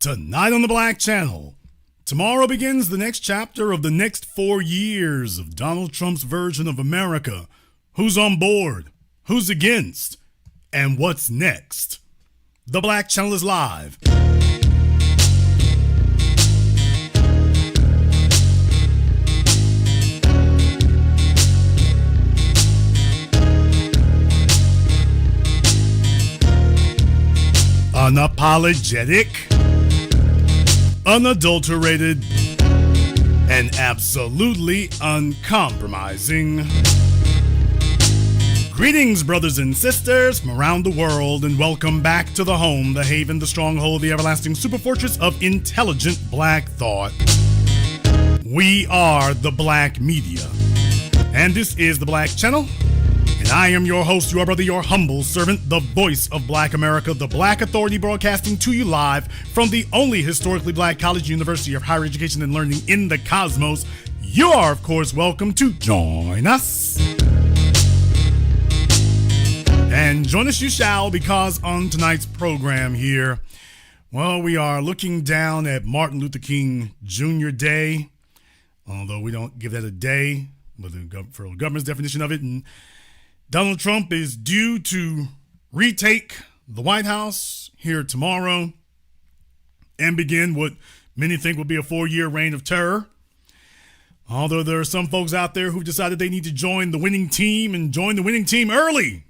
Tonight on the Black Channel, tomorrow begins the next chapter of the next 4 years of Donald Trump's version of America. Who's on board? Who's against? And what's next? The Black Channel is live. Unapologetic, unadulterated, and absolutely uncompromising. Greetings, brothers and sisters from around the world, and welcome back to the home, the haven, the stronghold, the everlasting superfortress of intelligent black thought. We are the Black Media, and this is the Black Channel. And I am your host, your brother, your humble servant, the voice of Black America, the Black Authority, broadcasting to you live from the only historically black college university of higher education and learning in the cosmos. You are, of course, welcome to join us. And join us you shall, because on tonight's program here, well, we are looking down at Martin Luther King Jr. Day, although we don't give that a day, but the federal government's definition of it. And Donald Trump is due to retake the White House here tomorrow and begin what many think will be a 4-year reign of terror. Although there are some folks out there who've decided they need to join the winning team and join the winning team early.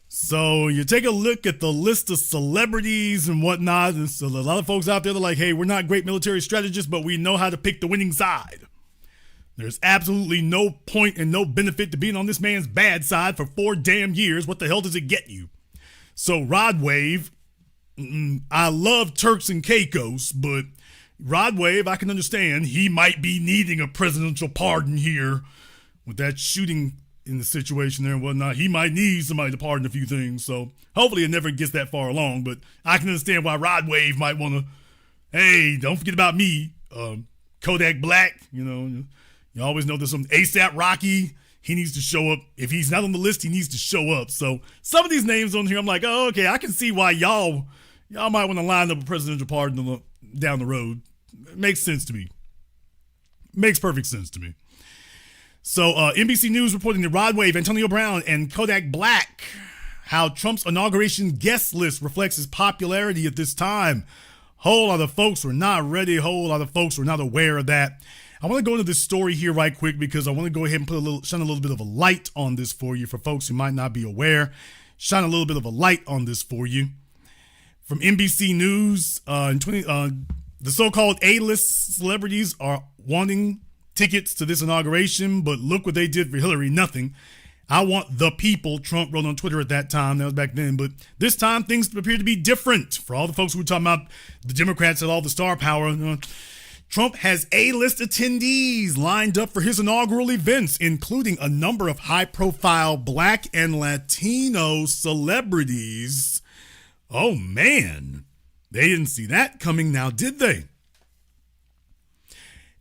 So you take a look at the list of celebrities and whatnot, and so a lot of folks out there are like, hey, we're not great military strategists, but we know how to pick the winning side. There's absolutely no point and no benefit to being on this man's bad side for 4 damn years. What the hell does it get you? So Rod Wave, I love Turks and Caicos, but Rod Wave, I can understand he might be needing a presidential pardon here with that shooting in the situation there and whatnot. He might need somebody to pardon a few things. So hopefully it never gets that far along, but I can understand why Rod Wave might want to, hey, don't forget about me. Kodak Black, you always know there's some ASAP Rocky. He needs to show up. If he's not on the list, he needs to show up. So some of these names on here, I'm like, oh, okay, I can see why y'all might want to line up a presidential pardon down the road. It makes sense to me. Makes perfect sense to me. So NBC News reporting that Rod Wave, Antonio Brown, and Kodak Black, how Trump's inauguration guest list reflects his popularity at this time. Whole lot of folks were not ready. Whole lot of folks were not aware of that. I want to go into this story here right quick because I want to go ahead and shine a little bit of a light on this for you for folks who might not be aware. Shine a little bit of a light on this for you. From NBC News, the so-called A-list celebrities are wanting tickets to this inauguration, but look what they did for Hillary, nothing. I want the people, Trump wrote on Twitter at that time. That was back then. But this time, things appear to be different. For all the folks who were talking about the Democrats had all the star power, Trump has A-list attendees lined up for his inaugural events, including a number of high-profile Black and Latino celebrities. Oh, man. They didn't see that coming now, did they?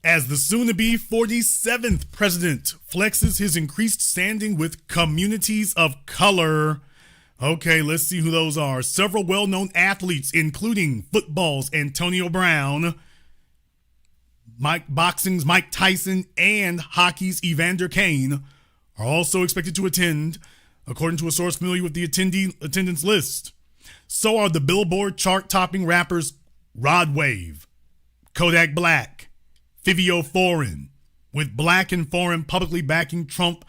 As the soon-to-be 47th president flexes his increased standing with communities of color. Okay, let's see who those are. Several well-known athletes, including football's Antonio Brown, boxing's Mike Tyson, and hockey's Evander Kane are also expected to attend, according to a source familiar with the attendance list. So are the Billboard chart-topping rappers Rod Wave, Kodak Black, Fivio Foreign, with Black and Foreign publicly backing Trump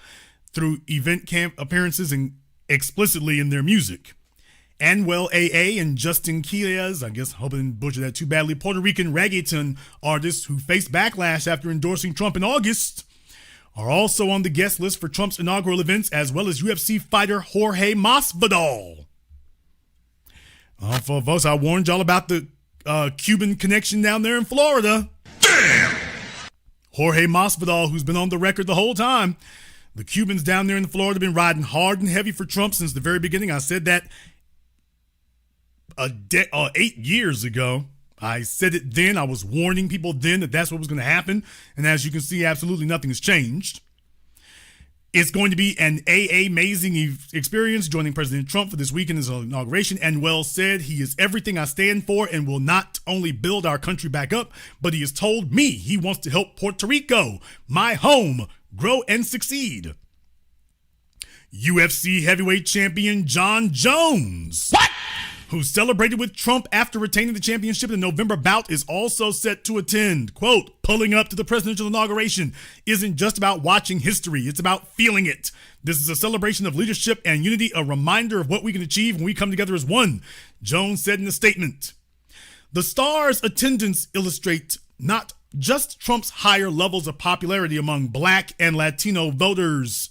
through event camp appearances and explicitly in their music. Anuel AA and Justin Quiles, I guess hoping to butcher that too badly, Puerto Rican reggaeton artists who faced backlash after endorsing Trump in August, are also on the guest list for Trump's inaugural events, as well as UFC fighter Jorge Masvidal. For folks, I warned y'all about the Cuban connection down there in Florida. Damn! Jorge Masvidal, who's been on the record the whole time. The Cubans down there in Florida have been riding hard and heavy for Trump since the very beginning. I said that 8 years ago. I said it then. I was warning people then that that's what was going to happen. And as you can see, absolutely nothing has changed. It's going to be an amazing experience joining President Trump for this week in his inauguration. And Wells said he is everything I stand for and will not only build our country back up, but he has told me he wants to help Puerto Rico, my home, grow and succeed. UFC heavyweight champion John Jones, who celebrated with Trump after retaining the championship in the November bout, is also set to attend. Quote, pulling up to the presidential inauguration isn't just about watching history. It's about feeling it. This is a celebration of leadership and unity, a reminder of what we can achieve when we come together as one, Jones said in a statement. The star's attendance illustrates not just Trump's higher levels of popularity among Black and Latino voters.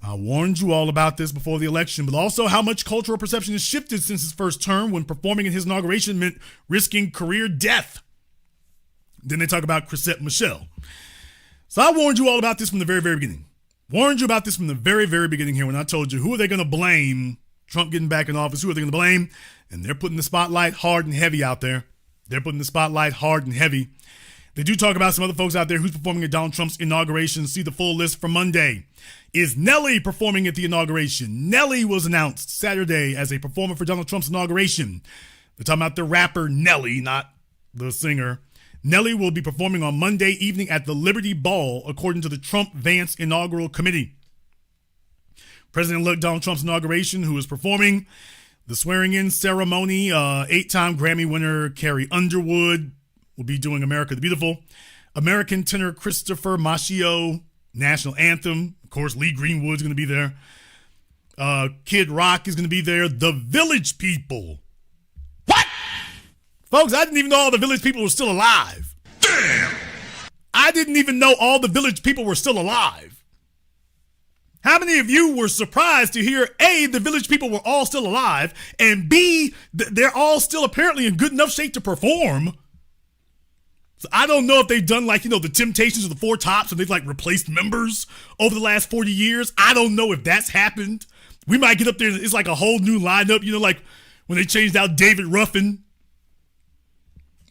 I warned you all about this before the election, but also how much cultural perception has shifted since his first term when performing in his inauguration meant risking career death. Then they talk about Chrisette Michele. So I warned you all about this from the very, very beginning. Warned you about this from the very, very beginning here when I told you who are they going to blame Trump getting back in office, who are they going to blame? And they're putting the spotlight hard and heavy out there. They're putting the spotlight hard and heavy. They do talk about some other folks out there who's performing at Donald Trump's inauguration. See the full list for Monday. Is Nelly performing at the inauguration? Nelly was announced Saturday as a performer for Donald Trump's inauguration. They're talking about the rapper Nelly, not the singer. Nelly will be performing on Monday evening at the Liberty Ball, according to the Trump-Vance Inaugural Committee. President-elect Donald Trump's inauguration, who is performing the swearing-in ceremony, 8-time Grammy winner Carrie Underwood will be doing America the Beautiful. American tenor Christopher Macchio, national anthem. Of course, Lee Greenwood's going to be there. Kid Rock is going to be there. The Village People. What? Folks, I didn't even know all the Village People were still alive. Damn! I didn't even know all the Village People were still alive. How many of you were surprised to hear, A, the Village People were all still alive, and B, they're all still apparently in good enough shape to perform? So I don't know if they've done the Temptations or the Four Tops and they've replaced members over the last 40 years. I don't know if that's happened. We might get up there. It's like a whole new lineup, like when they changed out David Ruffin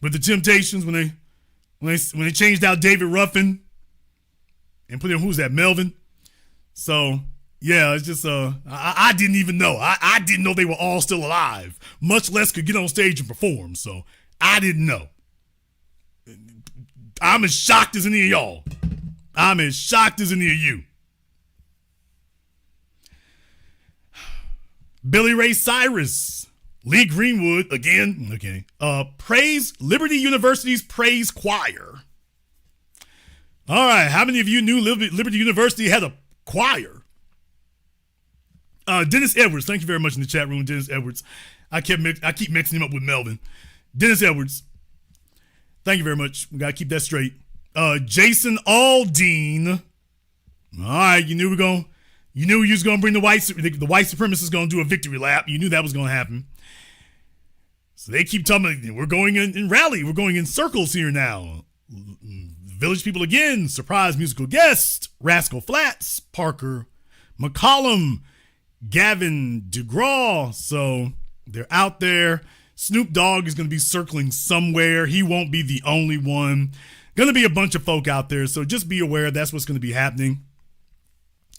with the Temptations, when they changed out David Ruffin and put in, who's that, Melvin? So yeah, it's just, I didn't even know. I didn't know they were all still alive, much less could get on stage and perform. So I didn't know. I'm as shocked as any of y'all. I'm as shocked as any of you. Billy Ray Cyrus, Lee Greenwood, again, okay. Praise Liberty University's Praise Choir. All right, how many of you knew Liberty University had a choir? Dennis Edwards, thank you very much in the chat room, Dennis Edwards. I keep mixing him up with Melvin. Dennis Edwards. Thank you very much. We got to keep that straight. Jason Aldean. All right, you knew you was going to bring the white supremacists going to do a victory lap. You knew that was going to happen. So they keep telling me, we're going in rally. We're going in circles here now. Village People again, surprise musical guest, Rascal Flatts, Parker McCollum, Gavin DeGraw. So they're out there. Snoop Dogg is going to be circling somewhere. He won't be the only one. Going to be a bunch of folk out there, so just be aware that's what's going to be happening.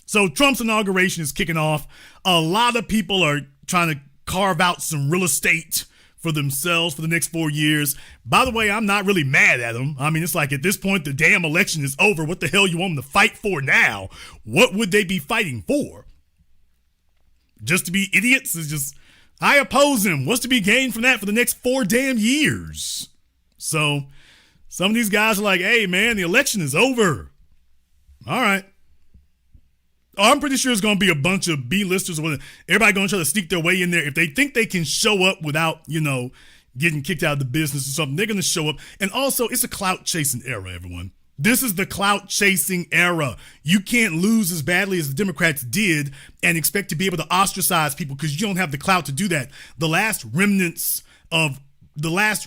So Trump's inauguration is kicking off. A lot of people are trying to carve out some real estate for themselves for the next 4 years. By the way, I'm not really mad at them. I mean, it's like at this point, the damn election is over. What the hell you want them to fight for now? What would they be fighting for? Just to be idiots? It's just... I oppose him. What's to be gained from that for the next 4 damn years? So some of these guys are like, hey, man, the election is over. All right. I'm pretty sure it's going to be a bunch of B-listers. Everybody going to try to sneak their way in there. If they think they can show up without, getting kicked out of the business or something, they're going to show up. And also, it's a clout chasing era, everyone. This is the clout chasing era. You can't lose as badly as the Democrats did and expect to be able to ostracize people because you don't have the clout to do that. The last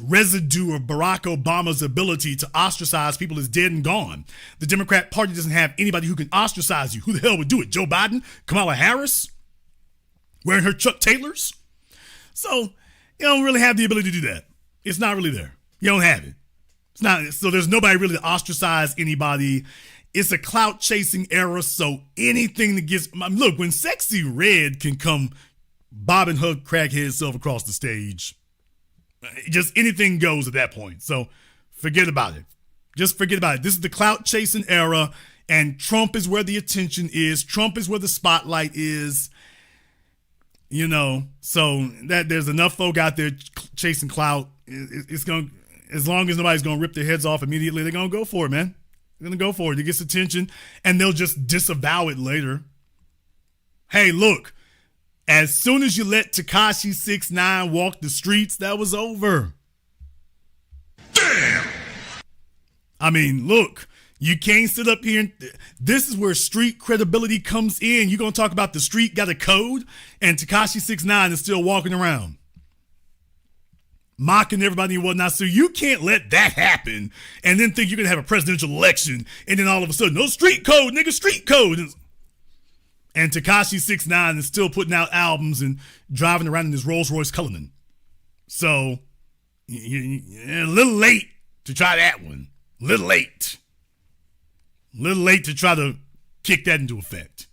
residue of Barack Obama's ability to ostracize people is dead and gone. The Democrat Party doesn't have anybody who can ostracize you. Who the hell would do it? Joe Biden? Kamala Harris? Wearing her Chuck Taylors? So you don't really have the ability to do that. It's not really there. You don't have it. It's not, so there's nobody really to ostracize anybody It's a clout chasing era, so anything that gets... Look, when Sexy Red can come bob and hug crackhead self across the stage, just anything goes at that point. So forget about it. Just forget about it. This is the clout chasing era, and Trump is where the attention is. Trump is where the spotlight is. You know, so that there's enough folk out there chasing clout. It's going to, as long as nobody's going to rip their heads off immediately, they're going to go for it, man. They're going to go for it. It gets attention, and they'll just disavow it later. Hey, look, as soon as you let Tekashi 6ix9ine walk the streets, that was over. Damn! I mean, look, you can't sit up here. This is where street credibility comes in. You're going to talk about the street got a code, and Tekashi 6ix9ine is still walking around, mocking everybody and whatnot. So you can't let that happen and then think you're going to have a presidential election, and then all of a sudden, no street code, nigga, street code. And Tekashi 6ix9ine is still putting out albums and driving around in his Rolls Royce Cullinan. So, you're a little late to try that one. A little late. A little late to try to kick that into effect.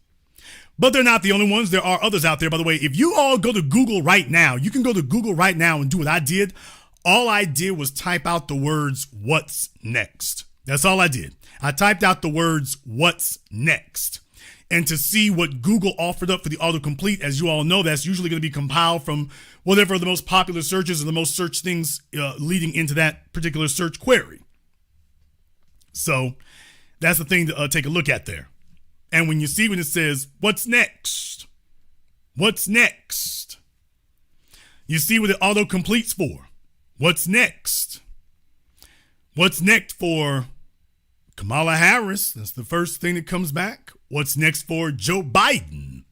But they're not the only ones. There are others out there. By the way, if you all go to Google right now, you can go to Google right now and do what I did. All I did was type out the words, "What's next?" That's all I did. I typed out the words, "What's next?" And to see what Google offered up for the autocomplete, as you all know, that's usually going to be compiled from whatever the most popular searches or the most searched things leading into that particular search query. So that's the thing to take a look at there. And when you see when it says, "What's next? What's next?" You see what it autocompletes for. What's next? What's next for Kamala Harris? That's the first thing that comes back. What's next for Joe Biden?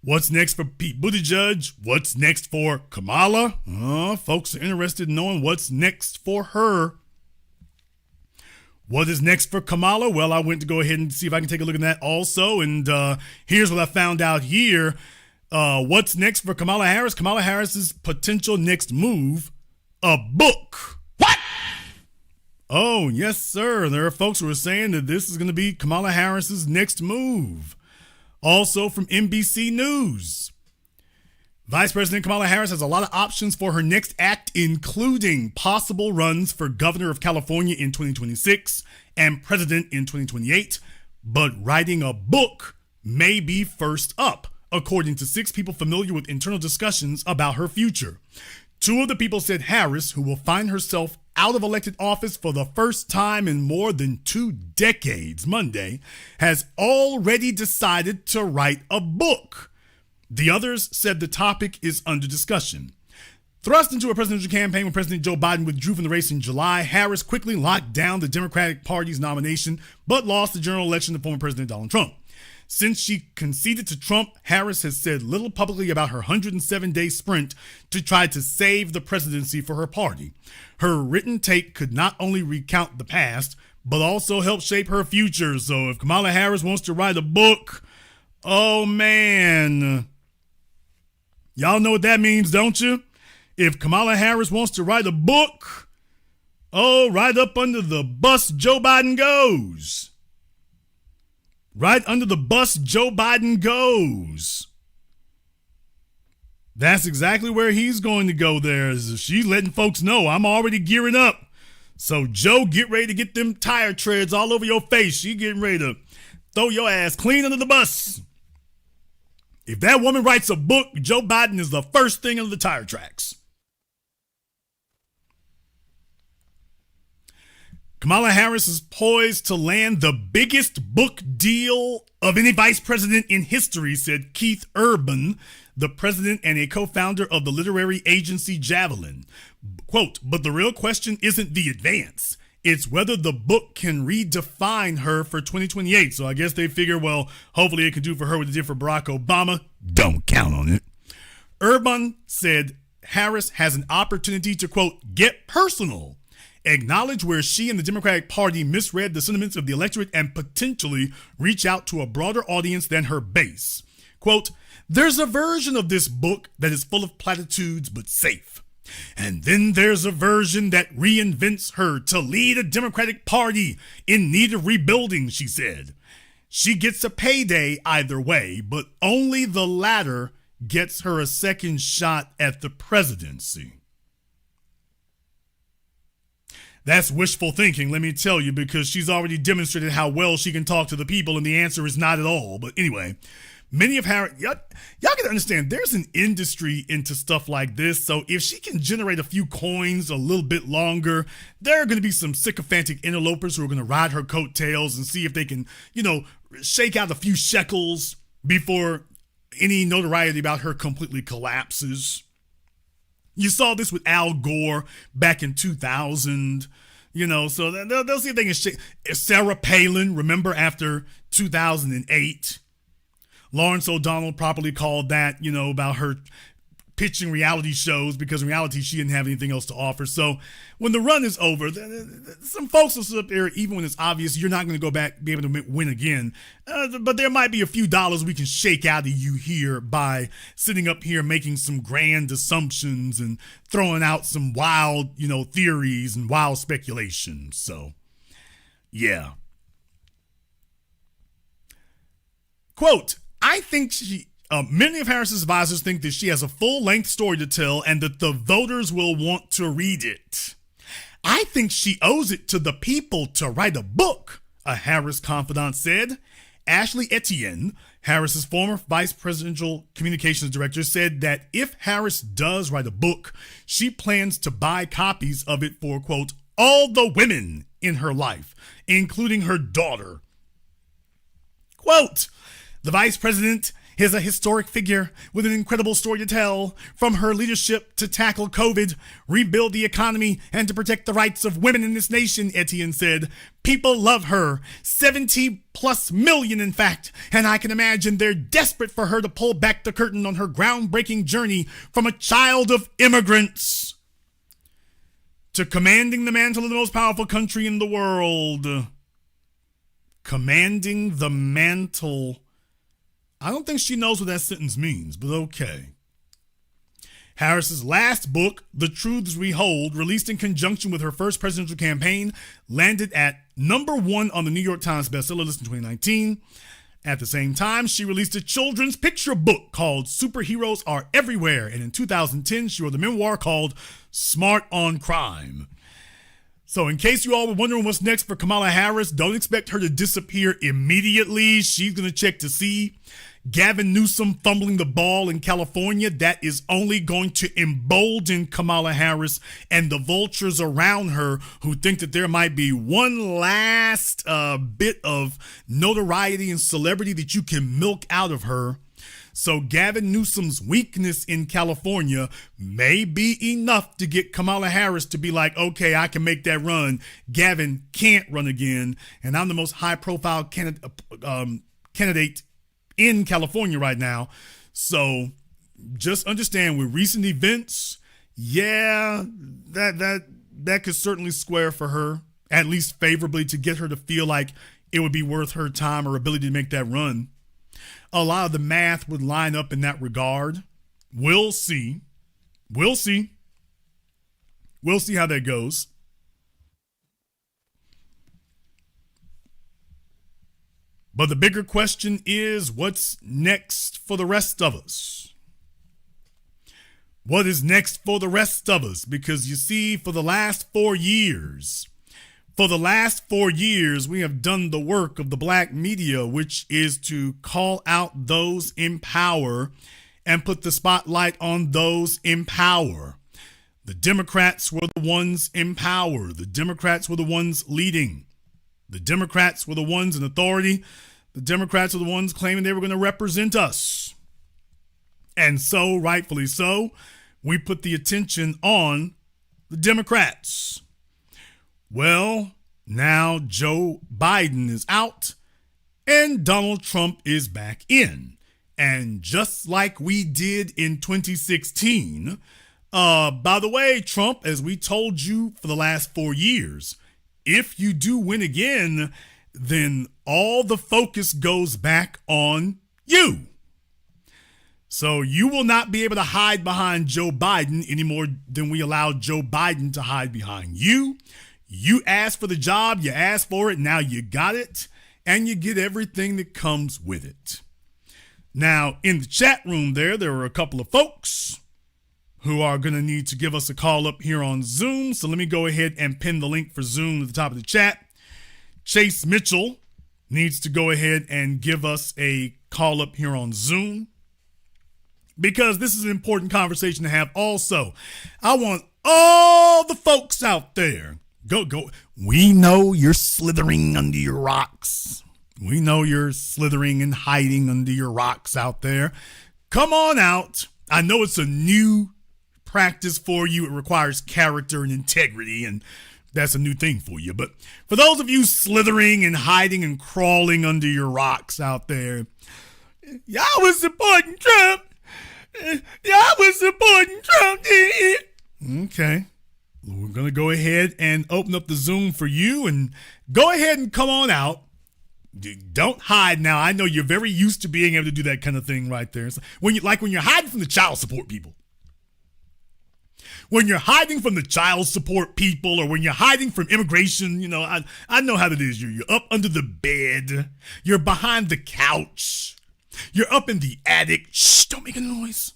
What's next for Pete Buttigieg? What's next for Kamala? Folks are interested in knowing what's next for her. What is next for Kamala? Well, I went to go ahead and see if I can take a look at that also. And here's what I found out here. What's next for Kamala Harris? Kamala Harris's potential next move, a book. What? Oh, yes, sir. There are folks who are saying that this is going to be Kamala Harris's next move. Also from NBC News. Vice President Kamala Harris has a lot of options for her next act, including possible runs for governor of California in 2026 and president in 2028. But writing a book may be first up, according to 6 people familiar with internal discussions about her future. 2 of the people said Harris, who will find herself out of elected office for the first time in more than 2 decades Monday, has already decided to write a book. The others said the topic is under discussion. Thrust into a presidential campaign when President Joe Biden withdrew from the race in July, Harris quickly locked down the Democratic Party's nomination, but lost the general election to former President Donald Trump. Since she conceded to Trump, Harris has said little publicly about her 107-day sprint to try to save the presidency for her party. Her written take could not only recount the past, but also help shape her future. So if Kamala Harris wants to write a book, oh man, y'all know what that means, don't you? If Kamala Harris wants to write a book, oh, right up under the bus Joe Biden goes. Right under the bus Joe Biden goes. That's exactly where he's going to go there. She's letting folks know, I'm already gearing up. So Joe, get ready to get them tire treads all over your face. She getting ready to throw your ass clean under the bus. If that woman writes a book, Joe Biden is the first thing under the tire tracks. Kamala Harris is poised to land the biggest book deal of any vice president in history, said Keith Urban, the president and a co-founder of the literary agency Javelin. Quote, but the real question isn't the advance. It's whether the book can redefine her for 2028. So I guess they figure, well, hopefully it can do for her what it did for Barack Obama. Don't count on it. Urban said Harris has an opportunity to, quote, get personal, acknowledge where she and the Democratic Party misread the sentiments of the electorate, and potentially reach out to a broader audience than her base. Quote, there's a version of this book that is full of platitudes but safe. And then there's a version that reinvents her to lead a Democratic Party in need of rebuilding, she said. She gets a payday either way, but only the latter gets her a second shot at the presidency. That's wishful thinking, let me tell you, because she's already demonstrated how well she can talk to the people, and the answer is not at all. But anyway, many of Harris, y'all got to understand, there's an industry into stuff like this. So if she can generate a few coins a little bit longer, there are going to be some sycophantic interlopers who are going to ride her coattails and see if they can, shake out a few shekels before any notoriety about her completely collapses. You saw this with Al Gore back in 2000, so they'll see if they can shake. Sarah Palin, remember, after 2008, Lawrence O'Donnell properly called that, about her pitching reality shows because in reality she didn't have anything else to offer. So when the run is over, some folks will sit up there, even when it's obvious you're not going to go back, be able to win again. But there might be a few dollars we can shake out of you here by sitting up here making some grand assumptions and throwing out some wild, theories and wild speculations. So, yeah. Quote, I think many of Harris's advisors think that she has a full-length story to tell and that the voters will want to read it. I think she owes it to the people to write a book, a Harris confidant said. Ashley Etienne, Harris's former vice presidential communications director, said that if Harris does write a book, she plans to buy copies of it for, quote, all the women in her life, including her daughter. Quote, the vice president is a historic figure with an incredible story to tell. From her leadership to tackle COVID, rebuild the economy, and to protect the rights of women in this nation, Etienne said. People love her, 70 plus million in fact, and I can imagine they're desperate for her to pull back the curtain on her groundbreaking journey from a child of immigrants to commanding the mantle of the most powerful country in the world. Commanding the mantle. I don't think she knows what that sentence means, but okay. Harris's last book, The Truths We Hold, released in conjunction with her first presidential campaign, landed at #1 on the New York Times bestseller list in 2019. At the same time, she released a children's picture book called Superheroes Are Everywhere, and in 2010, she wrote a memoir called Smart on Crime. So in case you all were wondering what's next for Kamala Harris, don't expect her to disappear immediately. She's going to check to see Gavin Newsom fumbling the ball in California. That is only going to embolden Kamala Harris and the vultures around her who think that there might be one last bit of notoriety and celebrity that you can milk out of her. So Gavin Newsom's weakness in California may be enough to get Kamala Harris to be like, okay, I can make that run. Gavin can't run again. And I'm the most high-profile candidate in California right now. So just understand with recent events, yeah, that could certainly square for her, at least favorably, to get her to feel like it would be worth her time or ability to make that run. A lot of the math would line up in that regard. We'll see. We'll see how that goes. But the bigger question is, what's next for the rest of us? What is next for the rest of us? Because you see, for the last 4 years, we have done the work of the black media, which is to call out those in power and put the spotlight on those in power. The Democrats were the ones in power. The Democrats were the ones leading. The Democrats were the ones in authority. The Democrats were the ones claiming they were going to represent us. And so, rightfully so, we put the attention on the Democrats. Well, now Joe Biden is out and Donald Trump is back in. And just like we did in 2016, by the way, Trump, as we told you for the last 4 years, if you do win again, then all the focus goes back on you. So you will not be able to hide behind Joe Biden any more than we allowed Joe Biden to hide behind you. You asked for the job, you asked for it, now you got it, and you get everything that comes with it. Now, in the chat room there are a couple of folks who are going to need to give us a call up here on Zoom. So let me go ahead and pin the link for Zoom at the top of the chat. Chase Mitchell needs to go ahead and give us a call up here on Zoom, because this is an important conversation to have also. I want all the folks out there, go. We know you're slithering under your rocks. We know you're slithering and hiding under your rocks out there. Come on out. I know it's a new practice for you. It requires character and integrity, and that's a new thing for you. But for those of you slithering and hiding and crawling under your rocks out there, y'all was supporting Trump. Y'all was supporting Trump. Okay. We're going to go ahead and open up the Zoom for you, and go ahead and come on out. Don't hide now. I know you're very used to being able to do that kind of thing right there. So when you're hiding from the child support people. When you're hiding from the child support people, or when you're hiding from immigration, I know how it is. You're up under the bed. You're behind the couch. You're up in the attic. Shh, don't make a noise.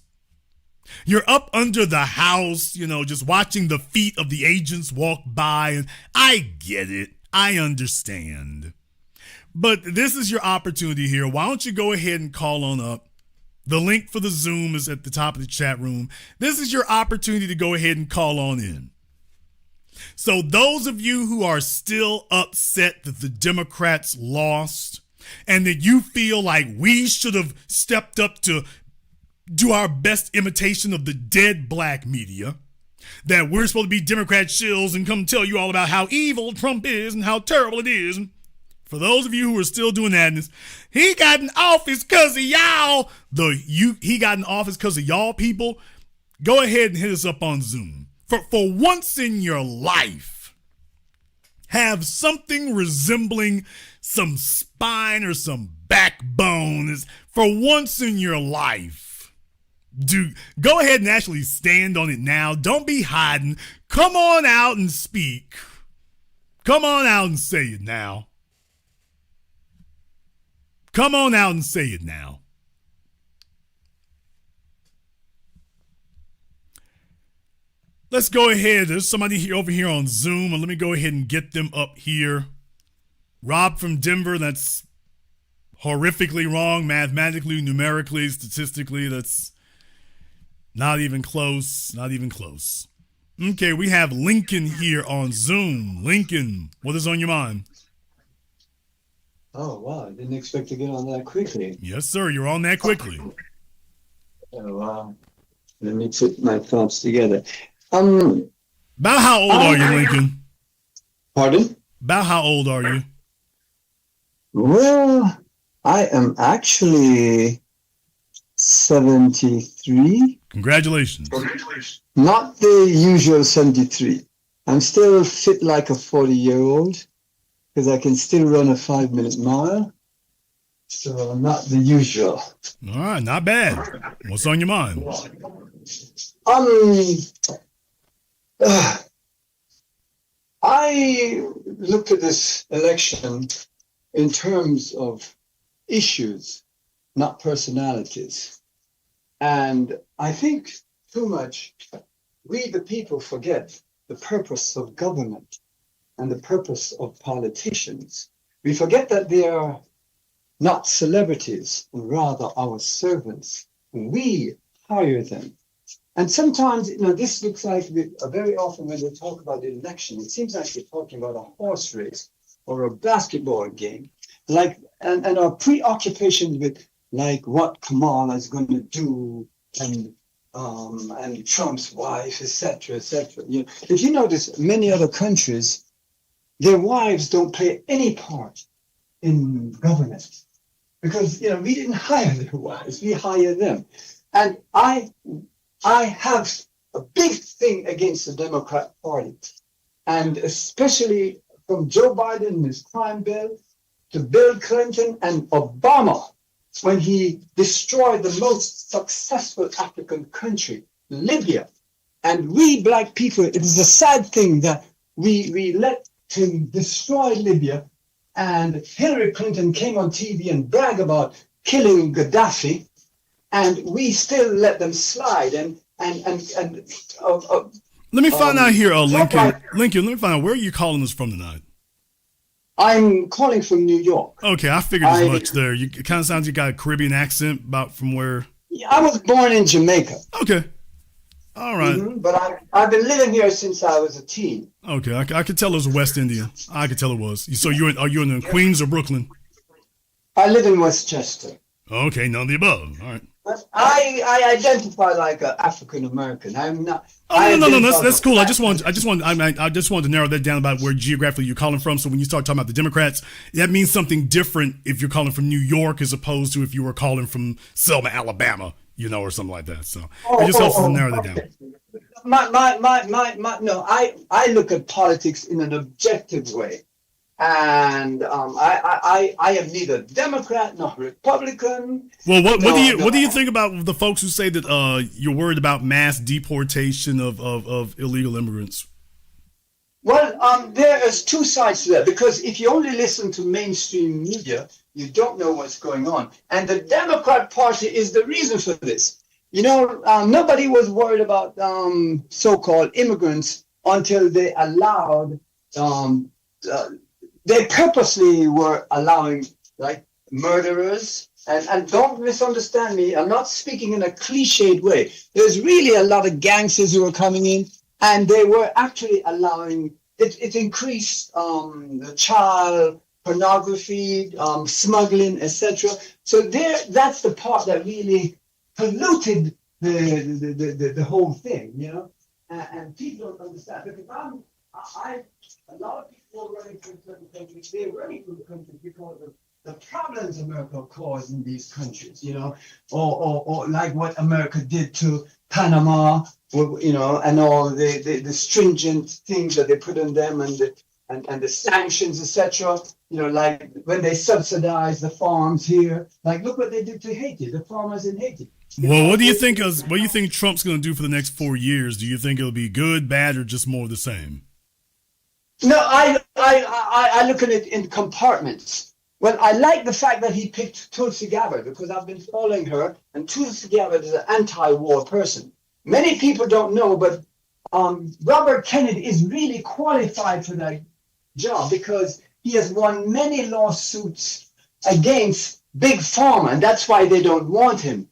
You're up under the house, just watching the feet of the agents walk by. And I get it. I understand. But this is your opportunity here. Why don't you go ahead and call on up? The link for the Zoom is at the top of the chat room. This is your opportunity to go ahead and call on in. So those of you who are still upset that the Democrats lost, and that you feel like we should have stepped up to do our best imitation of the dead black media, that we're supposed to be Democrat shills and come tell you all about how evil Trump is and how terrible it is. For those of you who are still doing that, he got in office because of y'all. He got in office because of y'all people. Go ahead and hit us up on Zoom. For once in your life, have something resembling some spine or some backbone. For once in your life, go ahead and actually stand on it now. Don't be hiding. Come on out and speak. Come on out and say it now. Come on out and say it now. Let's go ahead. There's somebody over here on Zoom, and let me go ahead and get them up here. Rob from Denver, that's horrifically wrong, mathematically, numerically, statistically. That's not even close. Not even close. Okay, we have Lincoln here on Zoom. Lincoln, what is on your mind? Oh, wow. I didn't expect to get on that quickly. Yes, sir. You're on that quickly. Oh, wow. Let me put my thoughts together. About how old are you, Lincoln? Pardon? About how old are you? Well, I am actually 73. Congratulations. Not the usual 73. I'm still fit like a 40-year-old. Because I can still run a 5-minute mile. So not the usual. All right, not bad. What's on your mind? I look at this election in terms of issues, not personalities. And I think too much we the people forget the purpose of government and the purpose of politicians. We forget that they are not celebrities, rather our servants. We hire them. And sometimes, this looks like, very often when they talk about the election, it seems like they're talking about a horse race or a basketball game. And our preoccupation with what Kamala is going to do and Trump's wife, etc., etc. If you notice, many other countries, their wives don't play any part in government because we didn't hire their wives; we hire them. And I have a big thing against the Democrat Party, and especially from Joe Biden and his crime bill to Bill Clinton and Obama. when he destroyed the most successful African country, Libya. And we black people, it is a sad thing that we let him destroy Libya, and Hillary Clinton came on TV and bragged about killing Gaddafi, and we still let them slide. Let me find out here, Lincoln. Lincoln, let me find out, where are you calling us from tonight? I'm calling from New York. Okay, I figured as much there. It kind of sounds you got a Caribbean accent about from where. I was born in Jamaica. Okay. All right. But I've been living here since I was a teen. Okay, I could tell it was a West Indian. I could tell it was. So are you in Queens or Brooklyn? I live in Westchester. Okay, none of the above. All right. But I identify like an African American. I'm not. Oh no, that's cool. I just want to narrow that down about where geographically you're calling from. So when you start talking about the Democrats, that means something different if you're calling from New York as opposed to if you were calling from Selma, Alabama, or something like that. So it just helps to narrow that down. No, I look at politics in an objective way. And I am neither Democrat nor Republican. Well, what do you think about the folks who say that you're worried about mass deportation of illegal immigrants? Well, there is two sides to that, because if you only listen to mainstream media, you don't know what's going on. And the Democrat Party is the reason for this. Nobody was worried about so-called immigrants until they allowed. They purposely were allowing like murderers, and don't misunderstand me. I'm not speaking in a cliched way. There's really a lot of gangsters who were coming in, and they were actually allowing it. It increased the child pornography, smuggling, etc. So that's the part that really polluted the whole thing, and people don't understand. Because a lot of people running from certain countries, they're running from the countries because of the problems America caused in these countries, or like what America did to Panama, and all the stringent things that they put on them, and the sanctions, etc. Like when they subsidized the farms here, like look what they did to Haiti, the farmers in Haiti. Well, what do you think Trump's going to do for the next 4 years? Do you think it'll be good, bad, or just more of the same? No, I look at it in compartments. Well, I like the fact that he picked Tulsi Gabbard, because I've been following her, and Tulsi Gabbard is an anti-war person. Many people don't know, but Robert Kennedy is really qualified for that job because he has won many lawsuits against Big Pharma, and that's why they don't want him,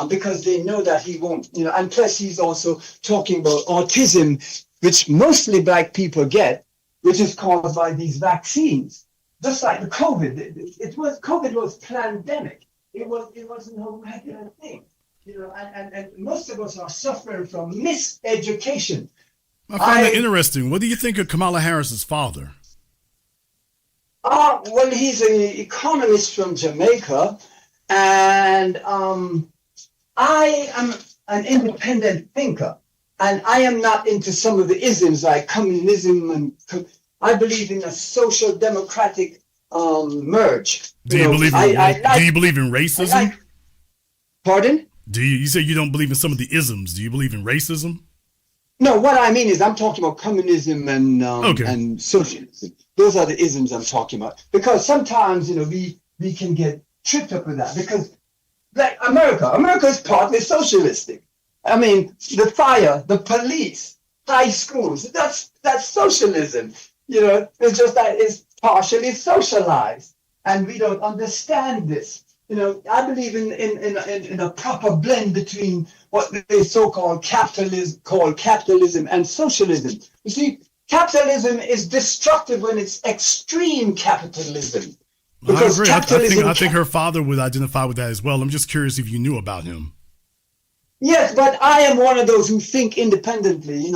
because they know that he won't, and plus he's also talking about autism, which mostly black people get, which is caused by these vaccines. Just like the COVID, COVID was pandemic. It wasn't a regular thing, and most of us are suffering from miseducation. I find that interesting. What do you think of Kamala Harris's father? Well, he's an economist from Jamaica, and I am an independent thinker. And I am not into some of the isms like communism, and I believe in a social democratic merge. Do you believe in racism? Pardon? You say you don't believe in some of the isms? Do you believe in racism? No, what I mean is I'm talking about communism and socialism. Those are the isms I'm talking about. Because sometimes we can get tripped up with that, because like America is partly socialistic. I mean, the fire, the police, high schools, that's socialism. It's just that it's partially socialized, and we don't understand this. I believe in a proper blend between what they so-called capitalism and socialism. You see, capitalism is destructive when it's extreme capitalism. Because I agree. I think her father would identify with that as well. I'm just curious if you knew about him. Yes, but I am one of those who think independently.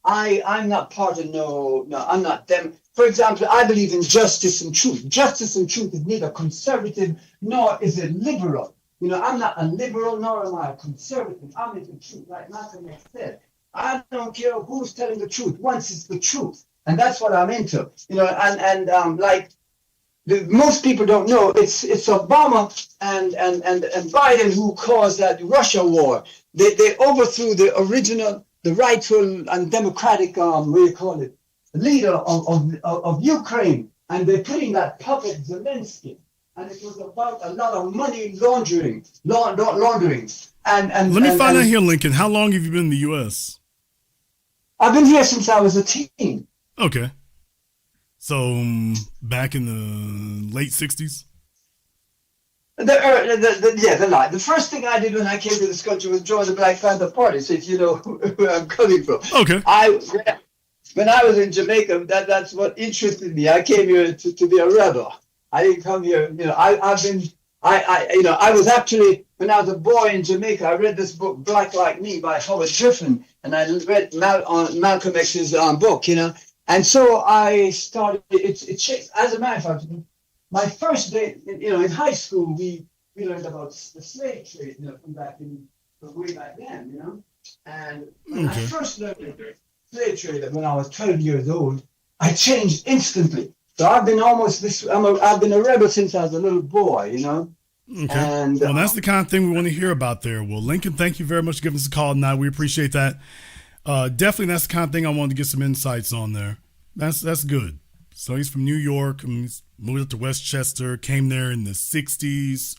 I'm not part of I'm not them. For example, I believe in justice and truth. Justice and truth is neither conservative nor is it liberal. I'm not a liberal nor am I a conservative. I'm into truth, like Malcolm X said. I don't care who's telling the truth once it's the truth, and that's what I'm into. Like most people don't know it's Obama and Biden who caused that Russia war. They overthrew the rightful and democratic leader of Ukraine, and they put in that puppet Zelensky, and it was about a lot of money laundering. And let me find out here, Lincoln. How long have you been in the U.S.? I've been here since I was a teen. Okay. So back in the late 60s? The first thing I did when I came to this country was join the Black Panther Party, so if you know where I'm coming from. Okay. When I was in Jamaica, that's what interested me. I came here to be a rebel. I didn't come here, I was actually, when I was a boy in Jamaica, I read this book, Black Like Me by Howard Griffin, and I read Malcolm X's book, And so I started, it changed. As a matter of fact, my first day, in high school, we learned about the slave trade, from way back then, And when I first learned the slave trade, when I was 12 years old, I changed instantly. So I've been I've been a rebel since I was a little boy, Okay. And, well, that's the kind of thing we want to hear about there. Well, Lincoln, thank you very much for giving us a call tonight. We appreciate that. Definitely, that's the kind of thing I wanted to get some insights on there. That's good. So he's from New York. He's moved up to Westchester, came there in the 60s.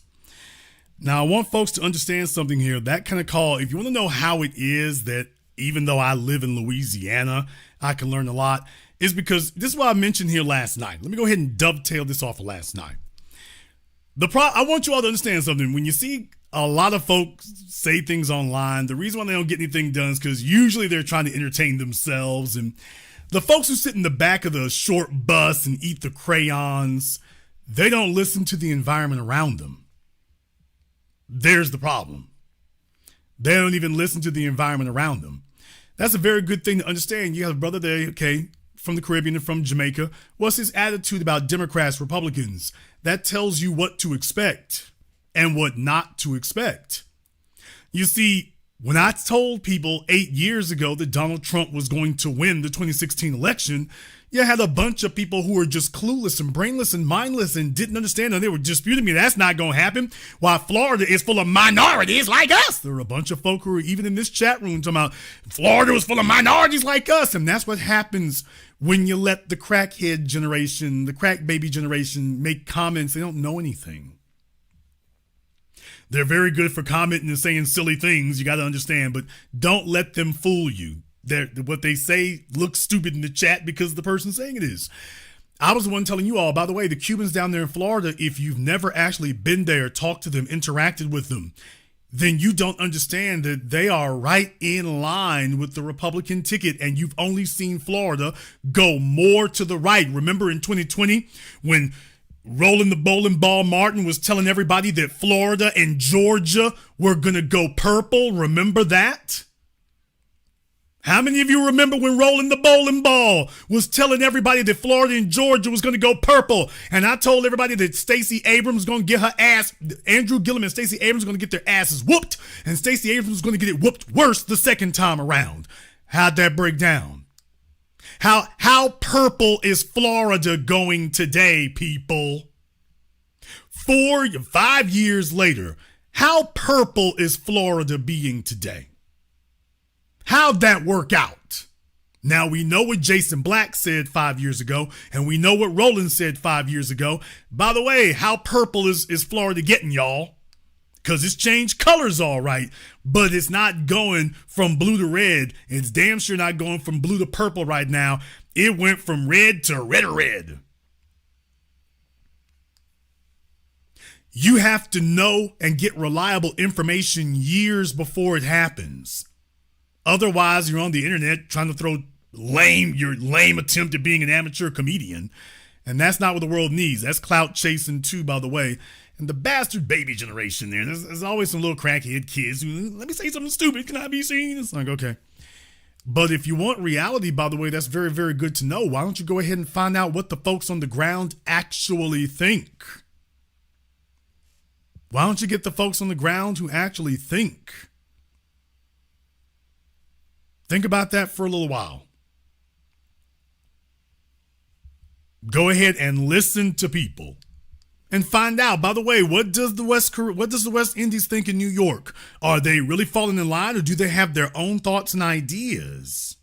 Now, I want folks to understand something here. That kind of call, if you want to know how it is that even though I live in Louisiana, I can learn a lot, is because this is what I mentioned here last night. Let me go ahead and dovetail this off of last night. I want you all to understand something. When you see a lot of folks say things online, the reason why they don't get anything done is because usually they're trying to entertain themselves. And the folks who sit in the back of the short bus and eat the crayons, they don't listen to the environment around them. There's the problem. They don't even listen to the environment around them. That's a very good thing to understand. You have a brother there, okay, from the Caribbean and from Jamaica. What's his attitude about Democrats, Republicans? That tells you what to expect and what not to expect. You see, when I told people 8 years ago that Donald Trump was going to win the 2016 election, you had a bunch of people who were just clueless and brainless and mindless and didn't understand, and they were disputing me. That's not going to happen. While Florida is full of minorities like us. There were a bunch of folk who were even in this chat room talking about Florida was full of minorities like us. And that's what happens when you let the crackhead generation, the crack baby generation make comments. They don't know anything. They're very good for commenting and saying silly things, you got to understand, but don't let them fool you. What they say looks stupid in the chat because the person saying it is. I was the one telling you all, by the way, the Cubans down there in Florida, if you've never actually been there, talked to them, interacted with them, then you don't understand that they are right in line with the Republican ticket, and you've only seen Florida go more to the right. Remember in 2020 when Rolling the Bowling Ball Martin was telling everybody that Florida and Georgia were going to go purple? Remember that? How many of you remember when Rolling the Bowling Ball was telling everybody that Florida and Georgia was going to go purple? And I told everybody that Stacey Abrams was going to get her ass, Andrew Gillum and Stacey Abrams were going to get their asses whooped, and Stacey Abrams was going to get it whooped worse the second time around. How'd that break down? How purple is Florida going today, people? 5 years later, how purple is Florida being today? How'd that work out? Now we know what Jason Black said 5 years ago, and we know what Roland said 5 years ago. By the way, how purple is Florida getting, y'all? Because it's changed colors all right, but it's not going from blue to red. It's damn sure not going from blue to purple right now. It went from red to red. You have to know and get reliable information years before it happens. Otherwise, you're on the internet trying to throw your lame attempt at being an amateur comedian. And that's not what the world needs. That's clout chasing too, by the way. And the bastard baby generation there. There's always some little crackhead kids who, let me say something stupid. Can I be seen? It's like, okay. But if you want reality, by the way, that's very, very good to know. Why don't you go ahead and find out what the folks on the ground actually think? Why don't you get the folks on the ground who actually think? Think about that for a little while. Go ahead and listen to people and find out. By the way, what does the West Indies think in New York? Are they really falling in line, or do they have their own thoughts and ideas?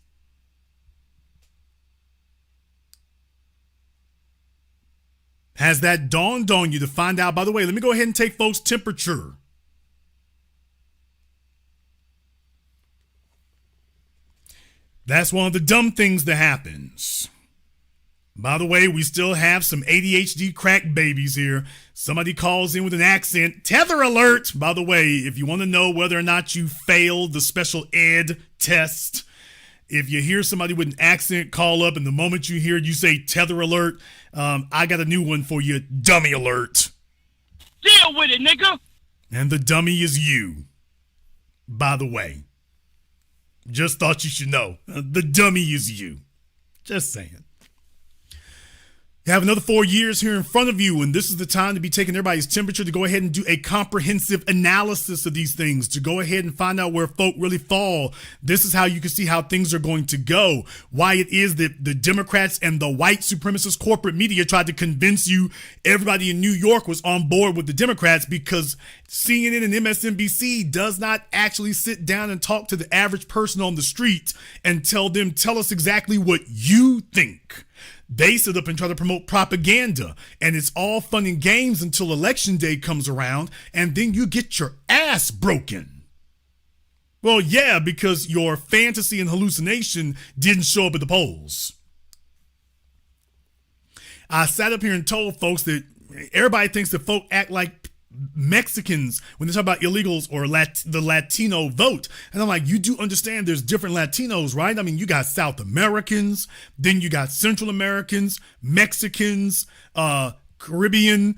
Has that dawned on you to find out? By the way, let me go ahead and take folks' temperature. That's one of the dumb things that happens. By the way, we still have some ADHD crack babies here. Somebody calls in with an accent. Tether alert! By the way, if you want to know whether or not you failed the special ed test, if you hear somebody with an accent call up and the moment you hear it, you say tether alert, I got a new one for you. Dummy alert. Deal with it, nigga. And the dummy is you. By the way. Just thought you should know. The dummy is you. Just saying. You have another 4 years here in front of you, and this is the time to be taking everybody's temperature, to go ahead and do a comprehensive analysis of these things, to go ahead and find out where folk really fall. This is how you can see how things are going to go, why it is that the Democrats and the white supremacist corporate media tried to convince you everybody in New York was on board with the Democrats, because CNN and MSNBC does not actually sit down and talk to the average person on the street and tell us exactly what you think. They sit up and try to promote propaganda, and it's all fun and games until election day comes around, and then you get your ass broken. Well, yeah, because your fantasy and hallucination didn't show up at the polls. I sat up here and told folks that everybody thinks that folk act like Mexicans when they talk about illegals or the Latino vote. And I'm like, you do understand there's different Latinos, right? I mean, you got South Americans, then you got Central Americans, Mexicans, Caribbean.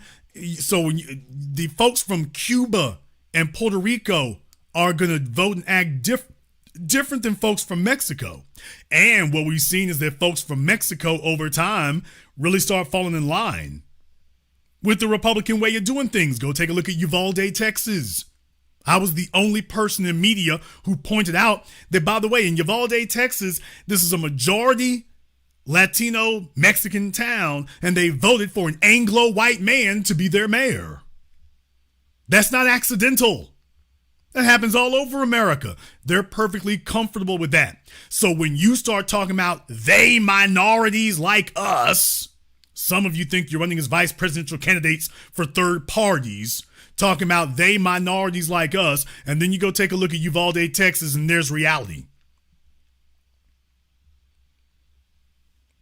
So the folks from Cuba and Puerto Rico are going to vote and act different than folks from Mexico. And what we've seen is that folks from Mexico over time really start falling in line with the Republican way of doing things. Go take a look at Uvalde, Texas. I was the only person in media who pointed out that, by the way, in Uvalde, Texas, this is a majority Latino Mexican town, and they voted for an Anglo white man to be their mayor. That's not accidental. That happens all over America. They're perfectly comfortable with that. So when you start talking about they minorities like us, some of you think you're running as vice presidential candidates for third parties, talking about they minorities like us, and then you go take a look at Uvalde, Texas, and there's reality.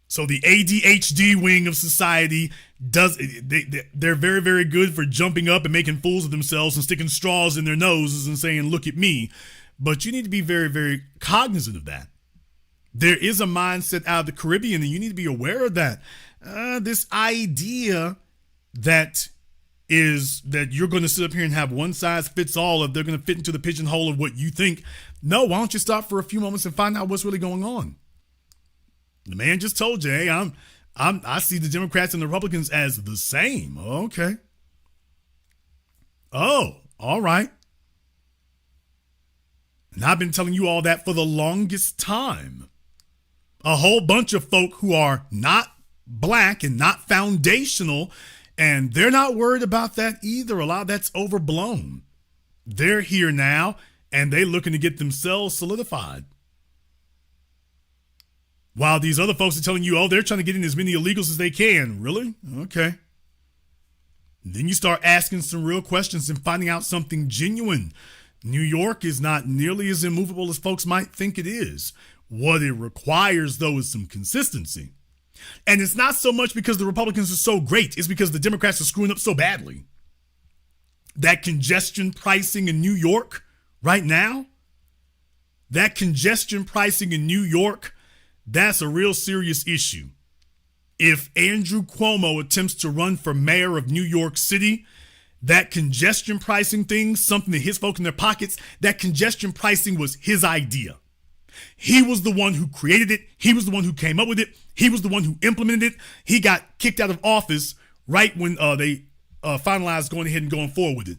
So the ADHD wing of society they're very, very good for jumping up and making fools of themselves and sticking straws in their noses and saying, look at me. But you need to be very, very cognizant of that. There is a mindset out of the Caribbean, and you need to be aware of that. This idea that you're going to sit up here and have one size fits all, if they're going to fit into the pigeonhole of what you think. No, why don't you stop for a few moments and find out what's really going on? The man just told you, hey, I see the Democrats and the Republicans as the same. Okay. Oh, all right. And I've been telling you all that for the longest time. A whole bunch of folk who are not black and not foundational, and they're not worried about that either. A lot of that's overblown. They're here now, and they're looking to get themselves solidified. While these other folks are telling you, oh, they're trying to get in as many illegals as they can. Really? Okay. Then you start asking some real questions and finding out something genuine. New York is not nearly as immovable as folks might think it is. What it requires, though, is some consistency. And it's not so much because the Republicans are so great. It's because the Democrats are screwing up so badly. That congestion pricing in New York right now, that's a real serious issue. If Andrew Cuomo attempts to run for mayor of New York City, that congestion pricing thing, something that his folk in their pockets, that congestion pricing was his idea. He was the one who created it. He was the one who came up with it. He was the one who implemented it. He got kicked out of office right when they finalized going ahead and going forward with it.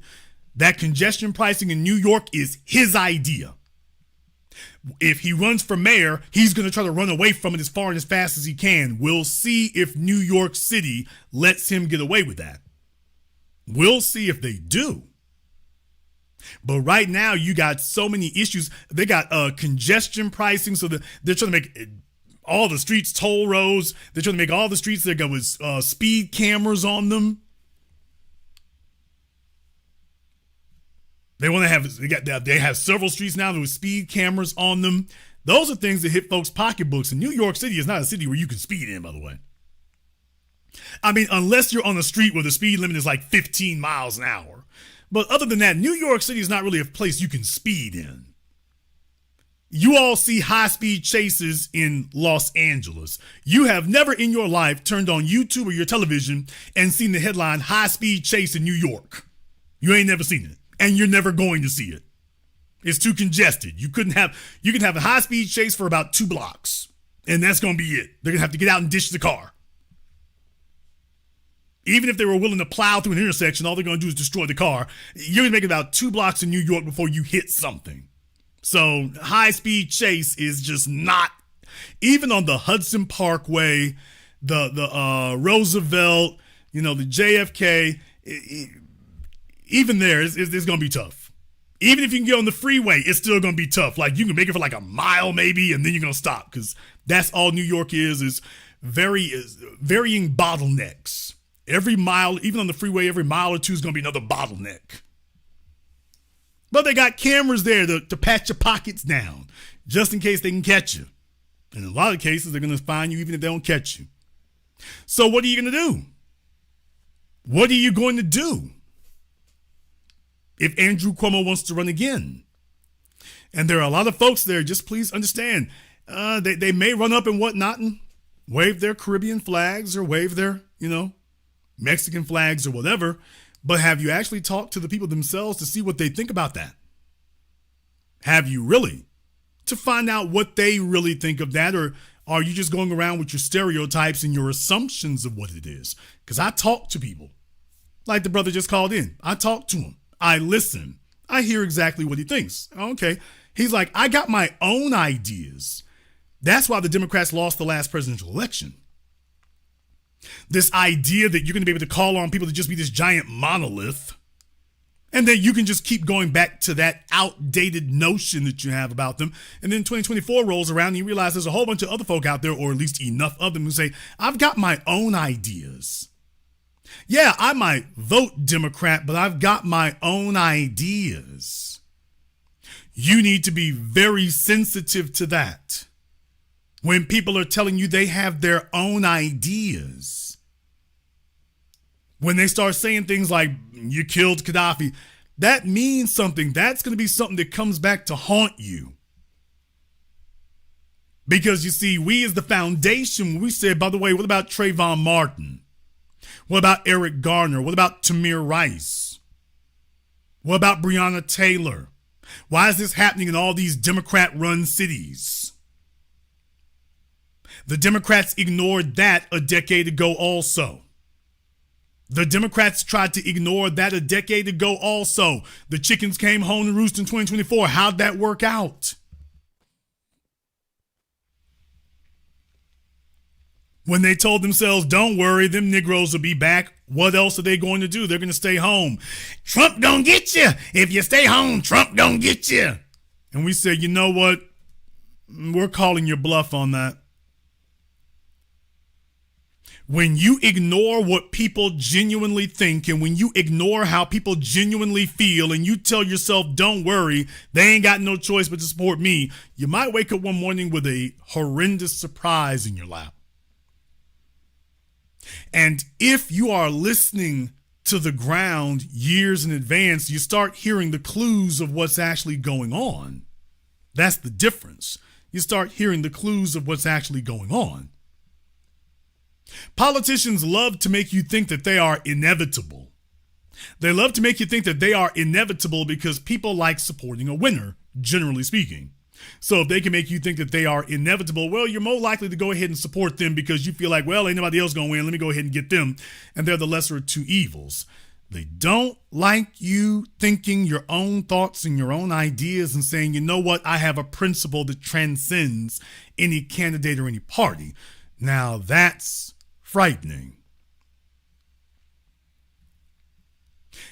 That congestion pricing in New York is his idea. If he runs for mayor, he's going to try to run away from it as far and as fast as he can. We'll see if New York City lets him get away with that. We'll see if they do. But right now, you got so many issues. They got congestion pricing, so they're trying to make all the streets toll roads. They're trying to make all the streets that go with speed cameras on them. They want to have they have several streets now with speed cameras on them. Those are things that hit folks' pocketbooks. And New York City is not a city where you can speed in, by the way. I mean, unless you're on a street where the speed limit is like 15 miles an hour. But other than that, New York City is not really a place you can speed in. You all see high-speed chases in Los Angeles. You have never in your life turned on YouTube or your television and seen the headline, high-speed chase in New York. You ain't never seen it, and you're never going to see it. It's too congested. You can have a high-speed chase for about 2 blocks, and that's going to be it. They're going to have to get out and ditch the car. Even if they were willing to plow through an intersection, all they're going to do is destroy the car. You're going to make about 2 blocks in New York before you hit something. So high-speed chase is just not, even on the Hudson Parkway, the Roosevelt, the JFK, even there, it's going to be tough. Even if you can get on the freeway, it's still going to be tough. Like, you can make it for like a mile maybe, and then you're going to stop, because that's all New York is varying bottlenecks. Every mile, even on the freeway, every mile or two is going to be another bottleneck. But they got cameras there to pat your pockets down, just in case they can catch you. And in a lot of cases, they're going to find you even if they don't catch you. So what are you going to do? What are you going to do if Andrew Cuomo wants to run again? And there are a lot of folks there, just please understand, they may run up and whatnot and wave their Caribbean flags or wave their, Mexican flags or whatever, but have you actually talked to the people themselves to see what they think about that? Have you really? To find out what they really think of that, or are you just going around with your stereotypes and your assumptions of what it is? Because I talk to people, like the brother just called in. I talk to him. I listen. I hear exactly what he thinks. Okay. He's like, I got my own ideas. That's why the Democrats lost the last presidential election. This idea that you're going to be able to call on people to just be this giant monolith, and then you can just keep going back to that outdated notion that you have about them. And then 2024 rolls around and you realize there's a whole bunch of other folk out there, or at least enough of them, who say, I've got my own ideas. Yeah, I might vote Democrat, but I've got my own ideas. You need to be very sensitive to that. When people are telling you they have their own ideas. When they start saying things like, you killed Gaddafi, that means something. That's going to be something that comes back to haunt you. Because you see, we as the foundation, we said, by the way, what about Trayvon Martin? What about Eric Garner? What about Tamir Rice? What about Breonna Taylor? Why is this happening in all these Democrat-run cities? The Democrats ignored that a decade ago also. The Democrats tried to ignore that a decade ago also. The chickens came home to roost in 2024. How'd that work out? When they told themselves, don't worry, them Negroes will be back, what else are they going to do? They're going to stay home. Trump gonna get you. If you stay home, Trump gonna get you. And we said, you know what? We're calling your bluff on that. When you ignore what people genuinely think, and when you ignore how people genuinely feel, and you tell yourself, don't worry, they ain't got no choice but to support me, you might wake up one morning with a horrendous surprise in your lap. And if you are listening to the ground years in advance, you start hearing the clues of what's actually going on. That's the difference. You start hearing the clues of what's actually going on. Politicians love to make you think that they are inevitable. They love to make you think that they are inevitable because people like supporting a winner, generally speaking. So if they can make you think that they are inevitable, well, you're more likely to go ahead and support them because you feel like, well, ain't nobody else going to win. Let me go ahead and get them. And they're the lesser of two evils. They don't like you thinking your own thoughts and your own ideas and saying, you know what, I have a principle that transcends any candidate or any party. Now that's frightening.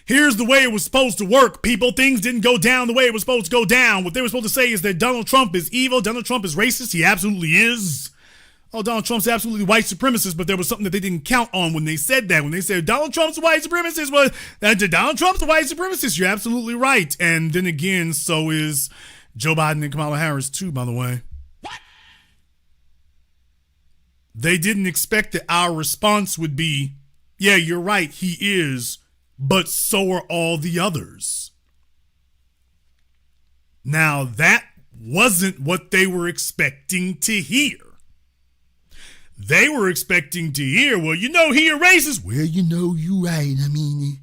Here's the way it was supposed to work, people. Things didn't go down the way it was supposed to go down. What they were supposed to say is that Donald Trump is evil. Donald Trump is racist. He absolutely is. Oh, Donald Trump's absolutely white supremacist, but there was something that they didn't count on when they said that. When they said Donald Trump's a white supremacist, well, Donald Trump's a white supremacist. You're absolutely right. And then again, so is Joe Biden and Kamala Harris too, by the way. What? They didn't expect that our response would be, yeah, you're right, he is, but so are all the others. Now, that wasn't what they were expecting to hear. They were expecting to hear, well, you know, he a racist. Well, you know, you right. I mean,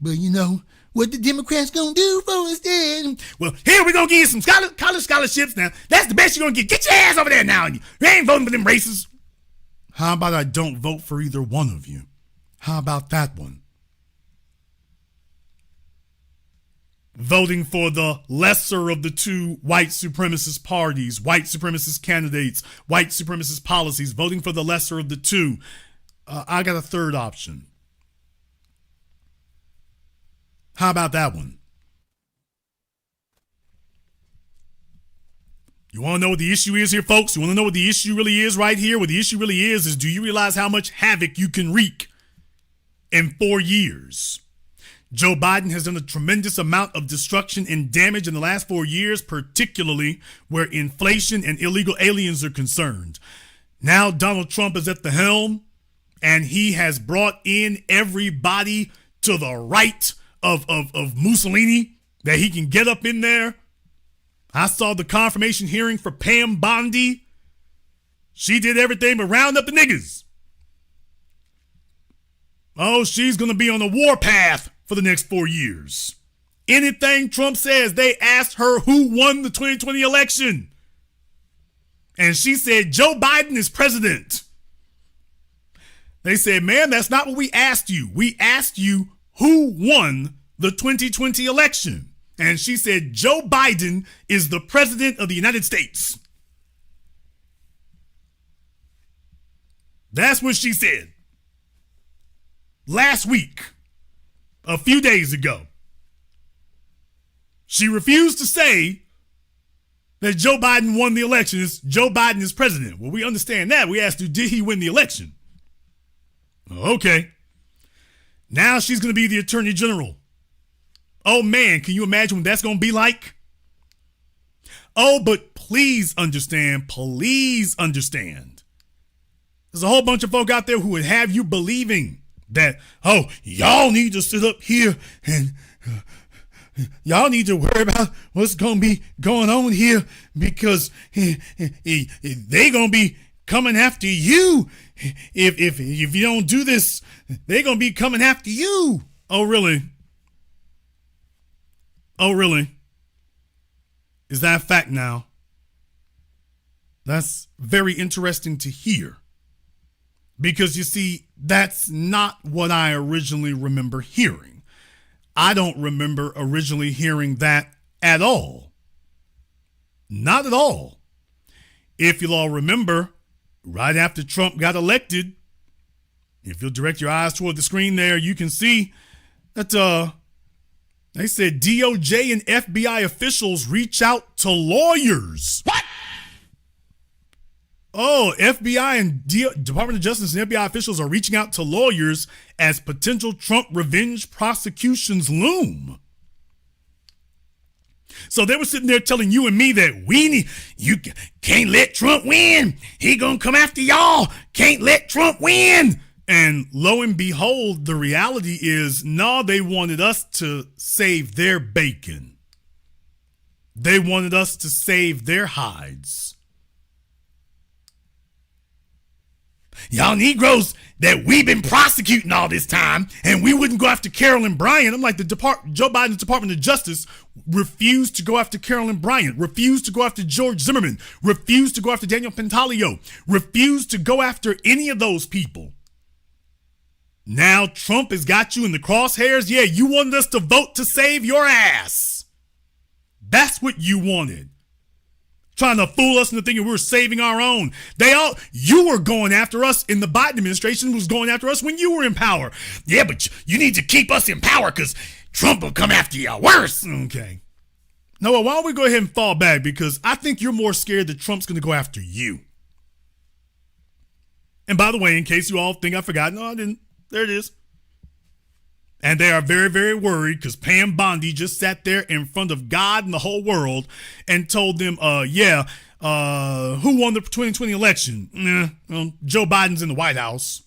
but you know, what the Democrats gonna do for us then? Well, here we gonna give you some college scholarships now. That's the best you're gonna get. Get your ass over there now. You ain't voting for them racists. How about I don't vote for either one of you? How about that one? Voting for the lesser of the two white supremacist parties, white supremacist candidates, white supremacist policies, voting for the lesser of the two. I got a third option. How about that one? You want to know what the issue is here, folks? You want to know what the issue really is right here? What the issue really is do you realize how much havoc you can wreak in 4 years? Joe Biden has done a tremendous amount of destruction and damage in the last 4 years, particularly where inflation and illegal aliens are concerned. Now Donald Trump is at the helm, and he has brought in everybody to the right of Mussolini that he can get up in there. I saw the confirmation hearing for Pam Bondi. She did everything but round up the niggas. Oh, she's going to be on the warpath for the next 4 years. Anything Trump says, they asked her who won the 2020 election. And she said, Joe Biden is president. They said, ma'am, that's not what we asked you. We asked you who won the 2020 election. And she said, Joe Biden is the president of the United States. That's what she said. Last week. A few days ago, she refused to say that Joe Biden won the election. Joe Biden is president. Well, we understand that. We asked you, did he win the election? Okay. Now she's going to be the attorney general. Oh, man, can you imagine what that's going to be like? Oh, but please understand. Please understand. There's a whole bunch of folk out there who would have you believing that, oh, y'all need to sit up here and y'all need to worry about what's going to be going on here because they going to be coming after you. If you don't do this, they're going to be coming after you. Oh, really? Oh, really? Is that a fact now? That's very interesting to hear. Because you see, that's not what I originally remember hearing. I don't remember originally hearing that at all. Not at all. If you'll all remember, right after Trump got elected, if you'll direct your eyes toward the screen there, you can see that they said DOJ and FBI officials reach out to lawyers. What? Oh, FBI and Department of Justice and FBI officials are reaching out to lawyers as potential Trump revenge prosecutions loom. So they were sitting there telling you and me that you can't let Trump win. He gonna come after y'all. Can't let Trump win. And lo and behold, the reality is, no, they wanted us to save their bacon. They wanted us to save their hides. Y'all Negroes that we've been prosecuting all this time and we wouldn't go after Carolyn Bryant. I'm like, Joe Biden's Department of Justice refused to go after Carolyn Bryant, refused to go after George Zimmerman, refused to go after Daniel Pantaleo, refused to go after any of those people. Now Trump has got you in the crosshairs. Yeah, you wanted us to vote to save your ass. That's what you wanted. Trying to fool us into thinking we were saving our own. You were going after us, and the Biden administration was going after us when you were in power. Yeah, but you need to keep us in power because Trump will come after you worse. Okay. Noah, why don't we go ahead and fall back? Because I think you're more scared that Trump's going to go after you. And by the way, in case you all think I forgot, no, I didn't. There it is. And they are very, very worried because Pam Bondi just sat there in front of God and the whole world and told them, who won the 2020 election? Joe Biden's in the White House.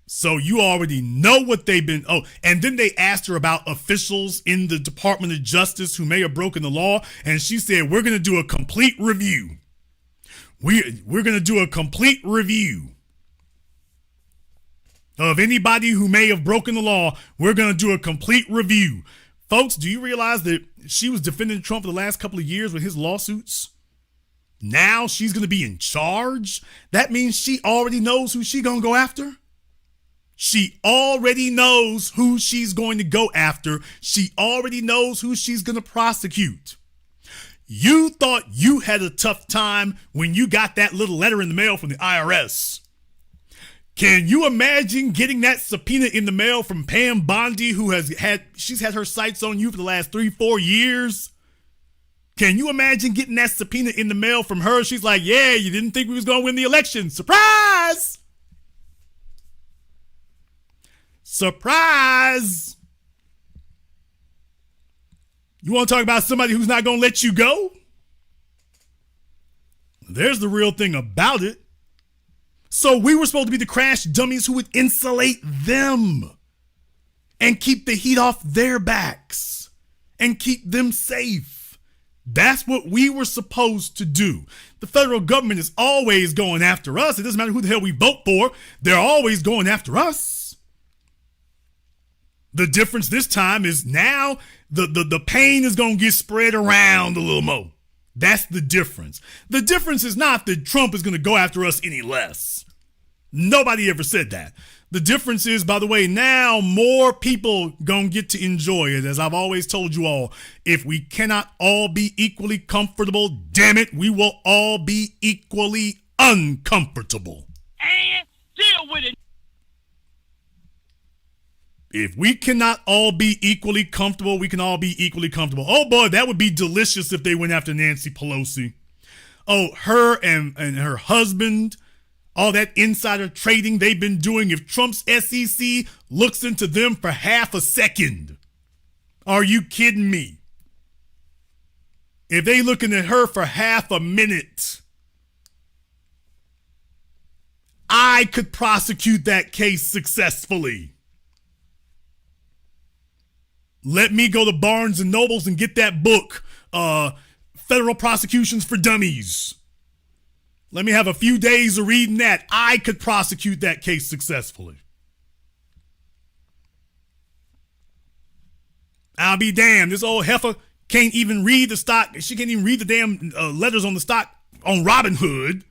So you already know what they've been. Oh, and then they asked her about officials in the Department of Justice who may have broken the law. And she said, we're going to do a complete review. We're going to do a complete review of anybody who may have broken the law. We're going to do a complete review. Folks, do you realize that she was defending Trump for the last couple of years with his lawsuits? Now she's going to be in charge. That means she already knows who she's going to go after. She already knows who she's going to go after. She already knows who she's going to prosecute. You thought you had a tough time when you got that little letter in the mail from the IRS. Can you imagine getting that subpoena in the mail from Pam Bondi, she's had her sights on you for the last 3-4 years? Can you imagine getting that subpoena in the mail from her? She's like, yeah, you didn't think we was going to win the election. Surprise! Surprise! You want to talk about somebody who's not going to let you go? There's the real thing about it. So we were supposed to be the crash dummies who would insulate them and keep the heat off their backs and keep them safe. That's what we were supposed to do. The federal government is always going after us. It doesn't matter who the hell we vote for. They're always going after us. The difference this time is now the pain is going to get spread around a little more. That's the difference. The difference is not that Trump is going to go after us any less. Nobody ever said that. The difference is, by the way, now more people gonna get to enjoy it. As I've always told you all, if we cannot all be equally comfortable, damn it, we will all be equally uncomfortable. And deal with it. If we cannot all be equally comfortable, we can all be equally comfortable. Oh boy, that would be delicious if they went after Nancy Pelosi. Oh, her and her husband, all that insider trading they've been doing. If Trump's SEC looks into them for half a second, are you kidding me? If they looking at her for half a minute, I could prosecute that case successfully. Let me go to Barnes and Nobles and get that book, Federal Prosecutions for Dummies. Let me have a few days of reading that. I could prosecute that case successfully. I'll be damned. This old heifer can't even read the stock. She can't even read the damn letters on the stock on Robinhood.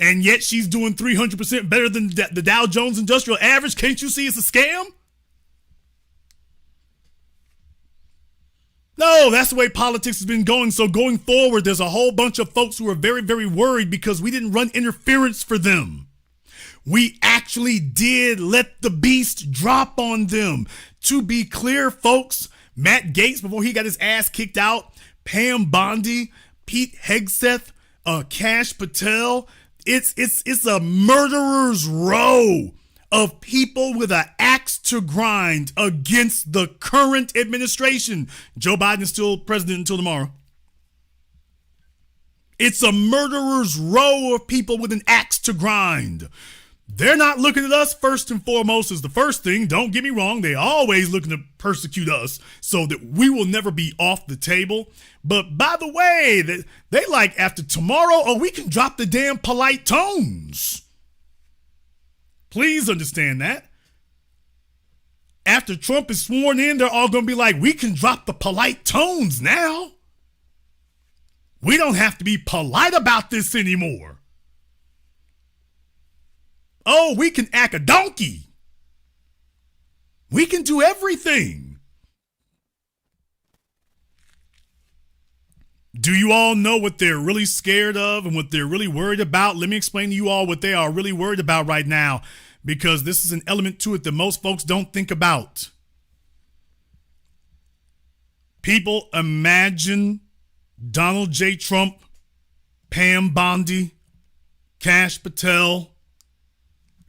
And yet she's doing 300% better than the Dow Jones Industrial Average. Can't you see it's a scam? No, that's the way politics has been going. So going forward, there's a whole bunch of folks who are very, very worried because we didn't run interference for them. We actually did let the beast drop on them. To be clear, folks, Matt Gaetz, before he got his ass kicked out, Pam Bondi, Pete Hegseth, Kash Patel, it's a murderer's row of people with an axe to grind against the current administration. Joe Biden is still president until tomorrow. It's a murderer's row of people with an axe to grind. They're not looking at us first and foremost as the first thing. Don't get me wrong. They're always looking to persecute us so that we will never be off the table. But by the way, they like after tomorrow, we can drop the damn polite tones. Please understand that. After Trump is sworn in, they're all going to be like, we can drop the polite tones now. We don't have to be polite about this anymore. Oh, we can act a donkey. We can do everything. Do you all know what they're really scared of and what they're really worried about? Let me explain to you all what they are really worried about right now, because this is an element to it that most folks don't think about. People imagine Donald J. Trump, Pam Bondi, Kash Patel,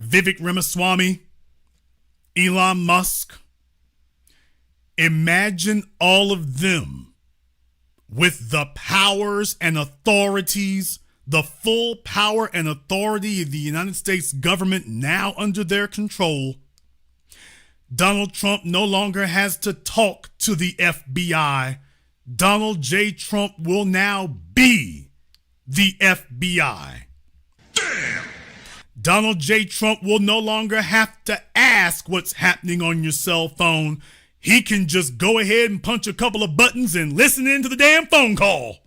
Vivek Ramaswamy, Elon Musk. Imagine all of them with the powers and authorities, the full power and authority of the United States government now under their control. Donald Trump no longer has to talk to the FBI. Donald J. Trump will now be the FBI. Damn! Donald J. Trump will no longer have to ask what's happening on your cell phone. He can just go ahead and punch a couple of buttons and listen into the damn phone call.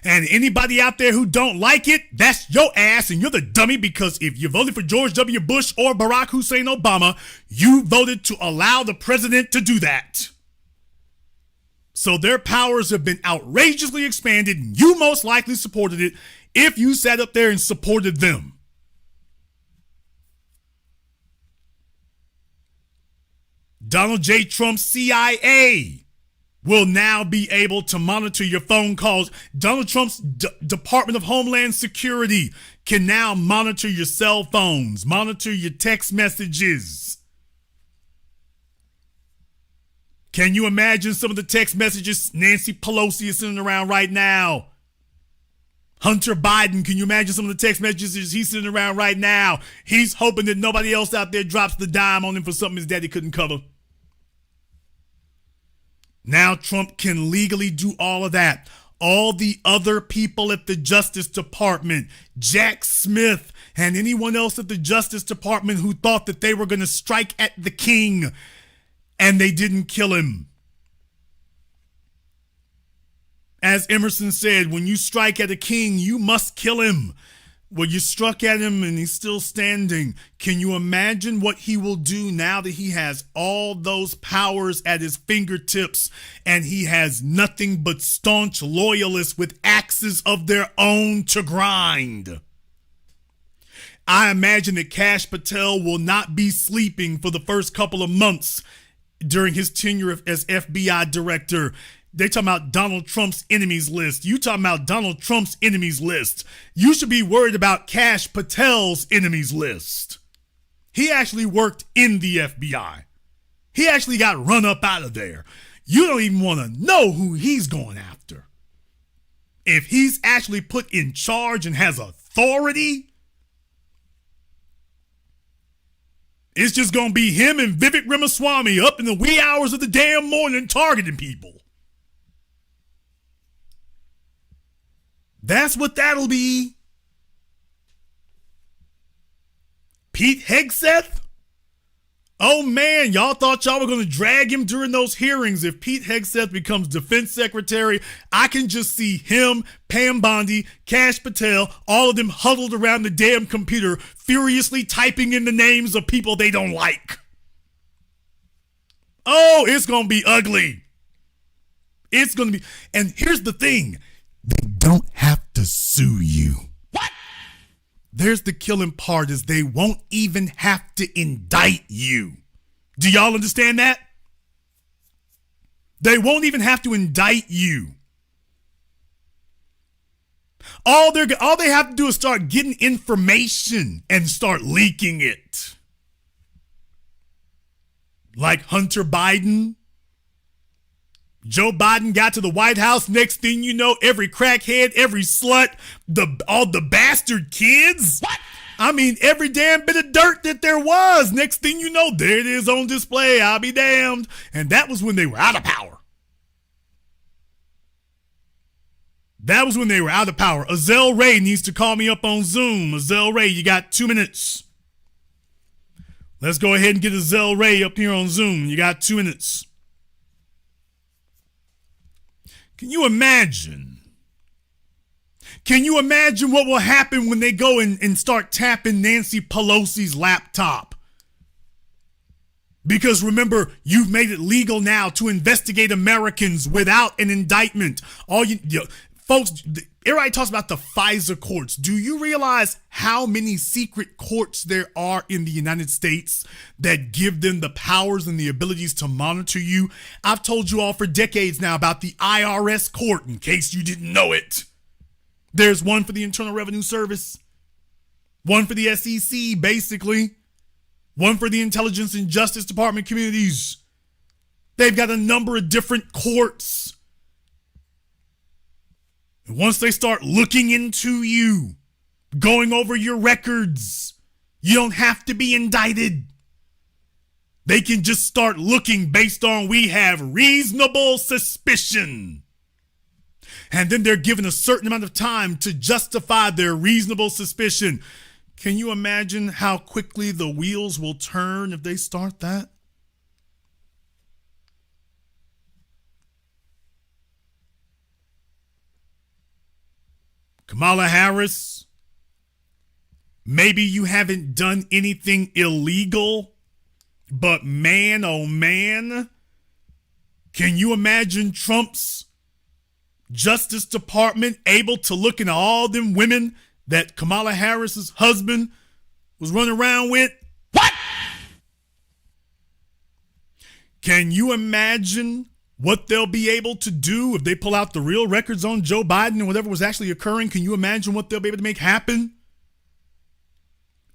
And anybody out there who don't like it, that's your ass and you're the dummy, because if you voted for George W. Bush or Barack Hussein Obama, you voted to allow the president to do that. So their powers have been outrageously expanded. You most likely supported it if you sat up there and supported them. Donald J. Trump's CIA will now be able to monitor your phone calls. Donald Trump's Department of Homeland Security can now monitor your cell phones, monitor your text messages. Can you imagine some of the text messages Nancy Pelosi is sending around right now? Hunter Biden, can you imagine some of the text messages he's sending around right now? He's hoping that nobody else out there drops the dime on him for something his daddy couldn't cover. Now Trump can legally do all of that. All the other people at the Justice Department, Jack Smith and anyone else at the Justice Department who thought that they were going to strike at the king and they didn't kill him. As Emerson said, when you strike at a king, you must kill him. Well, you struck at him and he's still standing. Can you imagine what he will do now that he has all those powers at his fingertips and he has nothing but staunch loyalists with axes of their own to grind? I imagine that Kash Patel will not be sleeping for the first couple of months during his tenure as FBI director. They talking about Donald Trump's enemies list. You talking about Donald Trump's enemies list. You should be worried about Kash Patel's enemies list. He actually worked in the FBI. He actually got run up out of there. You don't even want to know who he's going after. If he's actually put in charge and has authority, it's just going to be him and Vivek Ramaswamy up in the wee hours of the damn morning targeting people. That's what that'll be. Pete Hegseth? Oh man, y'all thought y'all were going to drag him during those hearings. If Pete Hegseth becomes defense secretary, I can just see him, Pam Bondi, Kash Patel, all of them huddled around the damn computer, furiously typing in the names of people they don't like. Oh, it's going to be ugly. It's going to be, and here's the thing. They don't have to sue you. What? There's the killing part, is they won't even have to indict you. Do y'all understand that? They won't even have to indict you. All they have to do is start getting information and start leaking it. Like Hunter Biden. Joe Biden got to the White House. Next thing you know, every crackhead, every slut, all the bastard kids. What? I mean, every damn bit of dirt that there was. Next thing you know, there it is on display. I'll be damned. And that was when they were out of power. That was when they were out of power. Azelle Ray needs to call me up on Zoom. Azelle Ray, you got 2 minutes. Let's go ahead and get Azelle Ray up here on Zoom. You got 2 minutes. Can you imagine? Can you imagine what will happen when they go and start tapping Nancy Pelosi's laptop? Because remember, you've made it legal now to investigate Americans without an indictment. Folks, everybody talks about the FISA courts. Do you realize how many secret courts there are in the United States that give them the powers and the abilities to monitor you? I've told you all for decades now about the IRS court, in case you didn't know it. There's one for the Internal Revenue Service, one for the SEC, basically, one for the Intelligence and Justice Department communities. They've got a number of different courts. And once they start looking into you, going over your records, you don't have to be indicted. They can just start looking based on we have reasonable suspicion. And then they're given a certain amount of time to justify their reasonable suspicion. Can you imagine how quickly the wheels will turn if they start that? Kamala Harris, maybe you haven't done anything illegal, but man, oh man, can you imagine Trump's Justice Department able to look into all them women that Kamala Harris's husband was running around with? What? Can you imagine what they'll be able to do if they pull out the real records on Joe Biden and whatever was actually occurring? Can you imagine what they'll be able to make happen?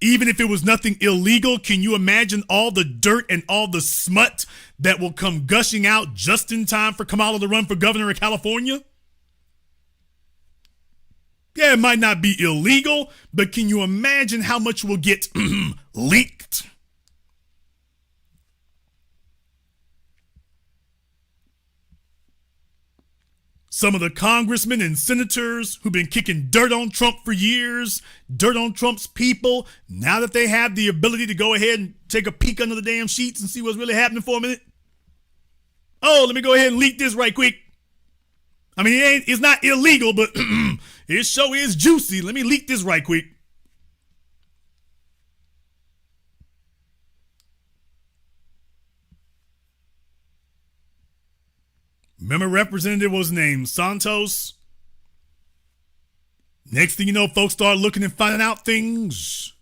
Even if it was nothing illegal, can you imagine all the dirt and all the smut that will come gushing out just in time for Kamala to run for governor of California? Yeah, it might not be illegal, but can you imagine how much will get leaked? Some of the congressmen and senators who've been kicking dirt on Trump for years, dirt on Trump's people, now that they have the ability to go ahead and take a peek under the damn sheets and see what's really happening for a minute. Oh, let me go ahead and leak this right quick. I mean, it's not illegal, but it sure is juicy. Let me leak this right quick. Remember Representative, what was his name? Santos? Next thing you know, folks start looking and finding out things.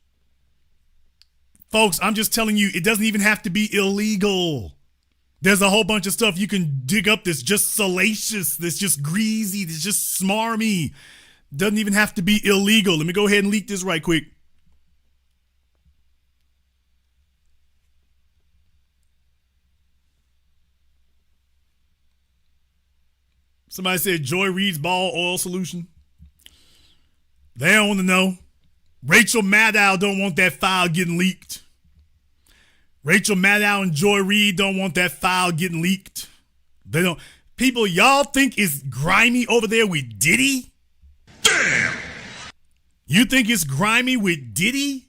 Folks, I'm just telling you, it doesn't even have to be illegal. There's a whole bunch of stuff you can dig up that's just salacious, that's just greasy, that's just smarmy. Doesn't even have to be illegal. Let me go ahead and leak this right quick. Somebody said Joy Reid's ball oil solution. They don't want to know. Rachel Maddow don't want that file getting leaked. Rachel Maddow and Joy Reid don't want that file getting leaked. They don't. People, y'all think it's grimy over there with Diddy? Damn! You think it's grimy with Diddy?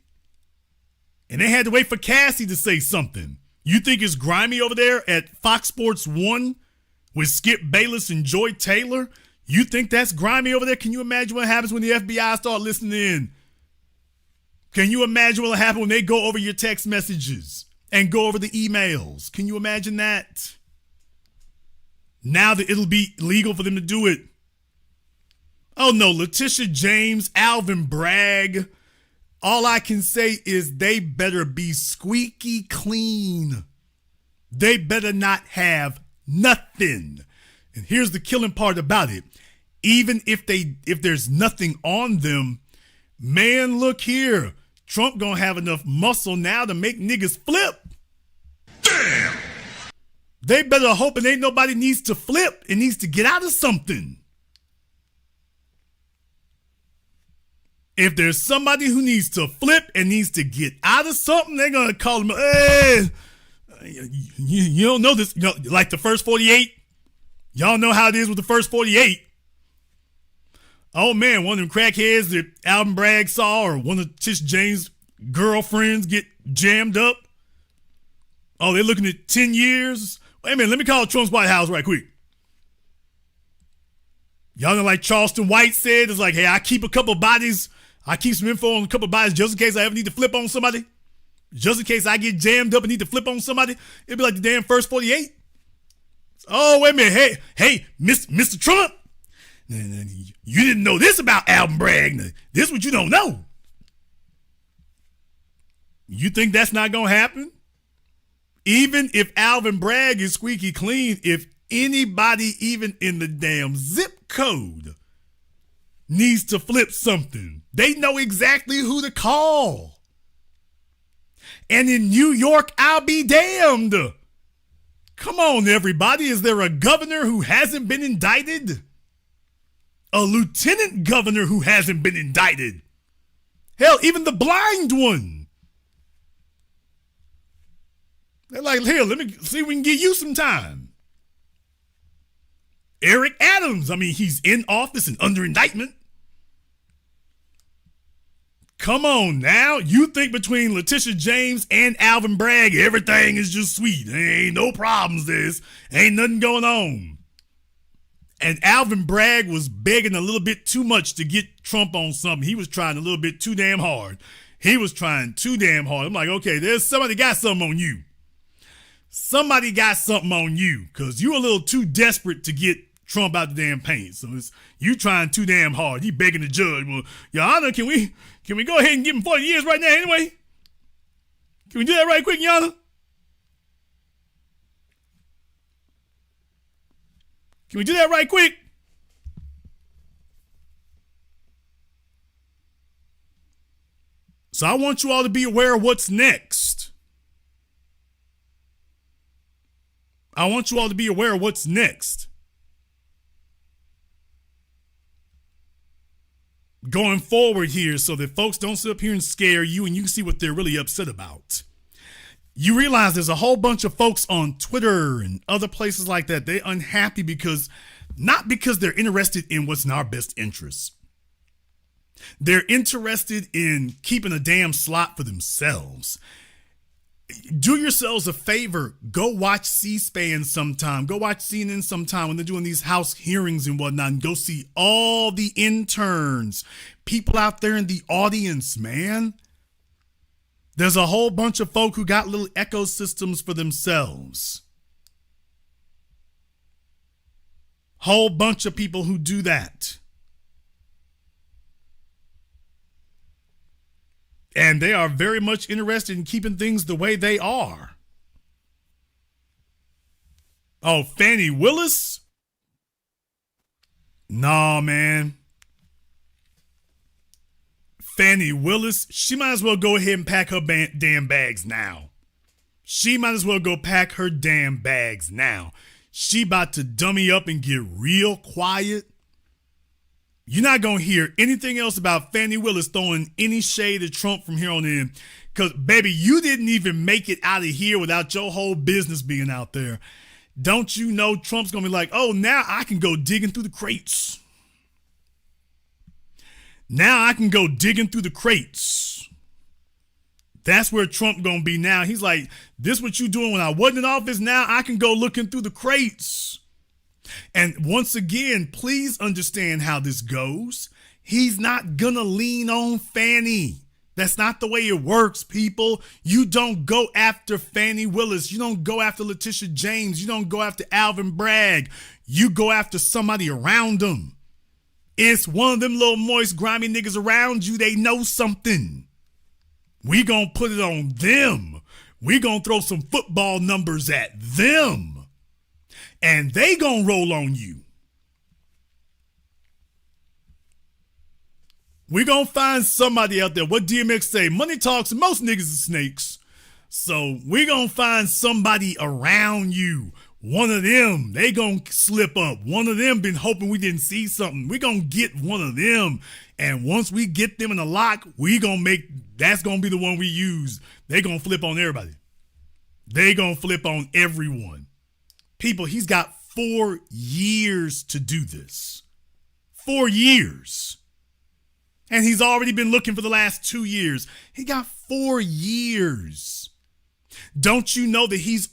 And they had to wait for Cassie to say something. You think it's grimy over there at Fox Sports 1 with Skip Bayless and Joy Taylor? You think that's grimy over there? Can you imagine what happens when the FBI start listening in? Can you imagine what will happen when they go over your text messages and go over the emails? Can you imagine that? Now that it'll be legal for them to do it. Oh no, Letitia James, Alvin Bragg. All I can say is they better be squeaky clean. They better not have nothing. And here's the killing part about it. Even if there's nothing on them, man, look here. Trump gonna have enough muscle now to make niggas flip. Damn! They better hope and ain't nobody needs to flip. It needs to get out of something. If there's somebody who needs to flip and needs to get out of something, they're gonna call him, hey, you don't know this, like the first 48. Y'all know how it is with the first 48. Oh man, one of them crackheads that Alvin Bragg saw, or one of Tish James' girlfriends get jammed up. Oh, they're looking at 10 years. Wait a minute, let me call Trump's White House right quick. Y'all know, like Charleston White said, it's like, hey, I keep some info on a couple of bodies just in case I ever need to flip on somebody. Just in case I get jammed up and need to flip on somebody. It'd be like the damn first 48. Oh, wait a minute. Hey, Mr. Trump. You didn't know this about Alvin Bragg. This is what you don't know. You think that's not going to happen? Even if Alvin Bragg is squeaky clean, if anybody even in the damn zip code needs to flip something, they know exactly who to call. And in New York, I'll be damned. Come on, everybody. Is there a governor who hasn't been indicted? A lieutenant governor who hasn't been indicted? Hell, even the blind one. They're like, here, let me see if we can get you some time. Eric Adams, I mean, he's in office and under indictment. Come on now. You think between Letitia James and Alvin Bragg, everything is just sweet. There ain't no problems. Ain't nothing going on. And Alvin Bragg was begging a little bit too much to get Trump on something. He was trying a little bit too damn hard. I'm like, okay, there's somebody got something on you. Somebody got something on you because you a little too desperate to get Trump out the damn paint. So it's you trying too damn hard. He begging the judge. Well, Your Honor, can we go ahead and give him 40 years right now anyway? Can we do that right quick, Your Honor? Can we do that right quick? So I want you all to be aware of what's next. Going forward here so that folks don't sit up here and scare you and you can see what they're really upset about. You realize there's a whole bunch of folks on Twitter and other places like that. They're unhappy not because they're interested in what's in our best interests. They're interested in keeping a damn slot for themselves. Do yourselves a favor. Go watch C-SPAN sometime. Go watch CNN sometime when they're doing these House hearings and whatnot. And go see all the interns, people out there in the audience, man. There's a whole bunch of folk who got little ecosystems for themselves. Whole bunch of people who do that. And they are very much interested in keeping things the way they are. Oh, Fanny Willis? Nah, man. Fanny Willis, she might as well go ahead and pack her damn bags now. She about to dummy up and get real quiet. You're not going to hear anything else about Fanny Willis throwing any shade at Trump from here on in. Because, baby, you didn't even make it out of here without your whole business being out there. Don't you know Trump's going to be like, oh, now I can go digging through the crates. That's where Trump going to be now. He's like, this what you doing when I wasn't in office. Now I can go looking through the crates. And once again, please understand how this goes. He's not gonna lean on Fanny. That's not the way it works, people. You don't go after Fanny Willis. You don't go after Letitia James. You don't go after Alvin Bragg. You go after somebody around them. It's one of them little moist, grimy niggas around you. They know something. We gonna put it on them. We gonna throw some football numbers at them. And they gonna roll on you. We gonna find somebody out there. What DMX say? Money talks and most niggas are snakes. So we gonna find somebody around you. One of them, they gonna slip up. One of them been hoping we didn't see something. We gonna get one of them. And once we get them in the lock, that's gonna be the one we use. They gonna flip on everybody. They gonna flip on everyone. People, he's got 4 years to do this. 4 years. And he's already been looking for the last 2 years. He got 4 years. Don't you know that he's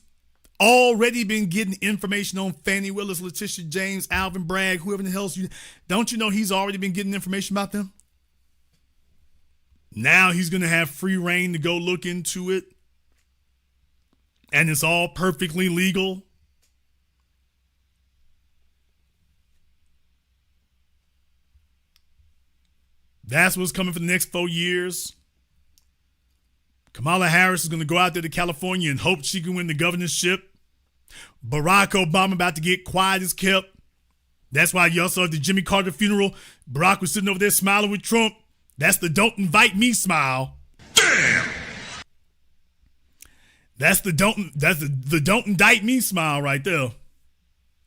already been getting information on Fanny Willis, Letitia James, Alvin Bragg, whoever the hell's you. Don't you know he's already been getting information about them? Now he's going to have free reign to go look into it. And it's all perfectly legal. That's what's coming for the next 4 years. Kamala Harris is going to go out there to California and hope she can win the governorship. Barack Obama about to get quiet as kept. That's why y'all saw at the Jimmy Carter funeral, Barack was sitting over there smiling with Trump. That's the don't invite me smile. Damn! That's the don't indict me smile right there.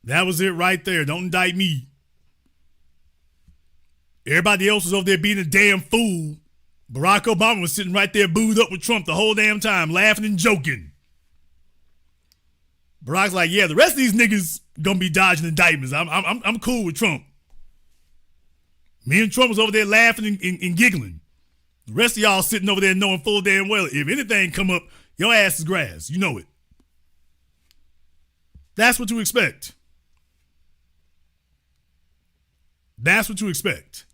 That was it right there. Don't indict me. Everybody else was over there being a damn fool. Barack Obama was sitting right there booed up with Trump the whole damn time, laughing and joking. Barack's like, yeah, the rest of these niggas gonna be dodging indictments. I'm cool with Trump. Me and Trump was over there laughing and giggling. The rest of y'all sitting over there knowing full damn well, if anything come up, your ass is grass. You know it. That's what you expect. That's what you expect.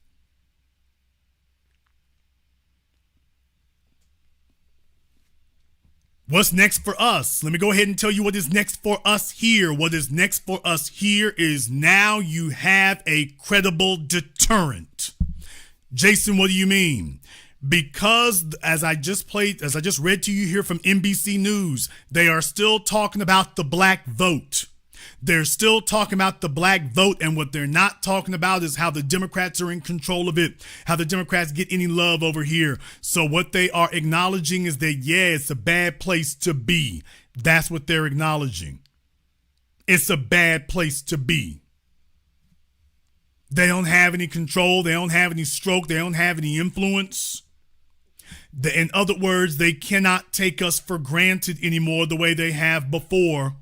What's next for us? Let me go ahead and tell you what is next for us here. What is next for us here is now you have a credible deterrent. Jason, what do you mean? Because as I just read to you here from NBC News, they are still talking about the black vote. They're still talking about the black vote, and what they're not talking about is how the Democrats are in control of it, how the Democrats get any love over here. So what they are acknowledging is that, yeah, it's a bad place to be. That's what they're acknowledging. It's a bad place to be. They don't have any control. They don't have any stroke. They don't have any influence. In other words, they cannot take us for granted anymore the way they have before.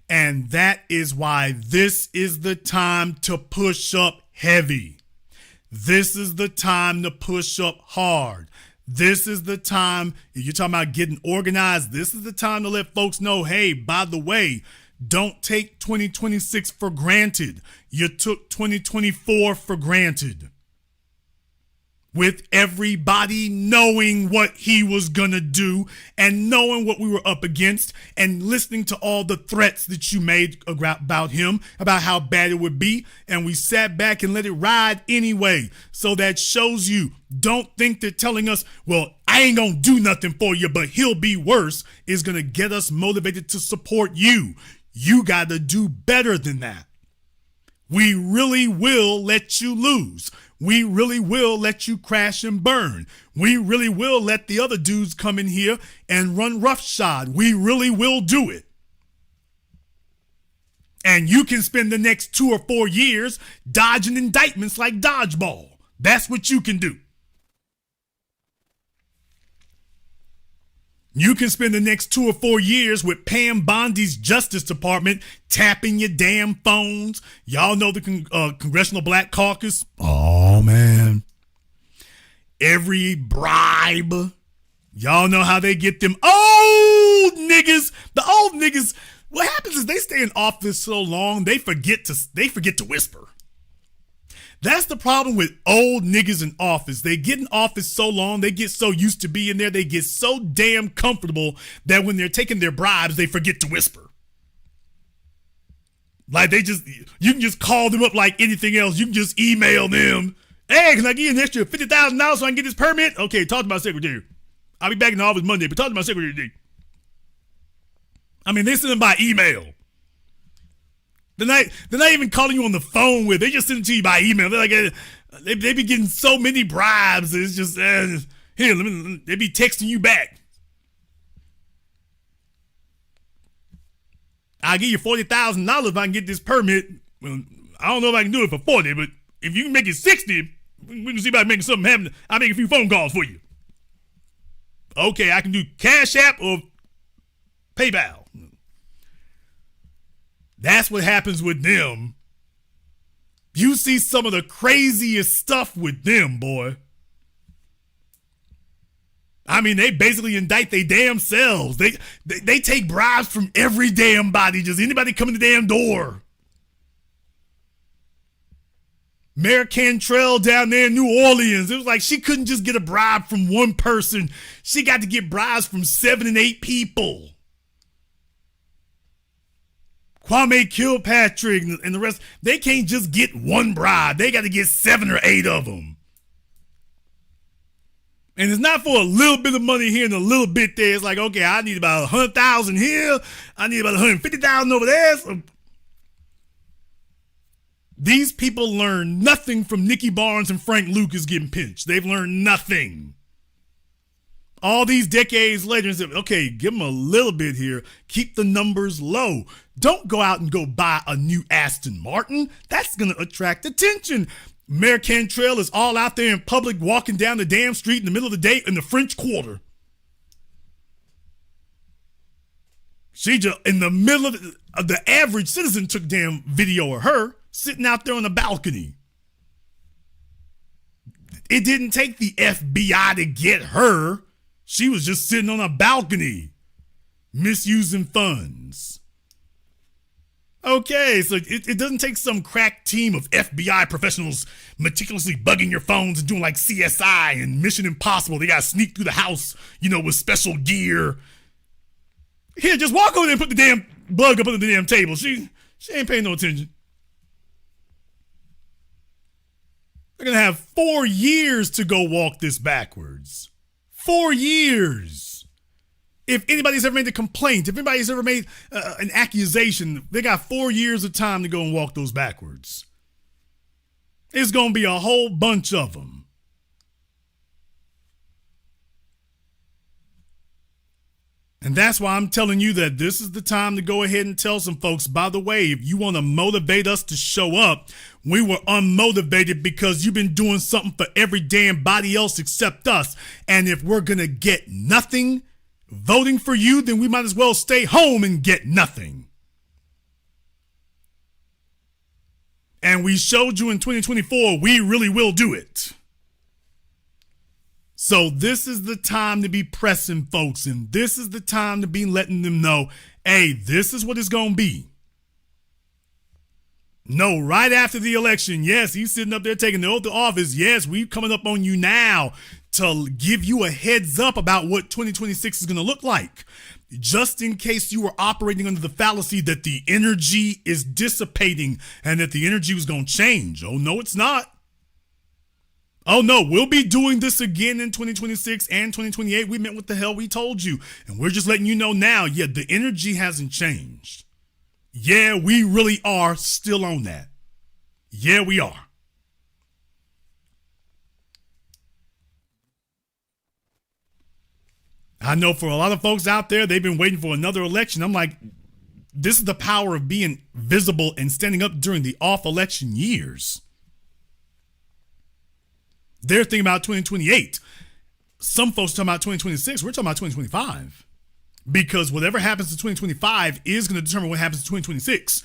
And that is why this is the time to push up heavy. This is the time to push up hard. This is the time, if you're talking about getting organized, this is the time to let folks know, hey, by the way, don't take 2026 for granted. You took 2024 for granted. With everybody knowing what he was gonna do and knowing what we were up against and listening to all the threats that you made about him, about how bad it would be, and we sat back and let it ride anyway. So that shows you, don't think that telling us, well, I ain't gonna do nothing for you, but he'll be worse, is gonna get us motivated to support you. You gotta do better than that. We really will let you lose. We really will let you crash and burn. We really will let the other dudes come in here and run roughshod. We really will do it. And you can spend the next 2 or 4 years dodging indictments like dodgeball. That's what you can do. You can spend the next 2 or 4 years with Pam Bondi's Justice Department tapping your damn phones. Y'all know the Congressional Black Caucus. Oh, man. Every bribe. Y'all know how they get them old niggas. The old niggas, what happens is they stay in office so long, they forget to whisper. That's the problem with old niggas in office. They get in office so long, they get so used to being there, they get so damn comfortable that when they're taking their bribes, they forget to whisper. Like you can just call them up like anything else. You can just email them. Hey, can I give you an extra $50,000 so I can get this permit? Okay, talk to my secretary. I'll be back in the office Monday, but talk to my secretary today. I mean, they send them by email. They're not even calling you on the phone with. They just send it to you by email. They're like, they be getting so many bribes. It's just, here, they be texting you back. I'll give you $40,000 if I can get this permit. Well, I don't know if I can do it for 40, but if you can make it 60, we can see about making something happen. I'll make a few phone calls for you. Okay, I can do Cash App or PayPal. That's what happens with them. You see some of the craziest stuff with them, boy. I mean, they basically indict they damn selves. They take bribes from every damn body, just anybody coming to the damn door. Mayor Cantrell down there in New Orleans, it was like she couldn't just get a bribe from one person. She got to get bribes from 7 and 8 people. Kwame Kilpatrick and the rest, they can't just get one bribe. They got to get 7 or 8 of them. And it's not for a little bit of money here and a little bit there. It's like, okay, I need about 100,000 here. I need about 150,000 over there. So these people learn nothing from Nicky Barnes and Frank Lucas getting pinched. They've learned nothing. All these decades later, okay, give them a little bit here. Keep the numbers low. Don't go out and go buy a new Aston Martin. That's going to attract attention. Mayor Cantrell is all out there in public walking down the damn street in the middle of the day in the French Quarter. She just, in the middle of the average citizen took damn video of her sitting out there on the balcony. It didn't take the FBI to get her. She was just sitting on a balcony, misusing funds. Okay, so it doesn't take some crack team of FBI professionals meticulously bugging your phones and doing like CSI and Mission Impossible. They got to sneak through the house, with special gear. Here, just walk over there and put the damn bug up under the damn table. She ain't paying no attention. They're going to have 4 years to go walk this backwards. 4 years. If anybody's ever made a complaint, if anybody's ever made an accusation, they got 4 years of time to go and walk those backwards. It's going to be a whole bunch of them. And that's why I'm telling you that this is the time to go ahead and tell some folks, by the way, if you want to motivate us to show up, we were unmotivated because you've been doing something for every damn body else except us. And if we're going to get nothing voting for you, then we might as well stay home and get nothing. And we showed you in 2024, we really will do it. So this is the time to be pressing folks, and this is the time to be letting them know, hey, this is what it's going to be. No, right after the election, yes, he's sitting up there taking the oath of office. Yes, we're coming up on you now to give you a heads up about what 2026 is going to look like. Just in case you were operating under the fallacy that the energy is dissipating and that the energy was going to change. Oh, no, it's not. Oh, no, we'll be doing this again in 2026 and 2028. We meant what the hell we told you. And we're just letting you know now, yeah, the energy hasn't changed. Yeah, we really are still on that. Yeah, we are. I know for a lot of folks out there, they've been waiting for another election. I'm like, this is the power of being visible and standing up during the off-election years. They're thinking about 2028. Some folks talking about 2026. We're talking about 2025. Because whatever happens to 2025 is going to determine what happens to 2026.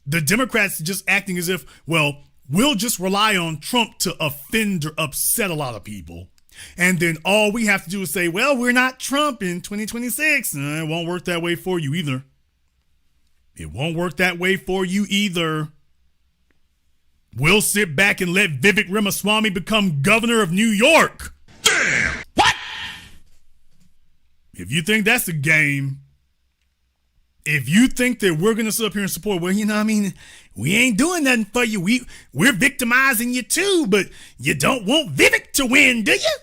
The Democrats just acting as if, well, we'll just rely on Trump to offend or upset a lot of people. And then all we have to do is say, well, we're not Trump in 2026. It won't work that way for you either. It won't work that way for you either. We'll sit back and let Vivek Ramaswamy become governor of New York. Damn! What? If you think that's a game, if you think that we're going to sit up here and support, well, we ain't doing nothing for you. We're victimizing you too, but you don't want Vivek to win, do you?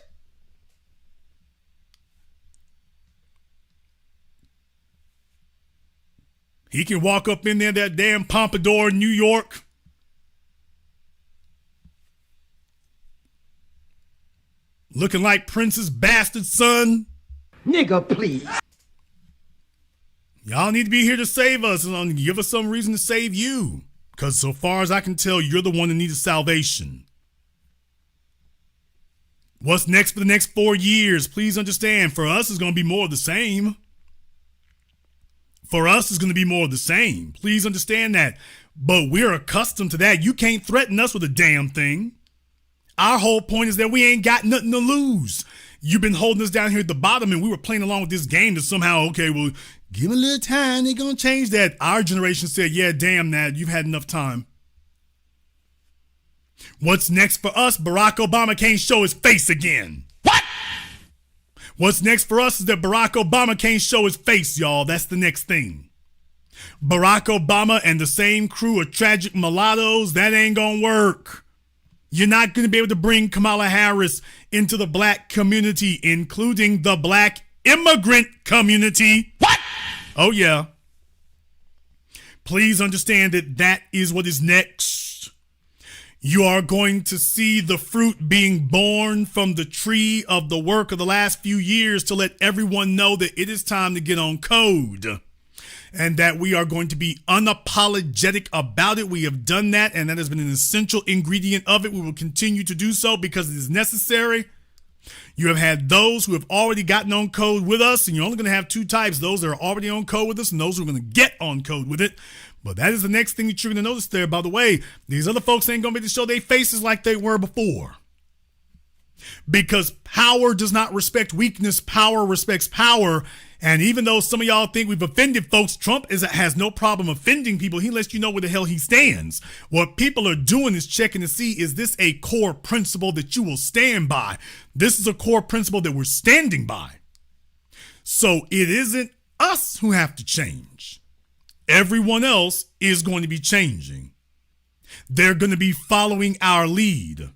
He can walk up in there, that damn Pompadour in New York. Looking like Prince's bastard son. Nigga, please. Y'all need to be here to save us and give us some reason to save you. Because so far as I can tell, you're the one that needs salvation. What's next for the next 4 years? Please understand, for us, it's going to be more of the same. For us, it's going to be more of the same. Please understand that. But we're accustomed to that. You can't threaten us with a damn thing. Our whole point is that we ain't got nothing to lose. You've been holding us down here at the bottom, and we were playing along with this game that somehow, okay, well, give them a little time, they're going to change that. Our generation said, yeah, damn that, you've had enough time. What's next for us? Barack Obama can't show his face again. What? What's next for us is that Barack Obama can't show his face, y'all. That's the next thing. Barack Obama and the same crew of tragic mulattoes, that ain't gonna work. You're not going to be able to bring Kamala Harris into the black community, including the black immigrant community. What? Oh, yeah. Please understand that that is what is next. You are going to see the fruit being born from the tree of the work of the last few years to let everyone know that it is time to get on code. And that we are going to be unapologetic about it. We have done that, and that has been an essential ingredient of it. We will continue to do so because it is necessary. You have had those who have already gotten on code with us, and you're only going to have two types, those that are already on code with us and those who are going to get on code with it. But that is the next thing that you're going to notice there. By the way, these other folks ain't going to be able to show their faces like they were before. Because power does not respect weakness. Power respects power. And even though some of y'all think we've offended folks, Trump has no problem offending people. He lets you know where the hell he stands. What people are doing is checking to see, is this a core principle that you will stand by? This is a core principle that we're standing by. So it isn't us who have to change. Everyone else is going to be changing. They're going to be following our lead.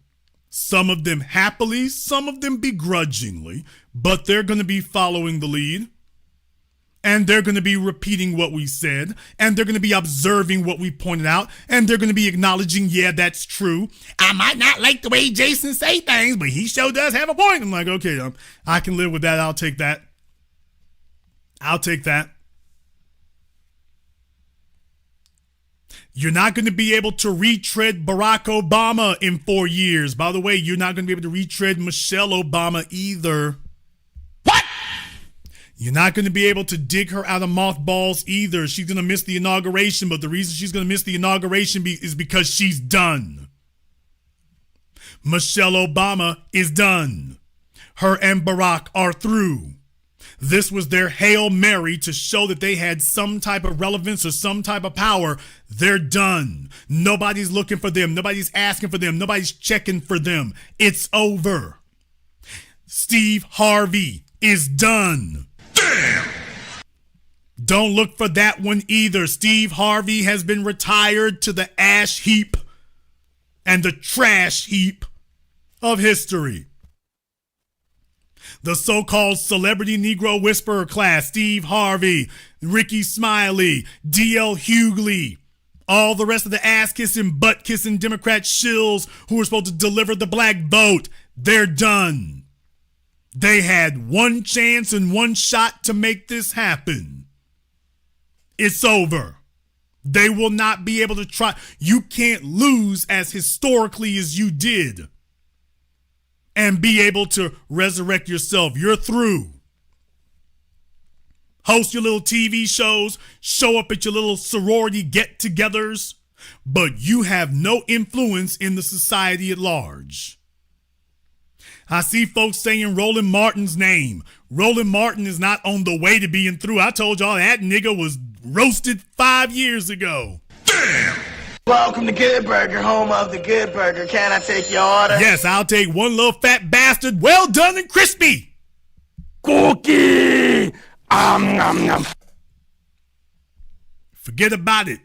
Some of them happily, some of them begrudgingly, but they're going to be following the lead. And they're going to be repeating what we said, and they're going to be observing what we pointed out, and they're going to be acknowledging, yeah, that's true. I might not like the way Jason say things, but he sure does have a point. I'm like, okay, I can live with that. I'll take that. I'll take that. You're not going to be able to retread Barack Obama in 4 years. By the way, you're not going to be able to retread Michelle Obama either. What? You're not going to be able to dig her out of mothballs either. She's going to miss the inauguration, but the reason she's going to miss the inauguration is because she's done. Michelle Obama is done. Her and Barack are through. This was their Hail Mary to show that they had some type of relevance or some type of power. They're done. Nobody's looking for them. Nobody's asking for them. Nobody's checking for them. It's over. Steve Harvey is done. Damn! Don't look for that one either. Steve Harvey has been retired to the ash heap and the trash heap of history. The so-called celebrity Negro whisperer class, Steve Harvey, Ricky Smiley, D.L. Hughley, all the rest of the ass-kissing, butt-kissing Democrat shills who were supposed to deliver the black vote, they're done. They had one chance and one shot to make this happen. It's over. They will not be able to try. You can't lose as historically as you did and be able to resurrect yourself. You're through. Host your little TV shows, show up at your little sorority get-togethers, but you have no influence in the society at large. I see folks saying Roland Martin's name. Roland Martin is not on the way to being through. I told y'all that nigga was roasted 5 years ago. Damn! Welcome to Good Burger, home of the Good Burger. Can I take your order? Yes, I'll take one little fat bastard, well done and crispy. Cookie! Nom, nom. Forget about it.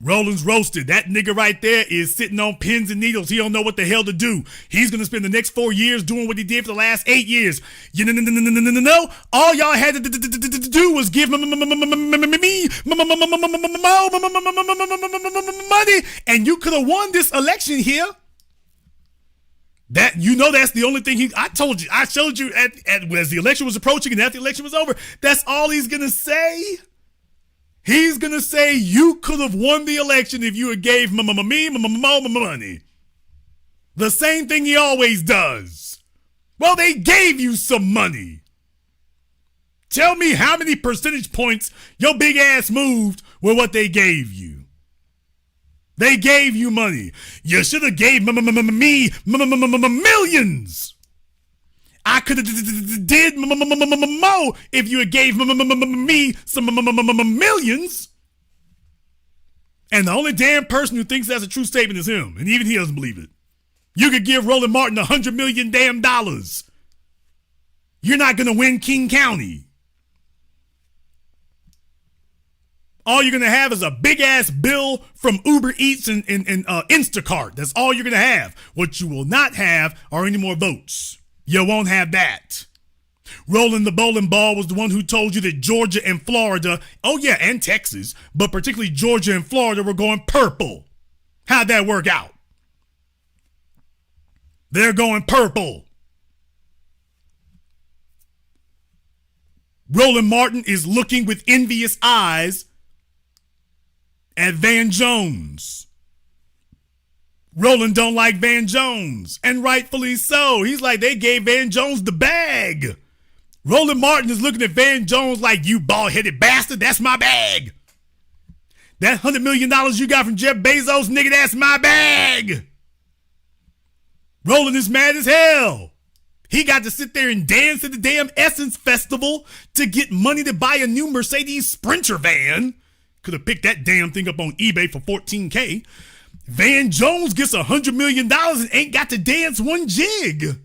Roland's roasted. That nigga right there is sitting on pins and needles. He don't know what the hell to do. He's going to spend the next 4 years doing what he did for the last 8 years. No. All y'all had to do was give me money, and you could have won this election here. That, you know, that's the only thing I told you. I showed you as the election was approaching and after the election was over. That's all he's going to say. He's going to say you could have won the election if you had gave me money. The same thing he always does. Well, they gave you some money. Tell me how many percentage points your big ass moved with what they gave you. They gave you money. You should have gave me millions. I could have did mo if you had gave me some millions. And the only damn person who thinks that's a true statement is him. And even he doesn't believe it. You could give Roland Martin $100 million damn dollars. You're not going to win King County. All you're going to have is a big-ass bill from Uber Eats and Instacart. That's all you're going to have. What you will not have are any more votes. You won't have that. Roland the Bowling Ball was the one who told you that Georgia and Florida, oh yeah, and Texas, but particularly Georgia and Florida were going purple. How'd that work out? They're going purple. Roland Martin is looking with envious eyes at Van Jones. Roland don't like Van Jones, and rightfully so. He's like, they gave Van Jones the bag. Roland Martin is looking at Van Jones like, you bald-headed bastard, that's my bag. That $100 million you got from Jeff Bezos, nigga, that's my bag. Roland is mad as hell. He got to sit there and dance at the damn Essence Festival to get money to buy a new Mercedes Sprinter van. Could have picked that damn thing up on eBay for $14K. Van Jones gets $100 million and ain't got to dance one jig.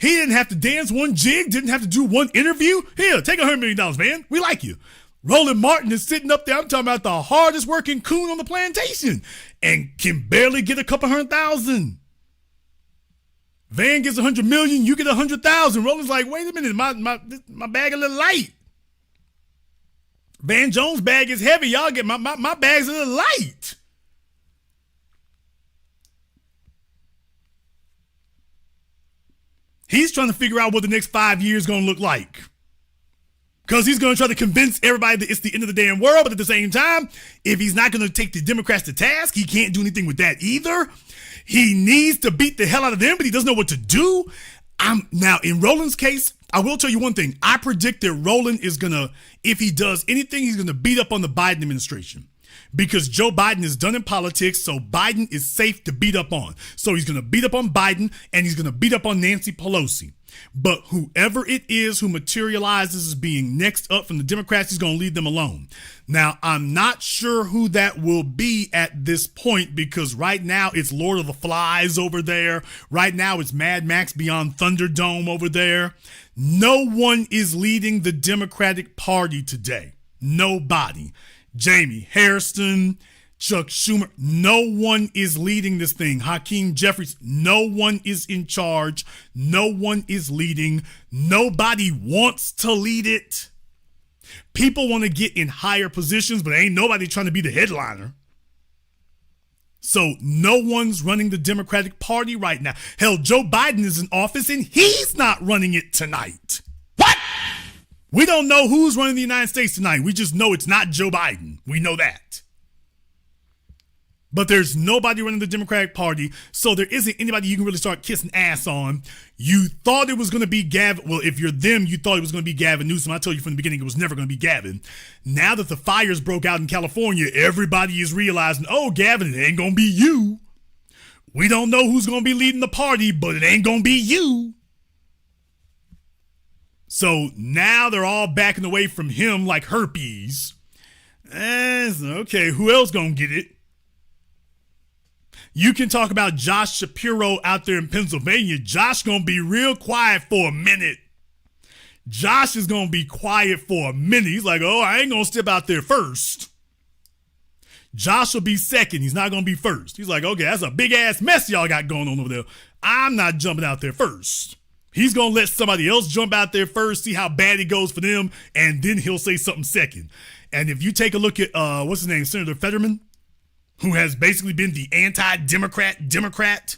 He didn't have to dance one jig, didn't have to do one interview. Here, take $100 million, man. We like you. Roland Martin is sitting up there, I'm talking about the hardest working coon on the plantation, and can barely get a couple $100,000. Van gets $100 million, you get $100,000. Roland's like, wait a minute, my bag a little light. Van Jones' bag is heavy. Y'all get my bag's a little light. He's trying to figure out what the next 5 years going to look like. Because he's going to try to convince everybody that it's the end of the damn world. But at the same time, if he's not going to take the Democrats to task, he can't do anything with that either. He needs to beat the hell out of them, but he doesn't know what to do. Now, in Roland's case, I will tell you one thing. I predict that Roland is going to, if he does anything, he's going to beat up on the Biden administration. Because Joe Biden is done in politics, so Biden is safe to beat up on. So he's going to beat up on Biden, and he's going to beat up on Nancy Pelosi. But whoever it is who materializes as being next up from the Democrats, he's going to leave them alone. Now, I'm not sure who that will be at this point, because right now it's Lord of the Flies over there. Right now it's Mad Max Beyond Thunderdome over there. No one is leading the Democratic Party today. Nobody. Jamie Hairston, Chuck Schumer, no one is leading this thing. Hakeem Jeffries, no one is in charge. No one is leading. Nobody wants to lead it. People want to get in higher positions, but ain't nobody trying to be the headliner. So no one's running the Democratic Party right now. Hell, Joe Biden is in office and he's not running it tonight. What? We don't know who's running the United States tonight. We just know it's not Joe Biden. We know that. But there's nobody running the Democratic Party, so there isn't anybody you can really start kissing ass on. You thought it was going to be Gavin. Well, if you're them, you thought it was going to be Gavin Newsom. I told you from the beginning it was never going to be Gavin. Now that the fires broke out in California, everybody is realizing, oh, Gavin, it ain't going to be you. We don't know who's going to be leading the party, but it ain't going to be you. So now they're all backing away from him like herpes. Okay, who else gonna get it? You can talk about Josh Shapiro out there in Pennsylvania. Josh gonna be real quiet for a minute. Josh is gonna be quiet for a minute. He's like, oh, I ain't gonna step out there first. Josh will be second. He's not gonna be first. He's like, okay, that's a big ass mess y'all got going on over there. I'm not jumping out there first. He's going to let somebody else jump out there first, see how bad it goes for them, and then he'll say something second. And if you take a look at, what's his name, Senator Fetterman, who has basically been the anti-Democrat,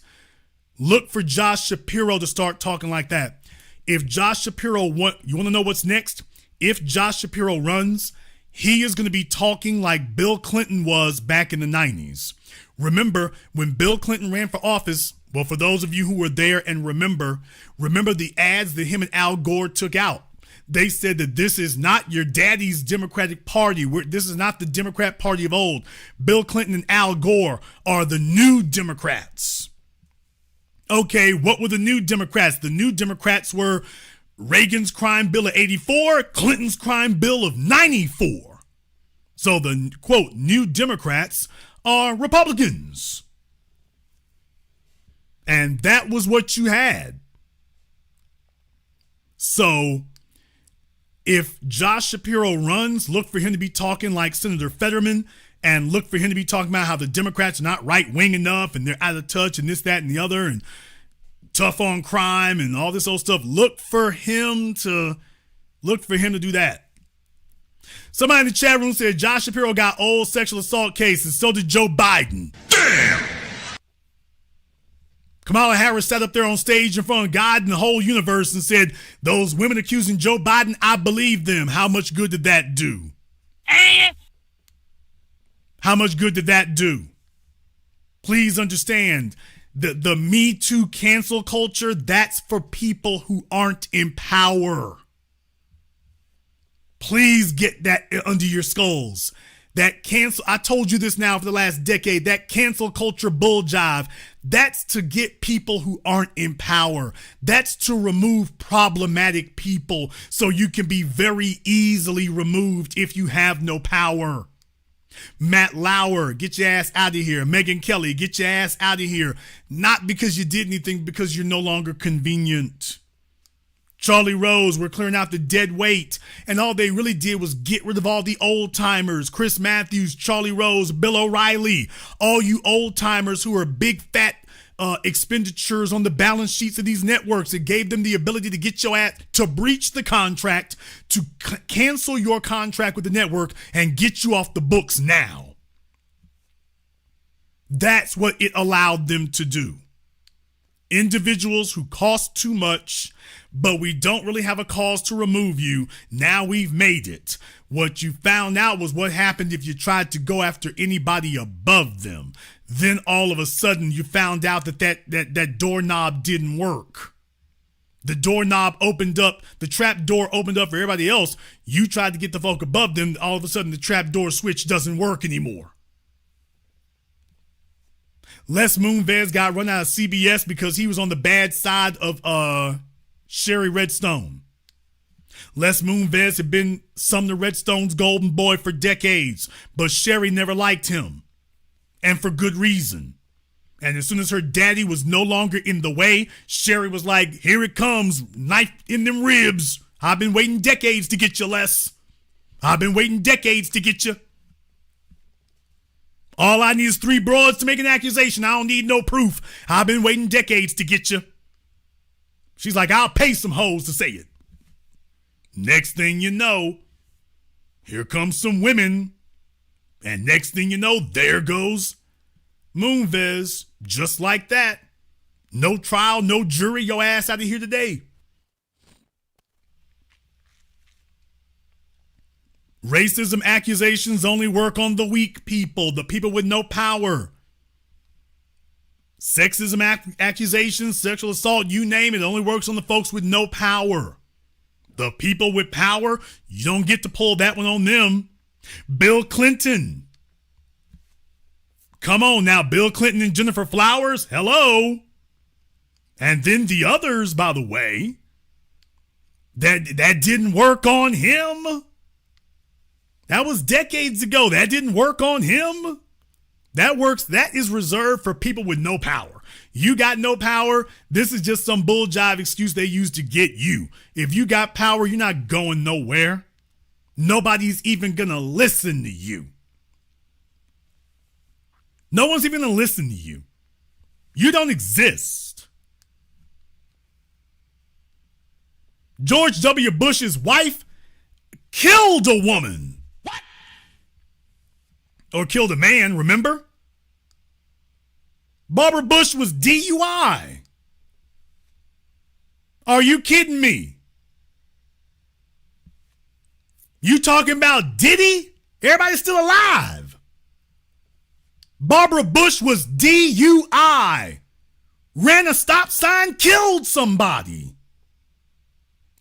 look for Josh Shapiro to start talking like that. If Josh Shapiro, you want to know what's next? If Josh Shapiro runs, he is going to be talking like Bill Clinton was back in the 90s. Remember, when Bill Clinton ran for office, well, for those of you who were there and remember the ads that him and Al Gore took out. They said that this is not your daddy's Democratic Party. This is not the Democrat Party of old. Bill Clinton and Al Gore are the new Democrats. Okay, what were the New Democrats? The New Democrats were Reagan's crime bill of 84, Clinton's crime bill of 94. So the, quote, New Democrats are Republicans. And that was what you had. So if Josh Shapiro runs, look for him to be talking like Senator Fetterman, and look for him to be talking about how the Democrats are not right-wing enough and they're out of touch and this, that, and the other, and tough on crime and all this old stuff. Look for him to do that. Somebody in the chat room said Josh Shapiro got old sexual assault cases. So did Joe Biden. Damn! Kamala Harris sat up there on stage in front of God and the whole universe and said, those women accusing Joe Biden, I believe them. How much good did that do? How much good did that do? Please understand, the Me Too cancel culture, that's for people who aren't in power. Please get that under your skulls. That cancel, I told you this now for the last decade, that cancel culture bull jive, that's to get people who aren't in power. That's to remove problematic people so you can be very easily removed if you have no power. Matt Lauer, get your ass out of here. Megyn Kelly, get your ass out of here. Not because you did anything, because you're no longer convenient. Charlie Rose, we're clearing out the dead weight. And all they really did was get rid of all the old timers. Chris Matthews, Charlie Rose, Bill O'Reilly. All you old timers who are big fat expenditures on the balance sheets of these networks. It gave them the ability to get your ass to breach the contract, to cancel your contract with the network and get you off the books now. That's what it allowed them to do. Individuals who cost too much, but we don't really have a cause to remove you. Now we've made it. What you found out was what happened if you tried to go after anybody above them. Then all of a sudden you found out that doorknob didn't work. The doorknob opened up, the trap door opened up for everybody else. You tried to get the folk above them. All of a sudden the trap door switch doesn't work anymore. Les Moonves got run out of CBS because he was on the bad side of Sherry Redstone. Les Moonves had been Sumner Redstone's golden boy for decades, but Sherry never liked him, and for good reason. And as soon as her daddy was no longer in the way, Sherry was like, here it comes, knife in them ribs. I've been waiting decades to get you, Les. I've been waiting decades to get you. All I need is 3 broads to make an accusation. I don't need no proof. I've been waiting decades to get you. She's like, I'll pay some hoes to say it. Next thing you know, here comes some women. And next thing you know, there goes Moonves. Just like that. No trial, no jury, your ass out of here today. Racism accusations only work on the weak people, the people with no power. Sexism accusations, sexual assault, you name it, only works on the folks with no power. The people with power, you don't get to pull that one on them. Bill Clinton. Come on now, Bill Clinton and Jennifer Flowers, hello. And then the others, by the way, that didn't work on him. That was decades ago. That didn't work on him. That is reserved for people with no power. You got no power. This is just some bull jive excuse they use to get you. If you got power, you're not going nowhere. Nobody's even going to listen to you. No one's even going to listen to you. You don't exist. George W. Bush's wife killed a woman. Or killed a man, remember? Barbara Bush was DUI. Are you kidding me? You talking about Diddy? Everybody's still alive. Barbara Bush was DUI. Ran a stop sign, killed somebody.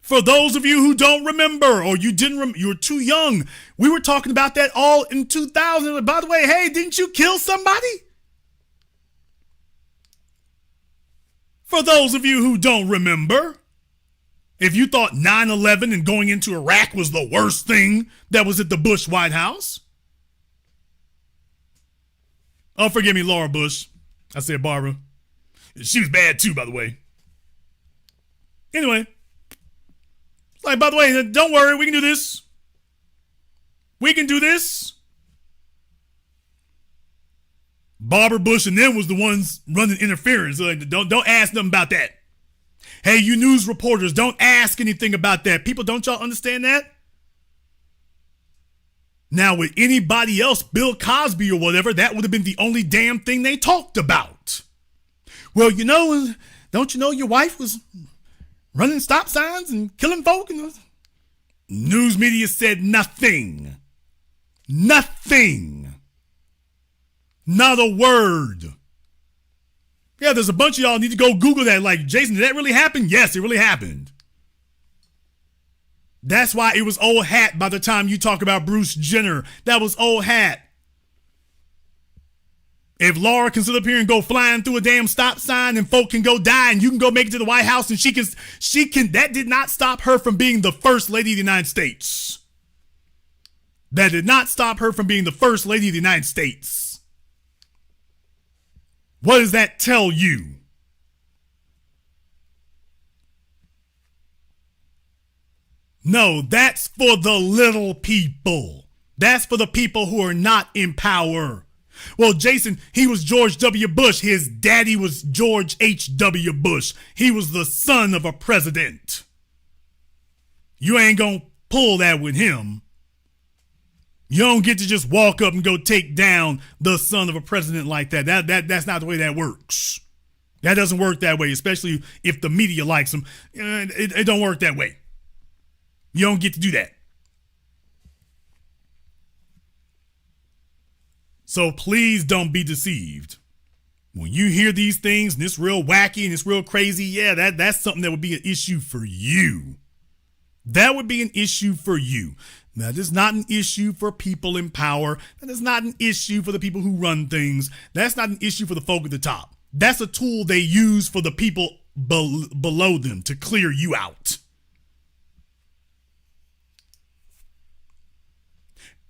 For those of you who don't remember, or you didn't, you're too young. We were talking about that all in 2000. By the way, hey, didn't you kill somebody? For those of you who don't remember, if you thought 9/11 and going into Iraq was the worst thing that was at the Bush White House. Oh, forgive me, Laura Bush. I said Barbara. She was bad too, by the way. Anyway, like, by the way, don't worry, we can do this. We can do this. Barbara Bush and them was the ones running interference. Like, don't ask them about that. Hey, you news reporters, don't ask anything about that. People, don't y'all understand that? Now, with anybody else, Bill Cosby or whatever, that would have been the only damn thing they talked about. Well, you know, don't you know your wife was running stop signs and killing folk? And news media said nothing. Nothing. Not a word. Yeah, there's a bunch of y'all need to go Google that. Like, Jason, did that really happen? Yes, it really happened. That's why it was old hat by the time you talk about Bruce Jenner. That was old hat. If Laura can sit up here and go flying through a damn stop sign and folk can go die and you can go make it to the White House and she can, that did not stop her from being the first lady of the United States. That did not stop her from being the first lady of the United States. What does that tell you? No, that's for the little people. That's for the people who are not in power. Well, Jason, he was George W. Bush. His daddy was George H.W. Bush. He was the son of a president. You ain't gonna pull that with him. You don't get to just walk up and go take down the son of a president like that. That's not the way that works. That doesn't work that way, especially if the media likes him. It don't work that way. You don't get to do that. So please don't be deceived. When you hear these things and it's real wacky and it's real crazy, yeah, that's something that would be an issue for you. That would be an issue for you. That is not an issue for people in power. That is not an issue for the people who run things. That's not an issue for the folk at the top. That's a tool they use for the people below them to clear you out.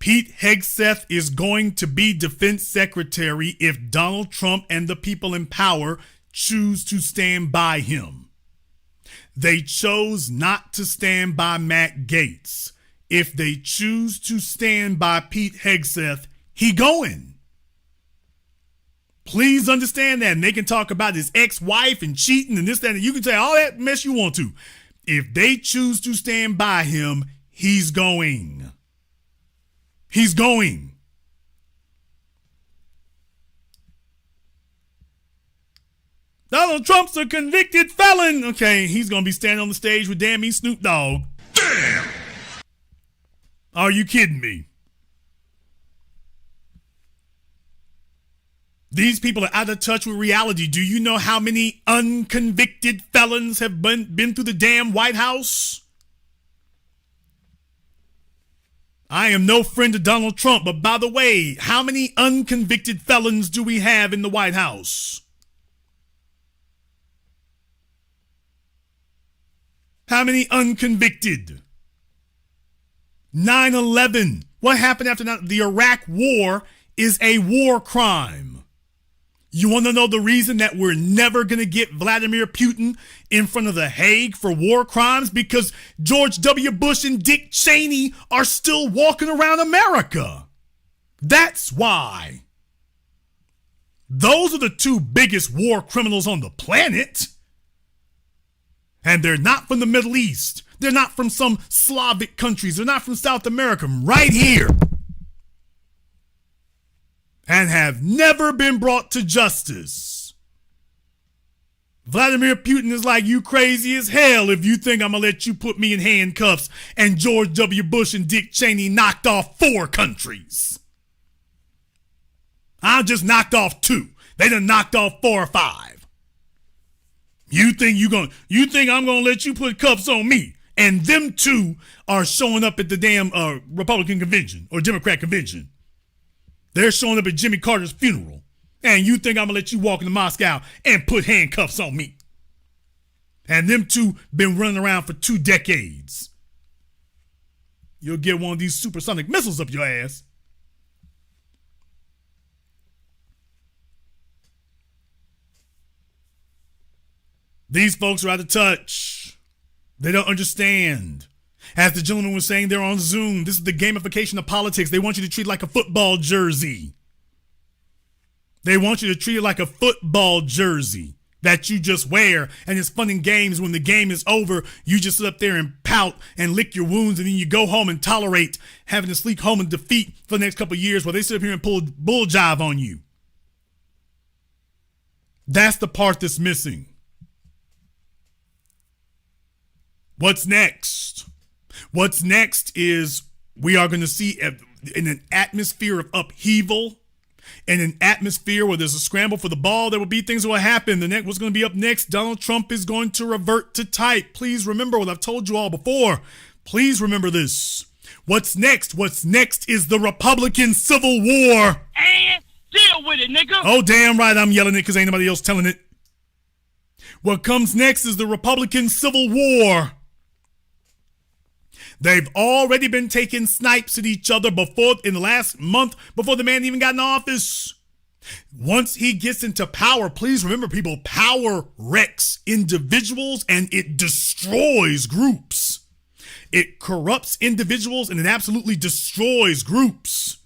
Pete Hegseth is going to be defense secretary if Donald Trump and the people in power choose to stand by him. They chose not to stand by Matt Gaetz. If they choose to stand by Pete Hegseth, he going. Please understand that. And they can talk about his ex-wife and cheating and this, that, and you can say all that mess you want to. If they choose to stand by him, he's going. He's going. Donald Trump's a convicted felon. Okay, he's going to be standing on the stage with Damn Me Snoop Dogg. Damn! Are you kidding me? These people are out of touch with reality. Do you know how many unconvicted felons have been through the damn White House? I am no friend of Donald Trump, but by the way, how many unconvicted felons do we have in the White House? How many unconvicted? 9/11. What happened after that? The Iraq War is a war crime. You want to know the reason that we're never going to get Vladimir Putin in front of the Hague for war crimes? Because George W. Bush and Dick Cheney are still walking around America. That's why. Those are the two biggest war criminals on the planet. And they're not from the Middle East. They're not from some Slavic countries. They're not from South America. Right here. And have never been brought to justice. Vladimir Putin is like, you crazy as hell if you think I'm going to let you put me in handcuffs. And George W. Bush and Dick Cheney knocked off 4 countries. I just knocked off 2. They done knocked off 4 or 5. You think I'm going to let you put cuffs on me? And them 2 are showing up at the damn Republican convention or Democrat convention. They're showing up at Jimmy Carter's funeral. And you think I'm going to let you walk into Moscow and put handcuffs on me? And them two been running around for 2 decades. You'll get one of these supersonic missiles up your ass. These folks are out of touch. They don't understand. As the gentleman was saying, they're on Zoom. This is the gamification of politics. They want you to treat it like a football jersey. They want you to treat it like a football jersey that you just wear, and it's fun and games. When the game is over, you just sit up there and pout and lick your wounds, and then you go home and tolerate having to sleep home in defeat for the next couple of years while they sit up here and pull bull jive on you. That's the part that's missing. What's next? What's next is we are going to see in an atmosphere of upheaval, in an atmosphere where there's a scramble for the ball, there will be things that will happen. What's going to be up next? Donald Trump is going to revert to type. Please remember what I've told you all before. Please remember this. What's next? What's next is the Republican Civil War. And deal with it, nigga. Oh, damn right I'm yelling it because ain't nobody else telling it. What comes next is the Republican Civil War. They've already been taking snipes at each other in the last month before the man even got in office. Once he gets into power, please remember, people, power wrecks individuals and it destroys groups. It corrupts individuals and it absolutely destroys groups.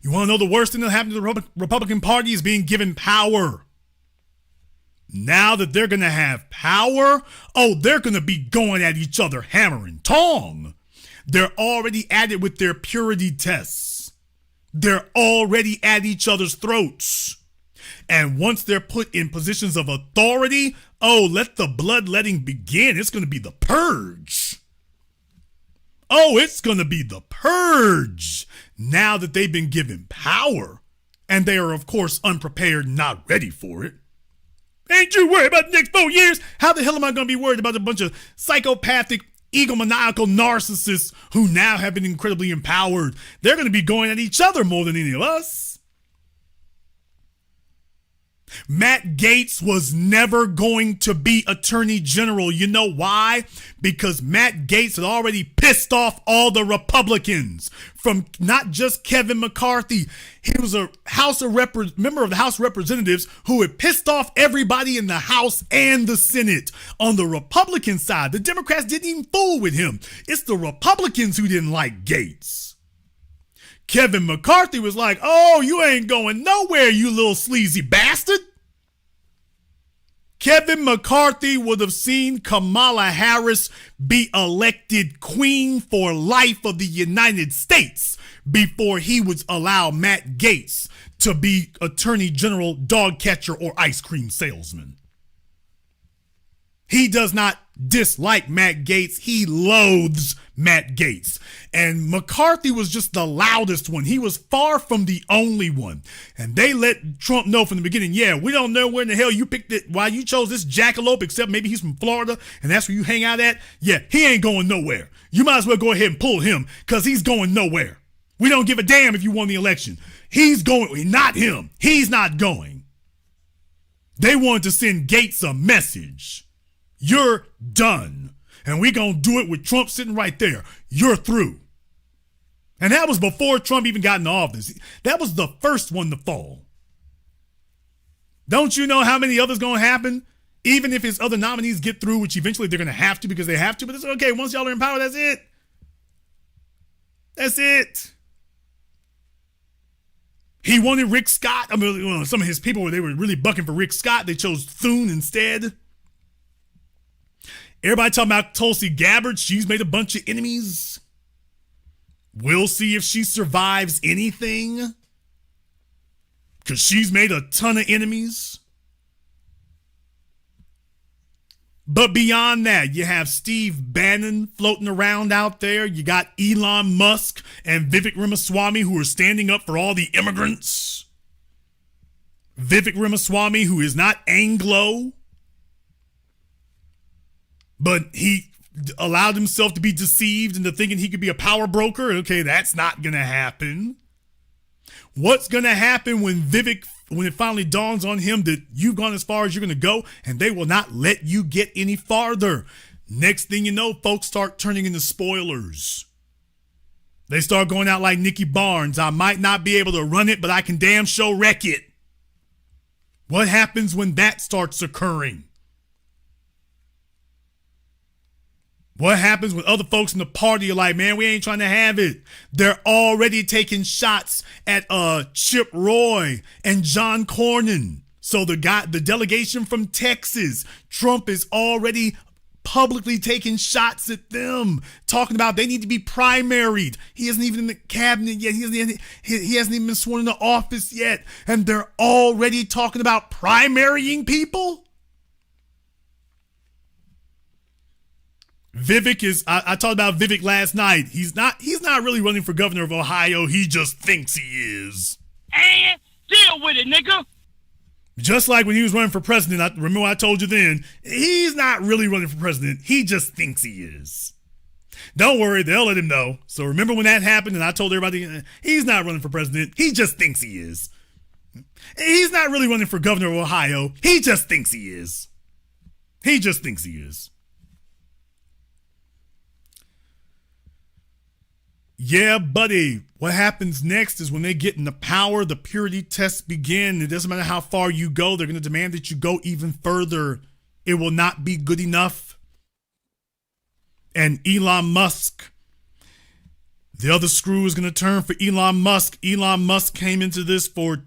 You want to know the worst thing that happened to the Republican Party is being given power. Now that they're going to have power, they're going to be going at each other hammer and tong. They're already at it with their purity tests. They're already at each other's throats. And once they're put in positions of authority, let the bloodletting begin. It's going to be the purge. It's going to be the purge now that they've been given power. And they are, of course, unprepared, not ready for it. Ain't you worried about the next 4 years? How the hell am I going to be worried about a bunch of psychopathic, egomaniacal narcissists who now have been incredibly empowered? They're going to be going at each other more than any of us. Matt Gaetz was never going to be Attorney General. You know why? Because Matt Gaetz had already pissed off all the Republicans, from not just Kevin McCarthy. He was a member of the House of Representatives who had pissed off everybody in the House and the Senate. On the Republican side, the Democrats didn't even fool with him. It's the Republicans who didn't like Gaetz. Kevin McCarthy was like, you ain't going nowhere, you little sleazy bastard. Kevin McCarthy would have seen Kamala Harris be elected queen for life of the United States before he would allow Matt Gaetz to be Attorney General, dog catcher, or ice cream salesman. He does not dislike Matt Gaetz. He loathes Matt Gaetz. And McCarthy was just the loudest one. He was far from the only one. And they let Trump know from the beginning, we don't know where in the hell you picked it, why you chose this jackalope, except maybe he's from Florida and that's where you hang out at. He ain't going nowhere. You might as well go ahead and pull him because he's going nowhere. We don't give a damn if you won the election. He's going, not him. He's not going. They wanted to send Gaetz a message. You're done. And we're going to do it with Trump sitting right there. You're through. And that was before Trump even got in office. That was the first one to fall. Don't you know how many others going to happen? Even if his other nominees get through, which eventually they're going to have to because they have to. But it's okay. Once y'all are in power, that's it. That's it. He wanted Rick Scott. I mean, some of his people, they were really bucking for Rick Scott. They chose Thune instead. Everybody talking about Tulsi Gabbard. She's made a bunch of enemies. We'll see if she survives anything, because she's made a ton of enemies. But beyond that, you have Steve Bannon floating around out there. You got Elon Musk and Vivek Ramaswamy, who are standing up for all the immigrants. Vivek Ramaswamy, who is not Anglo, but he allowed himself to be deceived into thinking he could be a power broker. Okay, that's not going to happen. What's going to happen when Vivek when it finally dawns on him that you've gone as far as you're going to go and they will not let you get any farther. Next thing you know, folks start turning into spoilers. They start going out like Nicky Barnes. I might not be able to run it, but I can damn sure wreck it. What happens when that starts occurring? What happens when other folks in the party are like, man, we ain't trying to have it. They're already taking shots at Chip Roy and John Cornyn. So the delegation from Texas, Trump is already publicly taking shots at them, talking about they need to be primaried. He isn't even in the cabinet yet. He hasn't even been sworn into office yet. And they're already talking about primarying people? Vivek is, I talked about Vivek last night. He's not really running for governor of Ohio. He just thinks he is. And deal with it, nigga. Just like when he was running for president, I remember I told you then, he's not really running for president. He just thinks he is. Don't worry, they'll let him know. So remember when that happened and I told everybody, he's not running for president. He just thinks he is. He's not really running for governor of Ohio. He just thinks he is. He just thinks he is. Yeah, buddy. What happens next is when they get into power, the purity tests begin. It doesn't matter how far you go. They're going to demand that you go even further. It will not be good enough. And Elon Musk, the other screw is going to turn for Elon Musk. Elon Musk came into this for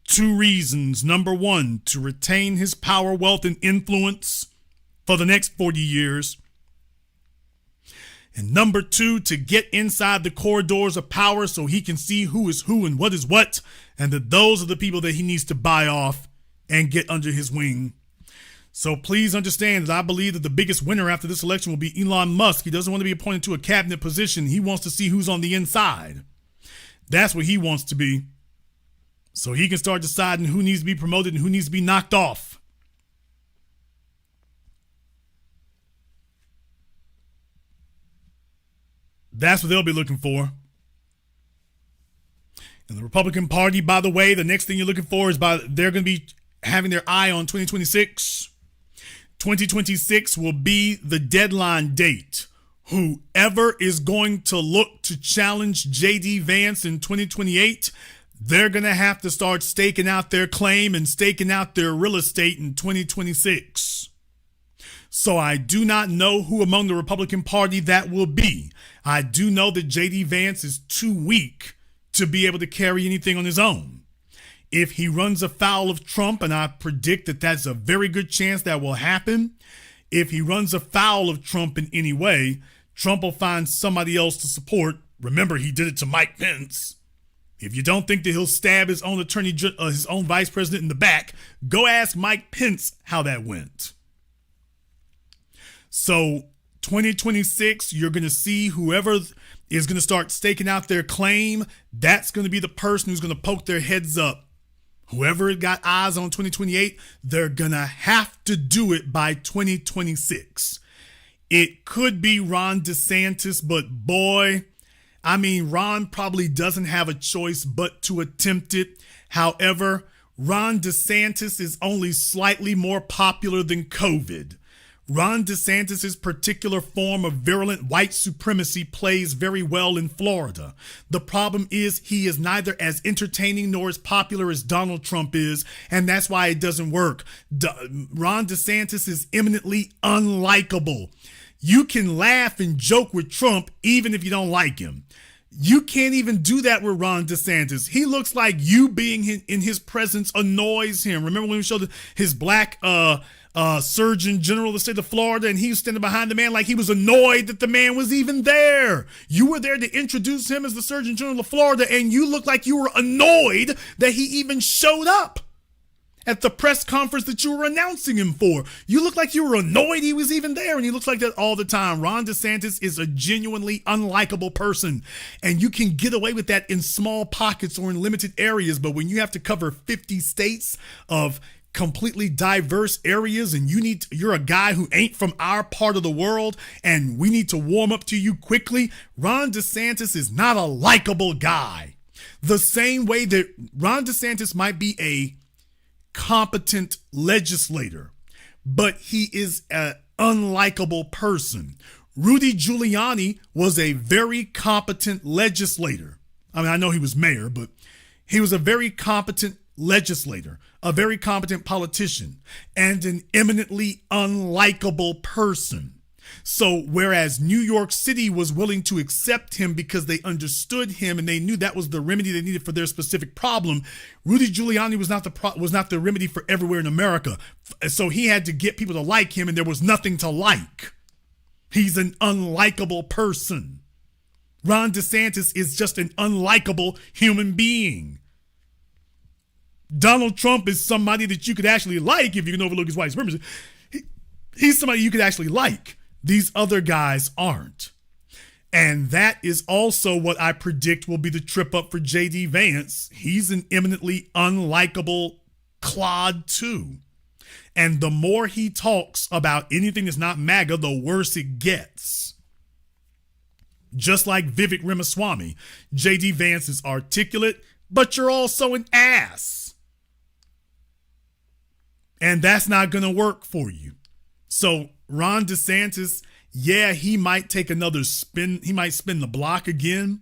two reasons. Number one, to retain his power, wealth, and influence for the next 40 years. And number two, to get inside the corridors of power so he can see who is who and what is what, and that those are the people that he needs to buy off and get under his wing. So please understand that I believe that the biggest winner after this election will be Elon Musk. He doesn't want to be appointed to a cabinet position. He wants to see who's on the inside. That's what he wants to be. So he can start deciding who needs to be promoted and who needs to be knocked off. That's what they'll be looking for. And the Republican Party, by the way, the next thing you're looking for is they're going to be having their eye on 2026. 2026 will be the deadline date. Whoever is going to look to challenge J.D. Vance in 2028, they're going to have to start staking out their claim and staking out their real estate in 2026. So I do not know who among the Republican Party that will be. I do know that J.D. Vance is too weak to be able to carry anything on his own. If he runs afoul of Trump, and I predict that that's a very good chance that will happen, if he runs afoul of Trump in any way, Trump will find somebody else to support. Remember, he did it to Mike Pence. If you don't think that he'll stab his own his own vice president in the back, go ask Mike Pence how that went. So 2026, you're going to see whoever is going to start staking out their claim. That's going to be the person who's going to poke their heads up. Whoever got eyes on 2028, they're going to have to do it by 2026. It could be Ron DeSantis, but boy, I mean, Ron probably doesn't have a choice but to attempt it. However, Ron DeSantis is only slightly more popular than COVID. Ron DeSantis' particular form of virulent white supremacy plays very well in Florida. The problem is he is neither as entertaining nor as popular as Donald Trump is, and that's why it doesn't work. Ron DeSantis is eminently unlikable. You can laugh and joke with Trump even if you don't like him. You can't even do that with Ron DeSantis. He looks like you being in his presence annoys him. Remember when we showed his black Surgeon General of the state of Florida, and he was standing behind the man like he was annoyed that the man was even there. You were there to introduce him as the Surgeon General of Florida, and you looked like you were annoyed that he even showed up at the press conference that you were announcing him for. You look like you were annoyed he was even there, and he looks like that all the time. Ron DeSantis is a genuinely unlikable person, and you can get away with that in small pockets or in limited areas, but when you have to cover 50 states of completely diverse areas, and you're a guy who ain't from our part of the world, and we need to warm up to you quickly, Ron DeSantis is not a likable guy. The same way that Ron DeSantis might be a competent legislator, but he is an unlikable person. Rudy Giuliani was a very competent legislator. I mean, I know he was mayor, but he was a very competent legislator, a very competent politician, and an eminently unlikable person. So whereas New York City was willing to accept him because they understood him and they knew that was the remedy they needed for their specific problem, Rudy Giuliani was not the remedy for everywhere in America. So he had to get people to like him, and there was nothing to like. He's an unlikable person. Ron DeSantis is just an unlikable human being. Donald Trump is somebody that you could actually like if you can overlook his white supremacy. He's somebody you could actually like. These other guys aren't. And that is also what I predict will be the trip up for J.D. Vance. He's an eminently unlikable clod too. And the more he talks about anything that's not MAGA, the worse it gets. Just like Vivek Ramaswamy, J.D. Vance is articulate, but you're also an ass. And that's not going to work for you. So Ron DeSantis, yeah, he might take another spin. He might spin the block again,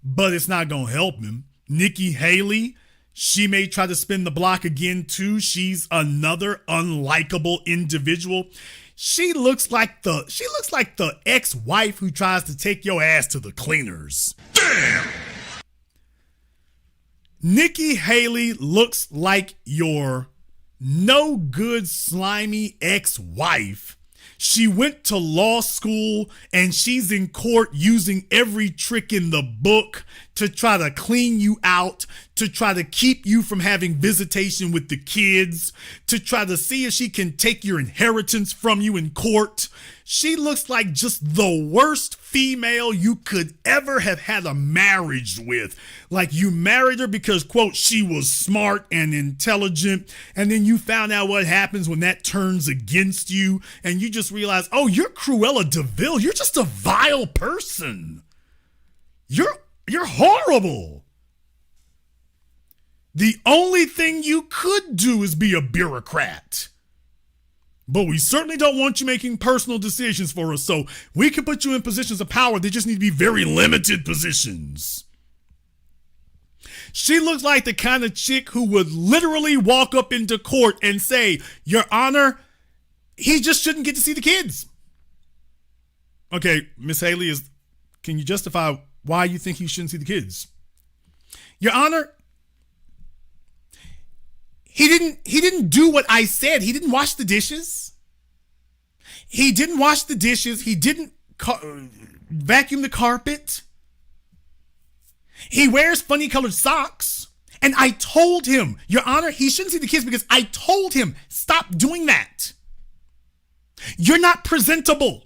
but it's not going to help him. Nikki Haley, she may try to spin the block again too. She's another unlikable individual. She looks like the ex-wife who tries to take your ass to the cleaners. Damn! Nikki Haley looks like your no good, slimy ex-wife. She went to law school and she's in court using every trick in the book to try to clean you out, to try to keep you from having visitation with the kids, to try to see if she can take your inheritance from you in court. She looks like just the worst female you could ever have had a marriage with. Like you married her because, quote, she was smart and intelligent. And then you found out what happens when that turns against you. And you just realize, oh, you're Cruella de Vil. You're just a vile person. You're horrible. The only thing you could do is be a bureaucrat. But we certainly don't want you making personal decisions for us, so we can put you in positions of power. They just need to be very limited positions. She looks like the kind of chick who would literally walk up into court and say, Your Honor, he just shouldn't get to see the kids. Okay, Miss Haley, can you justify why you think he shouldn't see the kids? Your Honor, he didn't do what I said. He didn't wash the dishes. He didn't wash the dishes. He didn't vacuum the carpet. He wears funny colored socks. And I told him, Your Honor, he shouldn't see the kids because I told him, stop doing that. You're not presentable.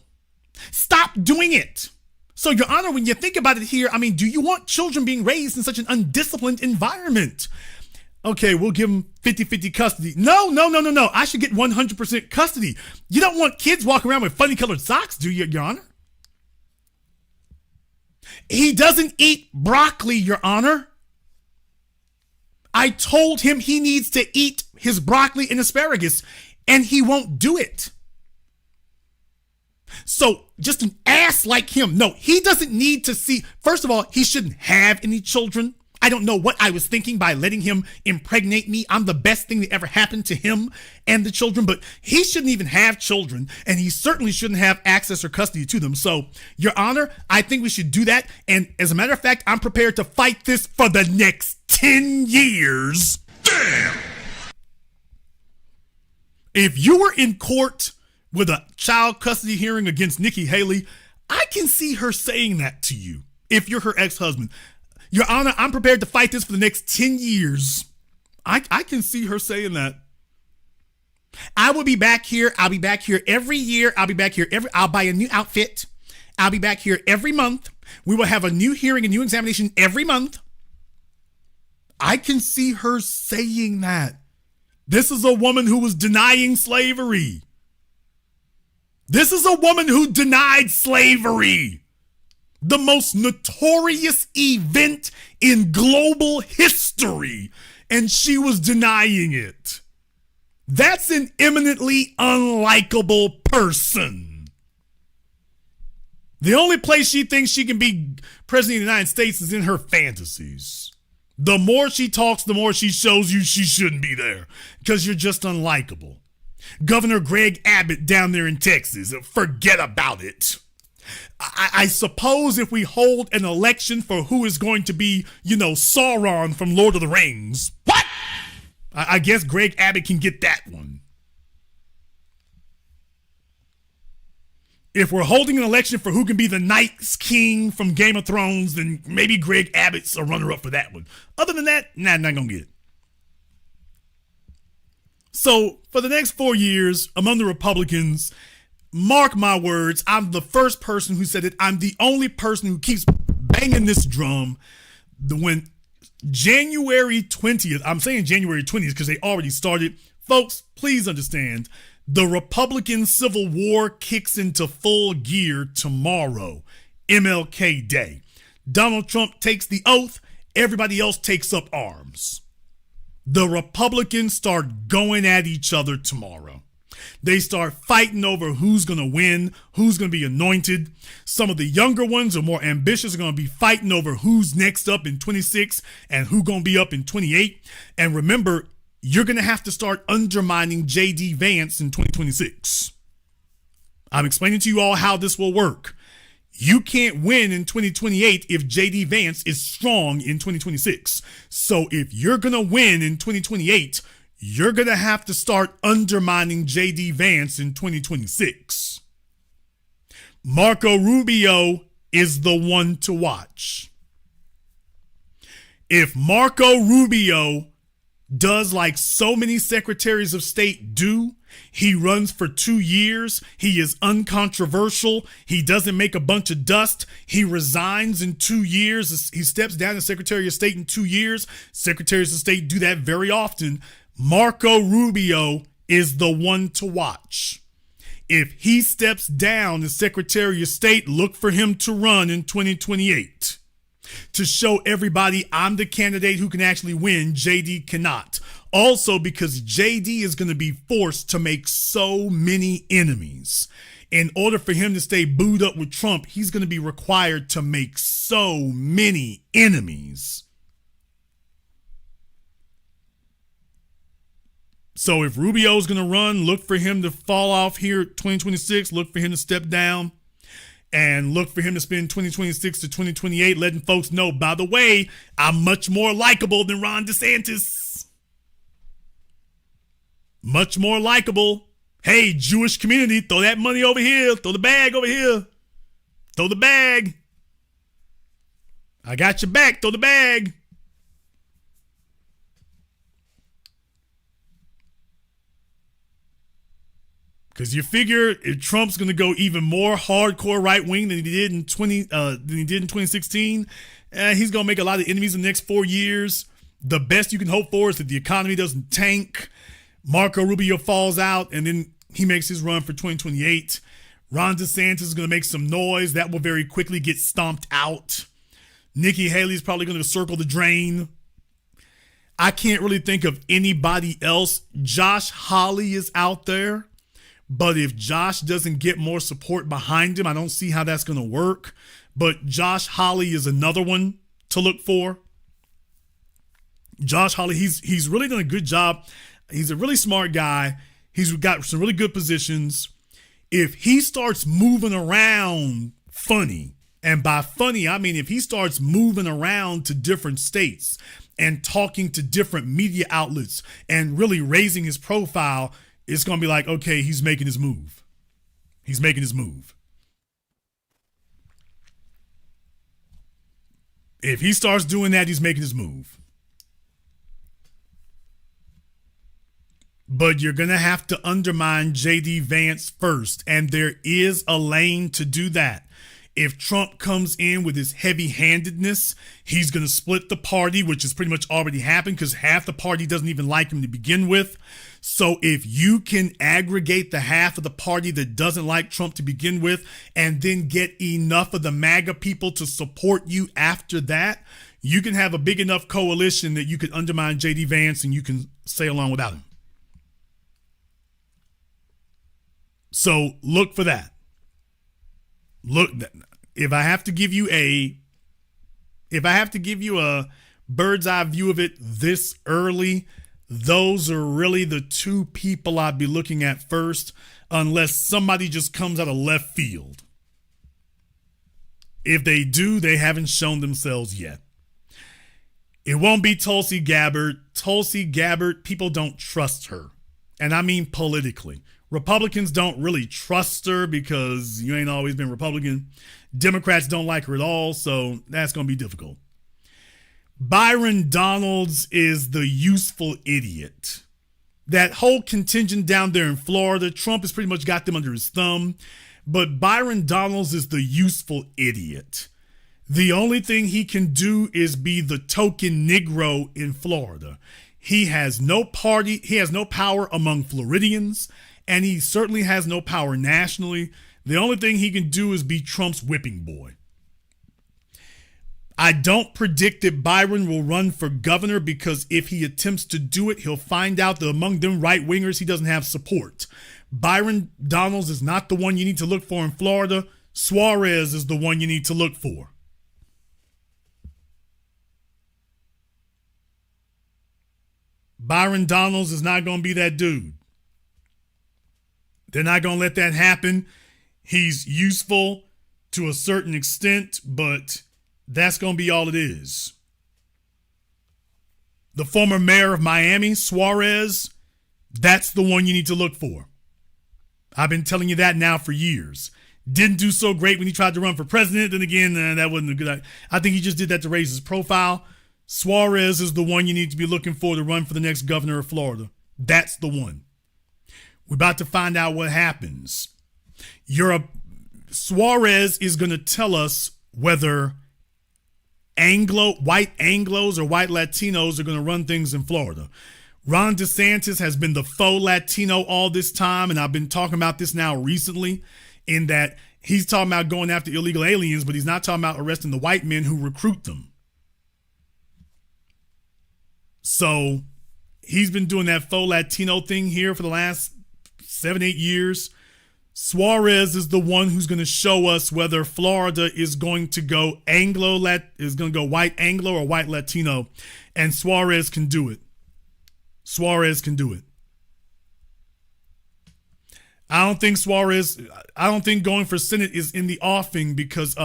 Stop doing it. So, Your Honor, when you think about it here, I mean, do you want children being raised in such an undisciplined environment? Okay, we'll give him 50-50 custody. No. I should get 100% custody. You don't want kids walking around with funny colored socks, do you, Your Honor? He doesn't eat broccoli, Your Honor. I told him he needs to eat his broccoli and asparagus, and he won't do it. So just an ass like him. No, he doesn't need to see. First of all, he shouldn't have any children. I don't know what I was thinking by letting him impregnate me. I'm the best thing that ever happened to him and the children, but he shouldn't even have children, and he certainly shouldn't have access or custody to them. So, Your Honor, I think we should do that. And as a matter of fact, I'm prepared to fight this for the next 10 years. Damn! If you were in court with a child custody hearing against Nikki Haley, I can see her saying that to you if you're her ex-husband. Your Honor, I'm prepared to fight this for the next 10 years. I can see her saying that. I will be back here. I'll be back here every year. I'll buy a new outfit. I'll be back here every month. We will have a new hearing, a new examination every month. I can see her saying that. This is a woman who was denying slavery. This is a woman who denied slavery. The most notorious event in global history, and she was denying it. That's an eminently unlikable person. The only place she thinks she can be president of the United States is in her fantasies. The more she talks, the more she shows you she shouldn't be there because you're just unlikable. Governor Greg Abbott down there in Texas, forget about it. I suppose if we hold an election for who is going to be, Sauron from Lord of the Rings. What? I guess Greg Abbott can get that one. If we're holding an election for who can be the Night King from Game of Thrones, then maybe Greg Abbott's a runner-up for that one. Other than that, not gonna get it. So, for the next 4 years, among the Republicans, mark my words, I'm the first person who said it. I'm the only person who keeps banging this drum. When January 20th, I'm saying January 20th because they already started. Folks, please understand, the Republican Civil War kicks into full gear tomorrow, MLK Day. Donald Trump takes the oath, everybody else takes up arms. The Republicans start going at each other tomorrow. They start fighting over who's going to win, who's going to be anointed. Some of the younger ones or more ambitious are going to be fighting over who's next up in 26 and who's going to be up in 28. And remember, you're going to have to start undermining J.D. Vance in 2026. I'm explaining to you all how this will work. You can't win in 2028 if J.D. Vance is strong in 2026. So if you're going to win in 2028, you're going to have to start undermining J.D. Vance in 2026. Marco Rubio is the one to watch. If Marco Rubio does like so many secretaries of state do, he runs for 2 years, he is uncontroversial, he doesn't make a bunch of dust, he resigns in 2 years, he steps down as Secretary of State in 2 years. Secretaries of State do that very often. Marco Rubio is the one to watch. If he steps down as Secretary of State, look for him to run in 2028 to show everybody I'm the candidate who can actually win. JD cannot. Also because JD is going to be forced to make so many enemies. In order for him to stay booed up with Trump, he's going to be required to make so many enemies. So if Rubio's going to run, look for him to fall off here 2026. Look for him to step down and look for him to spend 2026 to 2028 letting folks know, by the way, I'm much more likable than Ron DeSantis. Much more likable. Hey, Jewish community, throw that money over here. Throw the bag over here. Throw the bag. I got your back. Throw the bag. Because you figure if Trump's going to go even more hardcore right wing than he did in 2016, he's going to make a lot of enemies in the next 4 years. The best you can hope for is that the economy doesn't tank. Marco Rubio falls out, and then he makes his run for 2028. Ron DeSantis is going to make some noise. That will very quickly get stomped out. Nikki Haley's probably going to circle the drain. I can't really think of anybody else. Josh Hawley is out there. But if Josh doesn't get more support behind him, I don't see how that's going to work. But Josh Hawley is another one to look for. Josh Hawley, he's really done a good job. He's a really smart guy. He's got some really good positions. If he starts moving around funny, and by funny, I mean if he starts moving around to different states and talking to different media outlets and really raising his profile, it's going to be like, okay, he's making his move. He's making his move. If he starts doing that, he's making his move. But you're going to have to undermine J.D. Vance first, and there is a lane to do that. If Trump comes in with his heavy-handedness, he's going to split the party, which has pretty much already happened because half the party doesn't even like him to begin with. So if you can aggregate the half of the party that doesn't like Trump to begin with and then get enough of the MAGA people to support you after that, you can have a big enough coalition that you could undermine J.D. Vance and you can stay along without him. So look for that. Look, if I have to give you a bird's eye view of it this early, those are really the two people I'd be looking at first, unless somebody just comes out of left field. If they do, they haven't shown themselves yet. It won't be Tulsi Gabbard. Tulsi Gabbard, people don't trust her. And I mean politically. Republicans don't really trust her because you ain't always been Republican. Democrats don't like her at all, so that's going to be difficult. Byron Donalds is the useful idiot. That whole contingent down there in Florida, Trump has pretty much got them under his thumb. But Byron Donalds is the useful idiot. The only thing he can do is be the token Negro in Florida. He has no party. He has no power among Floridians, and he certainly has no power nationally. The only thing he can do is be Trump's whipping boy. I don't predict that Byron will run for governor because if he attempts to do it, he'll find out that among them right-wingers, he doesn't have support. Byron Donalds is not the one you need to look for in Florida. Suarez is the one you need to look for. Byron Donalds is not going to be that dude. They're not going to let that happen. He's useful to a certain extent, but that's going to be all it is. The former mayor of Miami, Suarez, that's the one you need to look for. I've been telling you that now for years. Didn't do so great when he tried to run for president. Then again, that wasn't a good idea. I think he just did that to raise his profile. Suarez is the one you need to be looking for to run for the next governor of Florida. That's the one. We're about to find out what happens. Suarez is going to tell us whether white Anglos or white Latinos are going to run things in Florida. Ron DeSantis has been the faux Latino all this time, and I've been talking about this now recently, in that he's talking about going after illegal aliens, but he's not talking about arresting the white men who recruit them. So he's been doing that faux Latino thing here for the last 7-8 years. Suarez is the one who's going to show us whether Florida is going to go white Anglo or white Latino, and Suarez can do it. Suarez can do it. I don't think going for Senate is in the offing because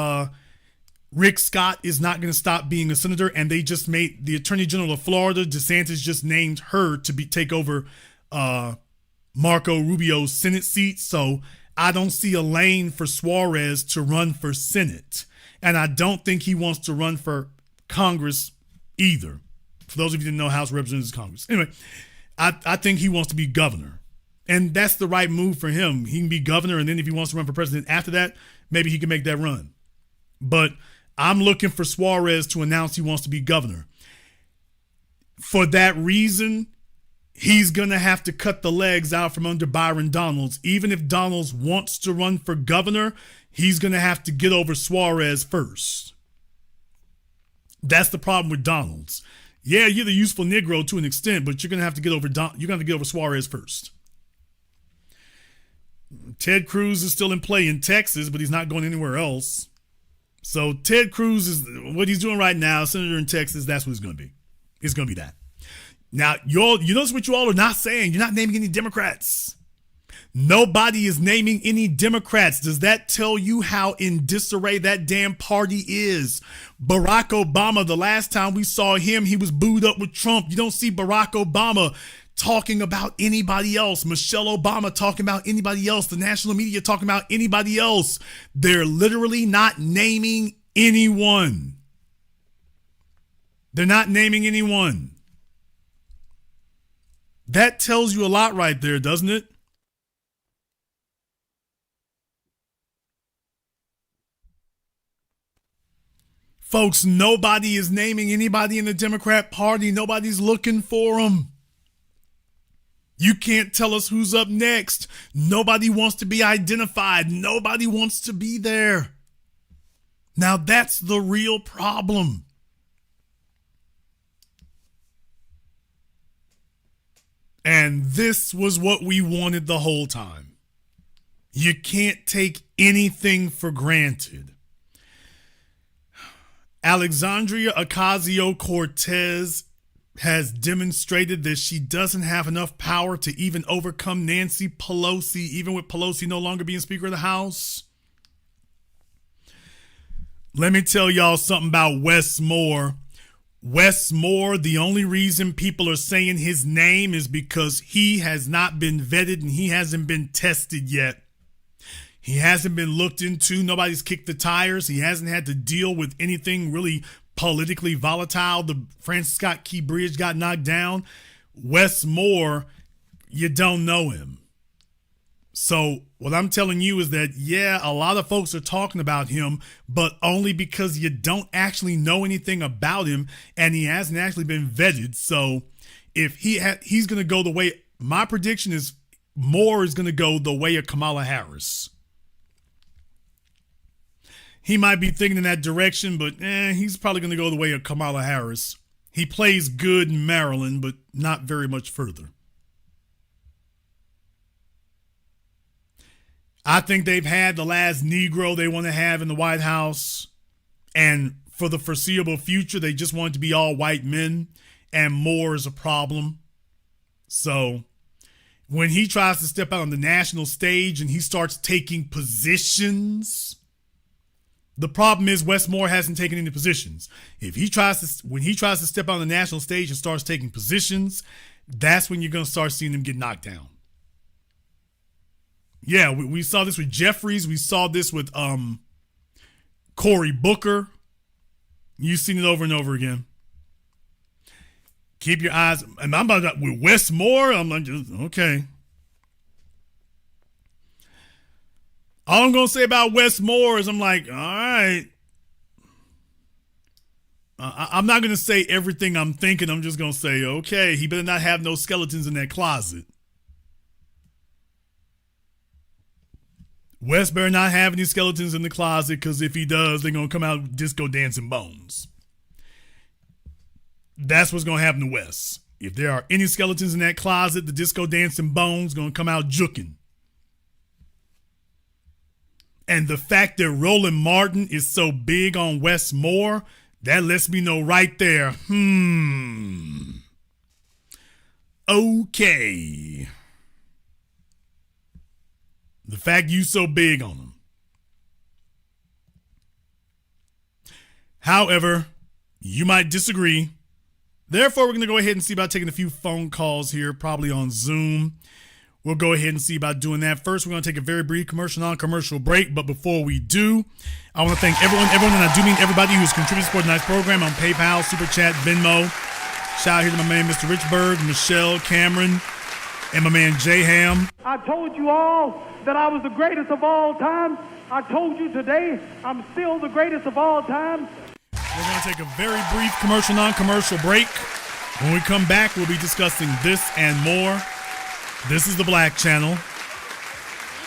Rick Scott is not going to stop being a senator, and they just made the Attorney General of Florida, DeSantis, just named her to take over Marco Rubio's Senate seat. So I don't see a lane for Suarez to run for Senate, and I don't think he wants to run for Congress either. For those of you who didn't know, House of Representatives, Congress. Anyway, I think he wants to be governor. And that's the right move for him. He can be governor, and then if he wants to run for president after that, maybe he can make that run. But I'm looking for Suarez to announce he wants to be governor. For that reason, he's going to have to cut the legs out from under Byron Donalds. Even if Donalds wants to run for governor, he's going to have to get over Suarez first. That's the problem with Donalds. Yeah, you're the useful Negro to an extent, but you're going to have to get over Suarez first. Ted Cruz is still in play in Texas, but he's not going anywhere else. So Ted Cruz is what he's doing right now, senator in Texas. That's what it's going to be. It's going to be that. Now, you notice what you all are not saying. You're not naming any Democrats. Nobody is naming any Democrats. Does that tell you how in disarray that damn party is? Barack Obama, the last time we saw him, he was booed up with Trump. You don't see Barack Obama talking about anybody else. Michelle Obama talking about anybody else. The national media talking about anybody else. They're literally not naming anyone. They're not naming anyone. That tells you a lot right there, doesn't it? Folks, nobody is naming anybody in the Democrat Party. Nobody's looking for them. You can't tell us who's up next. Nobody wants to be identified. Nobody wants to be there. Now that's the real problem. And this was what we wanted the whole time. You can't take anything for granted. Alexandria Ocasio-Cortez has demonstrated that she doesn't have enough power to even overcome Nancy Pelosi, even with Pelosi no longer being Speaker of the House. Let me tell y'all something about Wes Moore. Wes Moore, the only reason people are saying his name is because he has not been vetted and he hasn't been tested yet. He hasn't been looked into. Nobody's kicked the tires. He hasn't had to deal with anything really politically volatile. The Francis Scott Key Bridge got knocked down. Wes Moore, you don't know him. So what I'm telling you is that, yeah, a lot of folks are talking about him, but only because you don't actually know anything about him and he hasn't actually been vetted. So if he's going to go the way, my prediction is Moore is going to go the way of Kamala Harris. He might be thinking in that direction, but he's probably going to go the way of Kamala Harris. He plays good in Maryland, but not very much further. I think they've had the last Negro they want to have in the White House. And for the foreseeable future, they just want it to be all white men. And Moore is a problem. So when he tries to step out on the national stage and he starts taking positions, the problem is Wes Moore hasn't taken any positions. When he tries to step out on the national stage and starts taking positions, that's when you're going to start seeing him get knocked down. Yeah, we saw this with Jeffries. We saw this with Cory Booker. You've seen it over and over again. Keep your eyes. And I'm about to, with Wes Moore. I'm like, just, okay. All I'm going to say about Wes Moore is I'm like, all right. I'm not going to say everything I'm thinking. I'm just going to say, okay, he better not have no skeletons in that closet. Wes better not have any skeletons in the closet, because if he does, they're going to come out disco dancing bones. That's what's going to happen to Wes. If there are any skeletons in that closet, the disco dancing bones going to come out juking. And the fact that Roland Martin is so big on Wes Moore, that lets me know right there, okay. The fact you so big on him. However, you might disagree. Therefore, we're going to go ahead and see about taking a few phone calls here, probably on Zoom. We'll go ahead and see about doing that. First, we're going to take a very brief non-commercial break. But before we do, I want to thank everyone, and I do mean everybody who's contributed to tonight's program on PayPal, Super Chat, Venmo. Shout out here to my man, Mr. Richburg, Michelle, Cameron, and my man, J-Ham. I told you all that I was the greatest of all time. I told you today I'm still the greatest of all time. We're going to take a very brief non-commercial break. When we come back, we'll be discussing this and more. This is the Black Channel.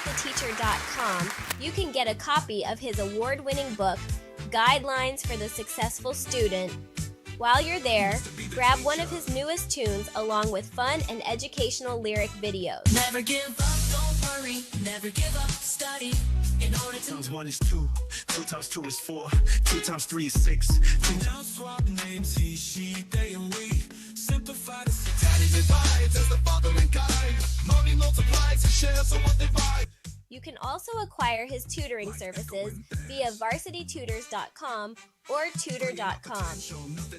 TheTeacher.com. You can get a copy of his award-winning book, Guidelines for the Successful Student. While you're there, grab one of his newest tunes along with fun and educational lyric videos. Never give up, don't worry, never give up, study. In order to 1 is 2, 2 times 2 is 4, 2 times 3 is 6. Now swap names, he, she, they, and we. Simplify the daddy divides as the following guide. Money multiplies and shares on what they buy. You can also acquire his tutoring services via varsitytutors.com or tutor.com.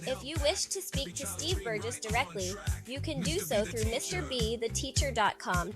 If you wish to speak to Steve Burgess directly, you can do so through Mr. B, theteacher.com.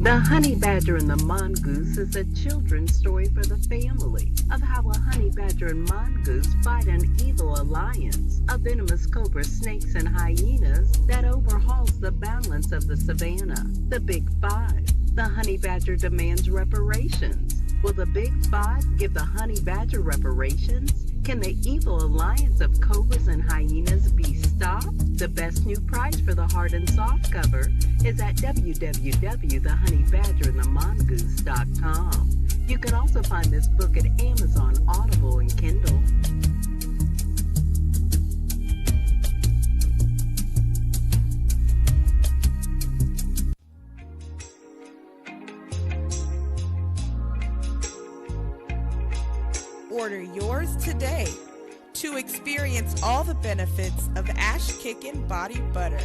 The Honey Badger and the Mongoose is a children's story for the family of how a honey badger and mongoose fight an evil alliance of venomous cobra, snakes, and hyenas that overhauls the balance of the savannah. The Big Five. The honey badger demands reparations. Will the Big Five give the honey badger reparations? Can the evil alliance of cobras and hyenas be stopped? The best new price for the hard and soft cover is at www.thehoneyBadgerandthemongoose.com. You can also find this book at Amazon, Audible, and Kindle. order yours today to experience all the benefits of Ash Kickin' Body Butter.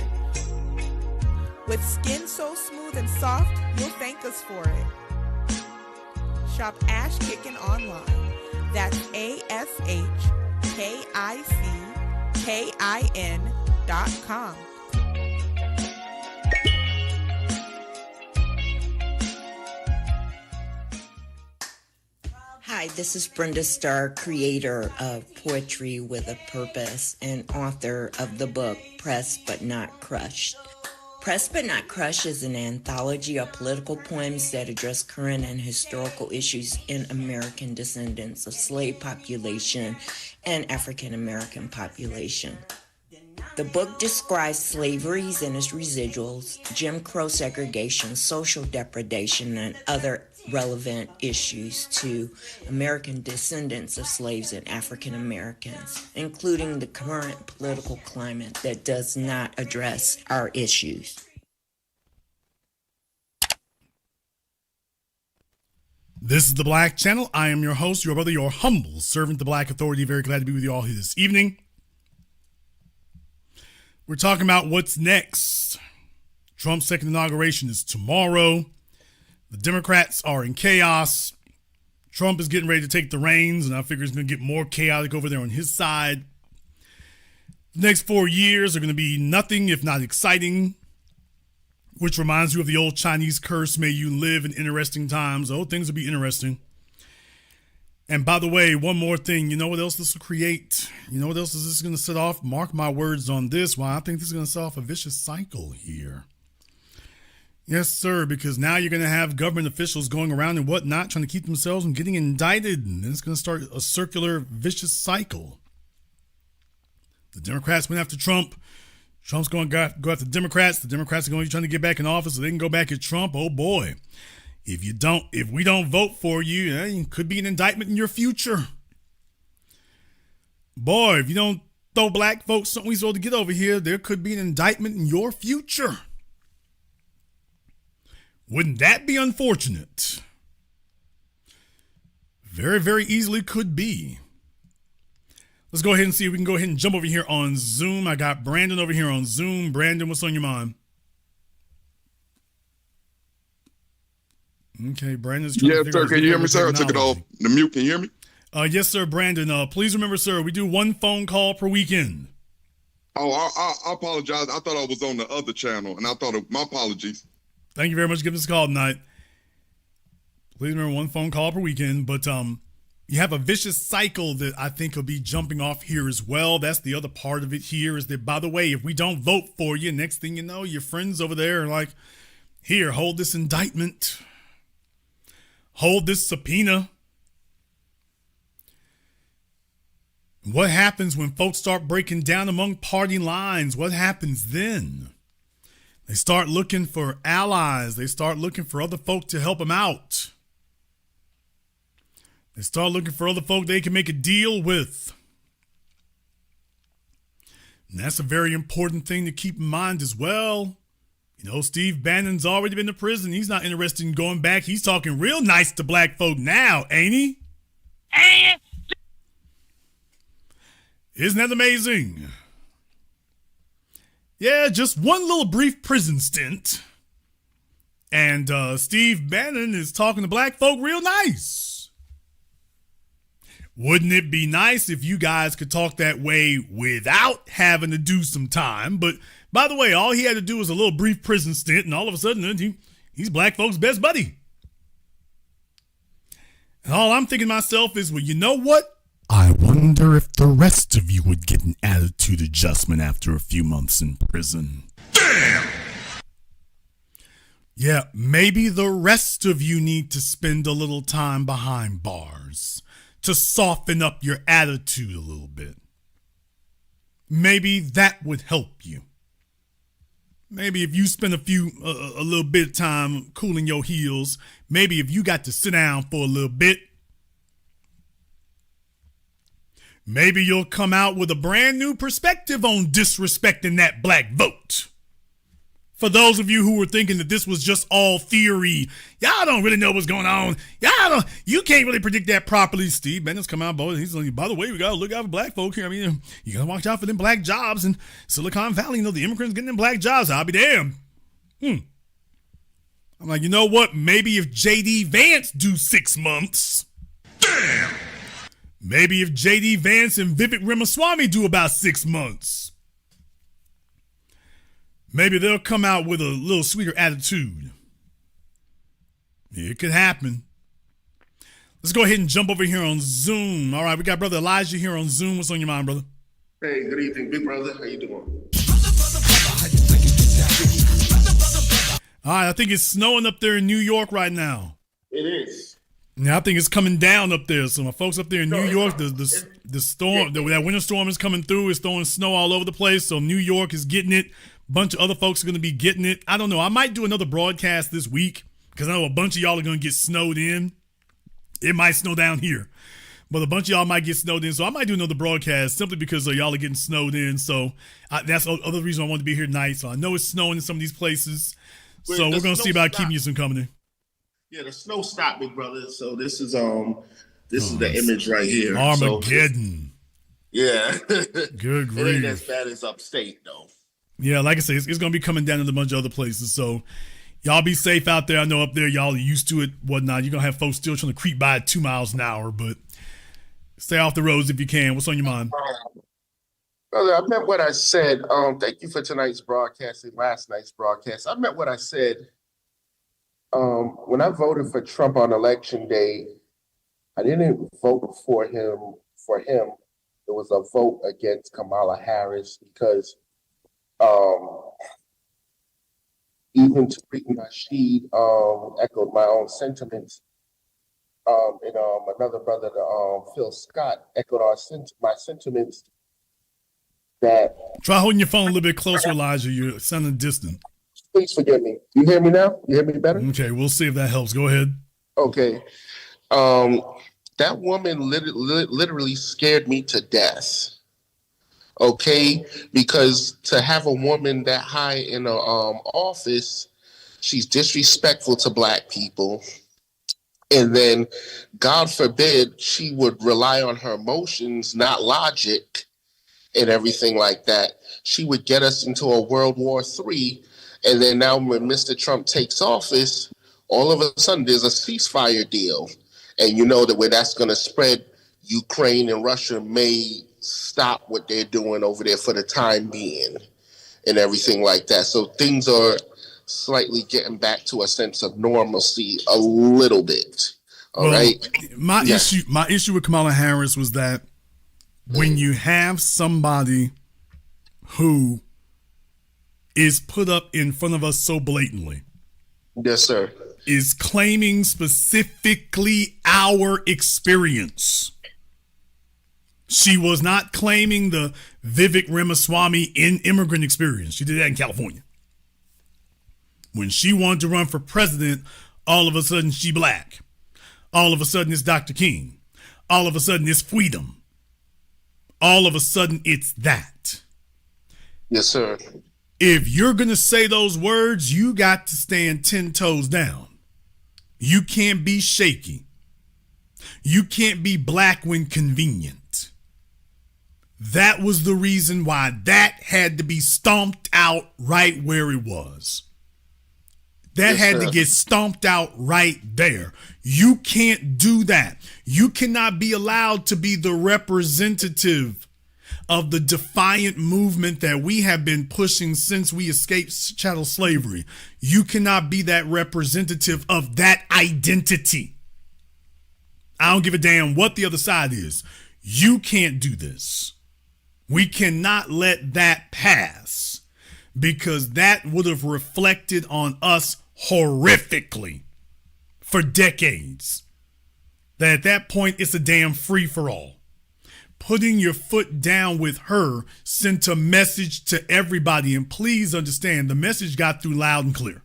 With skin so smooth and soft, you'll thank us for it. Shop Ash Kickin' online. That's ASHKICKIN.com. Hi, this is Brenda Starr, creator of Poetry with a Purpose and author of the book Pressed But Not Crushed. Pressed But Not Crushed is an anthology of political poems that address current and historical issues in American descendants of slave population and African American population. The book describes slaveries and its residuals, Jim Crow segregation, social depredation, and other relevant issues to American descendants of slaves and African Americans, including the current political climate that does not address our issues. This is the Black Channel. I am your host, your brother, your humble servant, the Black Authority. Very glad to be with you all here this evening. We're talking about what's next. Trump's second inauguration is tomorrow. The Democrats are in chaos. Trump is getting ready to take the reins, and I figure it's going to get more chaotic over there on his side. The next 4 years are going to be nothing if not exciting, which reminds you of the old Chinese curse, may you live in interesting times. Oh, things will be interesting. And by the way, one more thing, you know what else this will create? You know what else is this going to set off? Mark my words on this. Well, I think this is going to set off a vicious cycle here. Yes, sir, because now you're going to have government officials going around and whatnot, trying to keep themselves from getting indicted. And it's going to start a circular, vicious cycle. The Democrats went after Trump. Trump's going to go after the Democrats. The Democrats are going to be trying to get back in office so they can go back at Trump. Oh, boy. If we don't vote for you, it could be an indictment in your future. Boy, if you don't throw black folks something we supposed to get over here, there could be an indictment in your future. Wouldn't that be unfortunate? Very, very easily could be. Let's go ahead and see if we can go ahead and jump over here on Zoom. I got Brandon over here on Zoom. Brandon, what's on your mind? Okay, Brandon's trying to figure out. Sir. Can you hear me, sir? I took it off the mute. Can you hear me? Yes, sir, Brandon. Please remember, sir, we do one phone call per weekend. Oh, I apologize. I thought I was on the other channel, and my apologies. Thank you very much for giving us a call tonight. Please remember one phone call per weekend. But you have a vicious cycle that I think will be jumping off here as well. That's the other part of it here is that, by the way, if we don't vote for you, next thing you know, your friends over there are like, here, hold this indictment. Hold this subpoena. What happens when folks start breaking down among party lines? What happens then? They start looking for allies. They start looking for other folk to help them out. They start looking for other folk they can make a deal with. And that's a very important thing to keep in mind as well. You know, Steve Bannon's already been to prison. He's not interested in going back. He's talking real nice to black folk now, ain't he? Isn't that amazing? Yeah, just one little brief prison stint. And Steve Bannon is talking to black folk real nice. Wouldn't it be nice if you guys could talk that way without having to do some time? But by the way, all he had to do was a little brief prison stint, and all of a sudden, he's black folks' best buddy. And all I'm thinking to myself is, well, you know what? I wonder if the rest of you would get an attitude adjustment after a few months in prison. Damn! Yeah, maybe the rest of you need to spend a little time behind bars to soften up your attitude a little bit. Maybe that would help you. Maybe if you spend a little bit of time cooling your heels, maybe if you got to sit down for a little bit, maybe you'll come out with a brand new perspective on disrespecting that black vote. For those of you who were thinking that this was just all theory, y'all don't really know what's going on. You can't really predict that properly. Steve Bennett's come out, boy. He's like, by the way, we got to look out for black folk here. I mean, you got to watch out for them black jobs in Silicon Valley. The immigrants getting them black jobs. I'll be damned. I'm like, you know what? Maybe if J.D. Vance do 6 months. Damn. Maybe if J.D. Vance and Vivek Ramaswamy do about 6 months. Maybe they'll come out with a little sweeter attitude. It could happen. Let's go ahead and jump over here on Zoom. All right, we got Brother Elijah here on Zoom. What's on your mind, brother? Hey, good evening, big brother. How you doing? All right, I think it's snowing up there in New York right now. It is. Yeah, I think it's coming down up there. So my folks up there in New York, the storm, that winter storm is coming through. It's throwing snow all over the place. So New York is getting it. Bunch of other folks are going to be getting it. I don't know. I might do another broadcast this week because I know a bunch of y'all are going to get snowed in. It might snow down here, but a bunch of y'all might get snowed in. So I might do another broadcast simply because y'all are getting snowed in. So that's the other reason I wanted to be here tonight. So I know it's snowing in some of these places. So we're going to see about keeping you some company. Yeah, the snow stopped, big brother. So this is the image right here. Armageddon. So, yeah. Good grief. It ain't as bad as upstate, though. Yeah, like I said, it's going to be coming down in a bunch of other places. So y'all be safe out there. I know up there y'all are used to it, whatnot. You're going to have folks still trying to creep by at 2 miles an hour, but stay off the roads if you can. What's on your mind? Brother, I meant what I said. Thank you for tonight's broadcast and last night's broadcast. I meant what I said. When I voted for Trump on election day, I didn't vote for him. It was a vote against Kamala Harris because even Tariq Nasheed echoed my own sentiments. And another brother, Phil Scott, echoed my sentiments that... Try holding your phone a little bit closer, Elijah. You're sounding distant. Please forgive me. You hear me now? You hear me better? Okay, we'll see if that helps. Go ahead. Okay. That woman literally scared me to death. Okay, because to have a woman that high in a office, she's disrespectful to black people. And then, God forbid, she would rely on her emotions, not logic, and everything like that. She would get us into a World War III. And then now when Mr. Trump takes office, all of a sudden there's a ceasefire deal. And you know that where that's going to spread, Ukraine and Russia may stop what they're doing over there for the time being and everything like that. So things are slightly getting back to a sense of normalcy a little bit. All right. My issue with Kamala Harris was that when you have somebody who is put up in front of us so blatantly. Yes, sir. Is claiming specifically our experience. She was not claiming the Vivek Ramaswamy immigrant experience. She did that in California. When she wanted to run for president, all of a sudden she black. All of a sudden it's Dr. King. All of a sudden it's freedom. All of a sudden it's that. Yes, sir. If you're going to say those words, you got to stand 10 toes down. You can't be shaky. You can't be black when convenient. That was the reason why that had to be stomped out right where it was. That had to get stomped out right there. You can't do that. You cannot be allowed to be the representative of the defiant movement that we have been pushing since we escaped chattel slavery. You cannot be that representative of that identity. I don't give a damn what the other side is. You can't do this. We cannot let that pass because that would have reflected on us horrifically for decades. That at that point, it's a damn free-for-all. Putting your foot down with her sent a message to everybody. And please understand, the message got through loud and clear.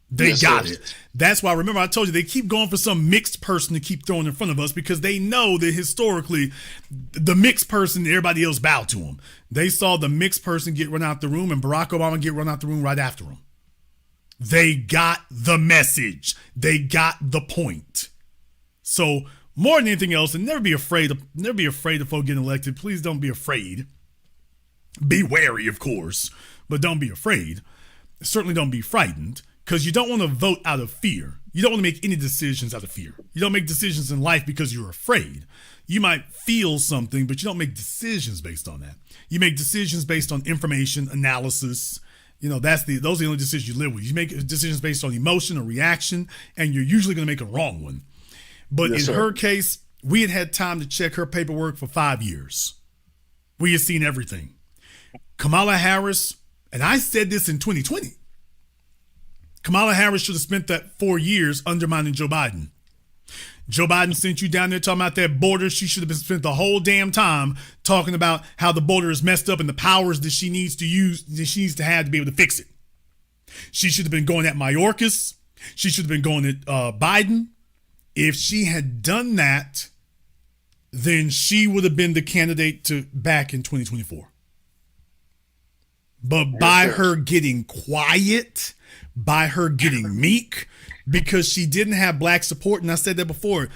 They got it. That's why, remember, I told you, they keep going for some mixed person to keep throwing in front of us because they know that historically, the mixed person, everybody else bowed to him. They saw the mixed person get run out the room and Barack Obama get run out the room right after him. They got the message. They got the point. So more than anything else, and never be afraid of folk getting elected. Please don't be afraid. Be wary, of course, but don't be afraid. Certainly don't be frightened, because you don't want to vote out of fear. You don't want to make any decisions out of fear. You don't make decisions in life because you're afraid. You might feel something, but you don't make decisions based on that. You make decisions based on information, analysis. You know, those are the only decisions you live with. You make decisions based on emotion or reaction, and you're usually going to make a wrong one. But in her case, we had time to check her paperwork for 5 years. We had seen everything. Kamala Harris, and I said this in 2020, Kamala Harris should have spent that 4 years undermining Joe Biden. Joe Biden sent you down there talking about that border. She should have spent the whole damn time talking about how the border is messed up and the powers that she needs to use, that she needs to have to be able to fix it. She should have been going at Mayorkas. She should have been going at Biden. If she had done that, then she would have been the candidate to back in 2024. But by her getting quiet, by her getting meek, because she didn't have black support, and I said that before,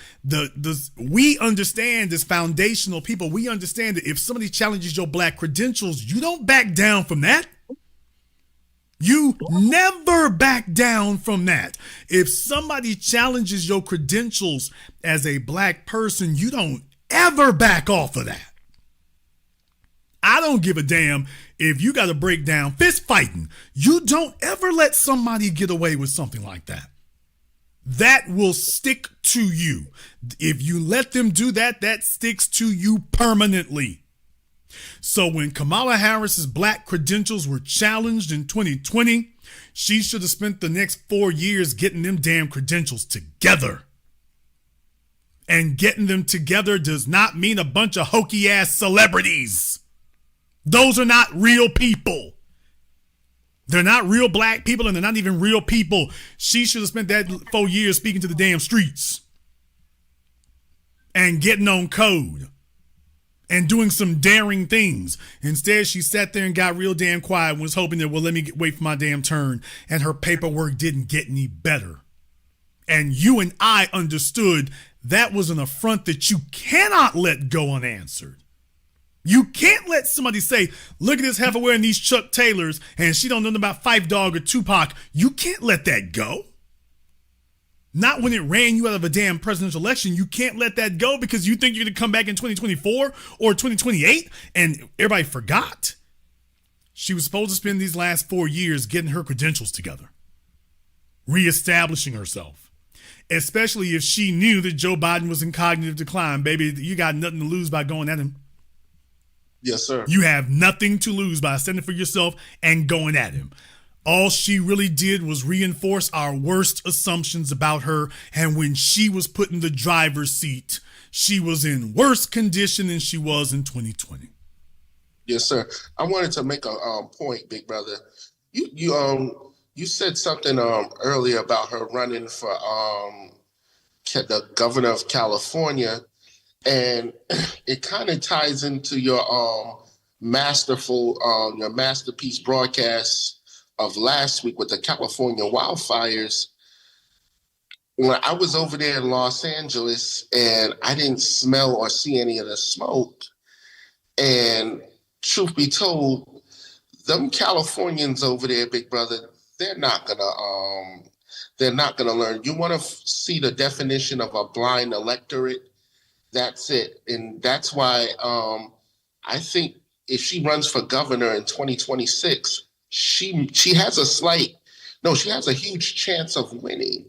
we understand as foundational people, we understand that if somebody challenges your black credentials, you don't back down from that. You never back down from that. If somebody challenges your credentials as a black person, you don't ever back off of that. I don't give a damn if you got to break down fist fighting. You don't ever let somebody get away with something like that. That will stick to you. If you let them do that, that sticks to you permanently. So when Kamala Harris's black credentials were challenged in 2020, she should have spent the next 4 years getting them damn credentials together. And getting them together does not mean a bunch of hokey ass celebrities. Those are not real people. They're not real black people, and they're not even real people. She should have spent that 4 years speaking to the damn streets and getting on code and doing some daring things. Instead, she sat there and got real damn quiet and was hoping that, well, let me wait for my damn turn. And her paperwork didn't get any better. And you and I understood that was an affront that you cannot let go unanswered. You can't let somebody say, look at this heifer wearing these Chuck Taylors and she don't know nothing about Phife Dawg or Tupac. You can't let that go. Not when it ran you out of a damn presidential election. You can't let that go because you think you're going to come back in 2024 or 2028 and everybody forgot. She was supposed to spend these last 4 years getting her credentials together, reestablishing herself, especially if she knew that Joe Biden was in cognitive decline. Baby, you got nothing to lose by going at him. Yes, sir. You have nothing to lose by standing for yourself and going at him. All she really did was reinforce our worst assumptions about her. And when she was put in the driver's seat, she was in worse condition than she was in 2020. Yes, sir. I wanted to make a point, big brother. You said something earlier about her running for the governor of California, and it kind of ties into your masterpiece broadcast of last week with the California wildfires. When I was over there in Los Angeles and I didn't smell or see any of the smoke, and truth be told, them Californians over there, big brother, they're not gonna learn. You want to see the definition of a blind electorate? That's it, and that's why I think if she runs for governor in 2026, she has a huge chance of winning.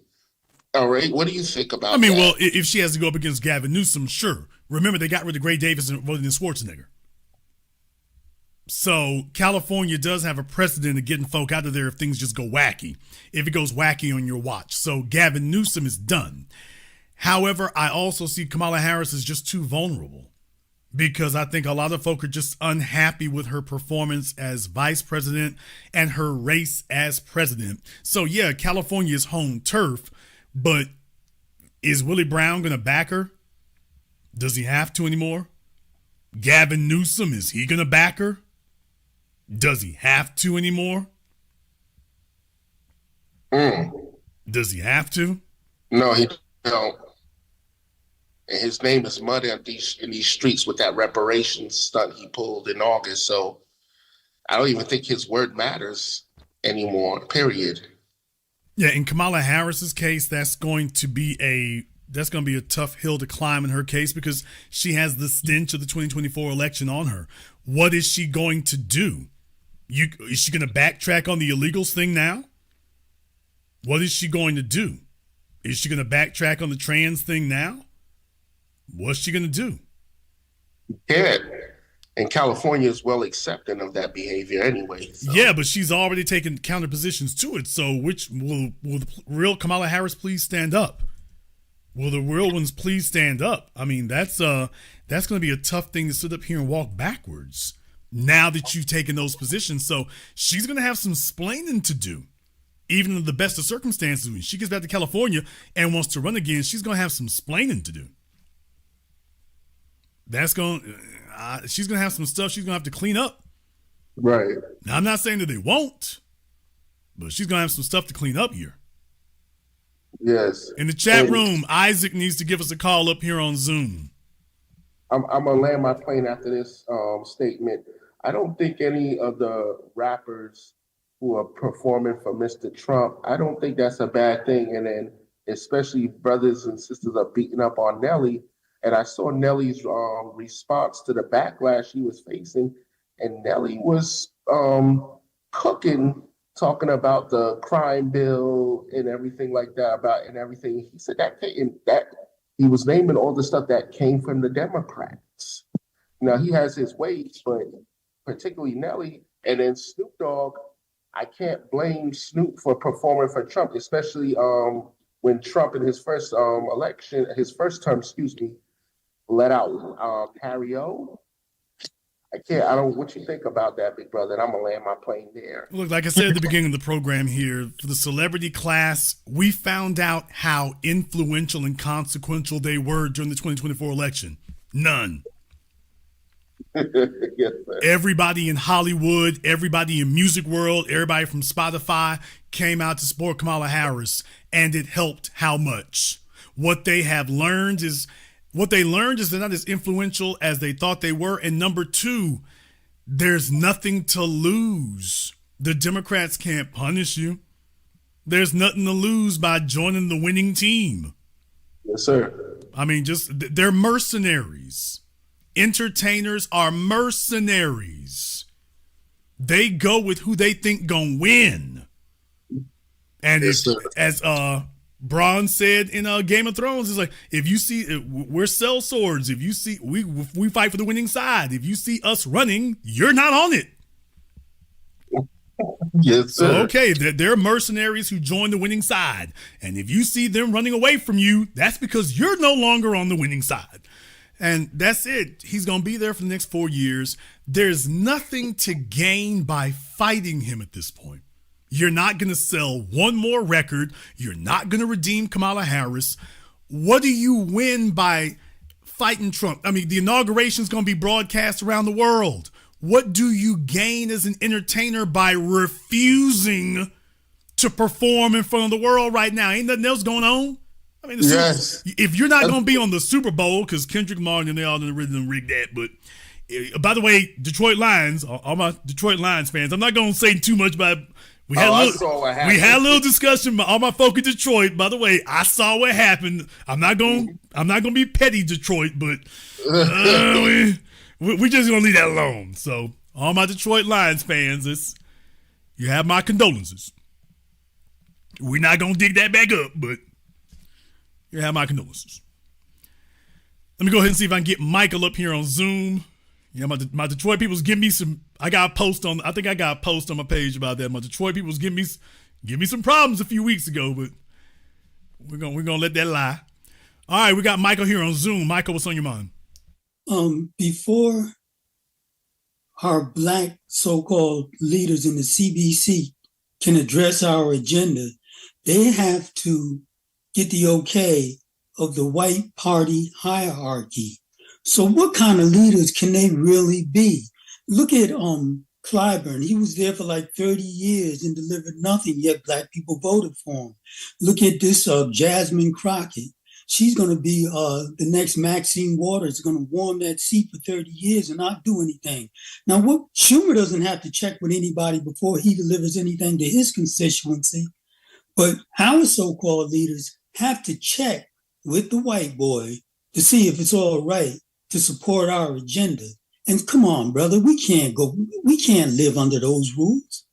All right, what do you think about that? I mean, well, if she has to go up against Gavin Newsom, sure. Remember, they got rid of Gray Davis and voted in Schwarzenegger. So California does have a precedent of getting folk out of there if things just go wacky, if it goes wacky on your watch. So Gavin Newsom is done. However, I also see Kamala Harris as just too vulnerable because I think a lot of folk are just unhappy with her performance as vice president and her race as president. So yeah, California is home turf, but is Willie Brown going to back her? Does he have to anymore? Gavin Newsom, is he going to back her? Does he have to anymore? Does he have to? No, he don't. And his name is mud in these streets with that reparations stunt he pulled in August. So I don't even think his word matters anymore, period. Yeah, in Kamala Harris's case, that's going to be a tough hill to climb in her case because she has the stench of the 2024 election on her. What is she going to do? Is she going to backtrack on the illegals thing now? What is she going to do? Is she going to backtrack on the trans thing now? What's she going to do? Yeah. And California is well accepting of that behavior anyway. So. Yeah, but she's already taken counter positions to it. So which will the real Kamala Harris please stand up? Will the real ones please stand up? I mean, that's going to be a tough thing to sit up here and walk backwards now that you've taken those positions. So she's going to have some splaining to do. Even in the best of circumstances, when she gets back to California and wants to run again, she's going to have some splaining to do. She's going to have some stuff she's going to have to clean up. Right. Now, I'm not saying that they won't, but she's going to have some stuff to clean up here. Yes. In the chat room, Isaac needs to give us a call up here on Zoom. I'm going to land my plane after this statement. I don't think any of the rappers who are performing for Mr. Trump, I don't think that's a bad thing. And then especially brothers and sisters are beating up on Nelly. And I saw Nelly's response to the backlash he was facing. And Nelly was cooking, talking about the crime bill and everything like that, and everything. He said that he was naming all the stuff that came from the Democrats. Now, he has his ways, but particularly Nelly. And then Snoop Dogg, I can't blame Snoop for performing for Trump, especially when Trump in his first term, let out Harry O. What you think about that, big brother? And I'm going to land my plane there. Look, like I said at the beginning of the program here, for the celebrity class, we found out how influential and consequential they were during the 2024 election. None. Yes, sir. Everybody in Hollywood, everybody in music world, everybody from Spotify came out to support Kamala Harris, and it helped how much? What they learned is they're not as influential as they thought they were. And number two, there's nothing to lose. The Democrats can't punish you. There's nothing to lose by joining the winning team. Yes, sir. I mean, they're mercenaries. Entertainers are mercenaries. They go with who they think gonna win. And yes, as Bronn said in Game of Thrones, it's like, if you see, we're sell swords. If you see, we fight for the winning side. If you see us running, you're not on it. Yes, sir. So, okay, they're mercenaries who join the winning side. And if you see them running away from you, that's because you're no longer on the winning side. And that's it. He's going to be there for the next 4 years. There's nothing to gain by fighting him at this point. You're not going to sell one more record. You're not going to redeem Kamala Harris. What do you win by fighting Trump? I mean, the inauguration is going to be broadcast around the world. What do you gain as an entertainer by refusing to perform in front of the world right now? Ain't nothing else going on? I mean, yes. If you're not going to be on the Super Bowl, because Kendrick Lamar and they all done rigged that, but by the way, Detroit Lions, all my Detroit Lions fans, I'm not going to say too much about. We had a little discussion. All my folk in Detroit. By the way, I saw what happened. I'm not going to be petty, Detroit, but we just gonna leave that alone. So, all my Detroit Lions fans, you have my condolences. We're not gonna dig that back up, but you have my condolences. Let me go ahead and see if I can get Michael up here on Zoom. Yeah, my Detroit people's give me some. I think I got a post on my page about that. My Detroit people's give me some problems a few weeks ago, but we're gonna let that lie. All right, we got Michael here on Zoom. Michael, what's on your mind? Before our Black so-called leaders in the CBC can address our agenda, they have to get the okay of the white party hierarchy. So what kind of leaders can they really be? Look at Clyburn. He was there for like 30 years and delivered nothing, yet black people voted for him. Look at this Jasmine Crockett. She's going to be the next Maxine Waters, going to warm that seat for 30 years and not do anything. Now, what Schumer doesn't have to check with anybody before he delivers anything to his constituency, but our so-called leaders have to check with the white boy to see if it's all right to support our agenda. And come on, brother, we can't live under those rules.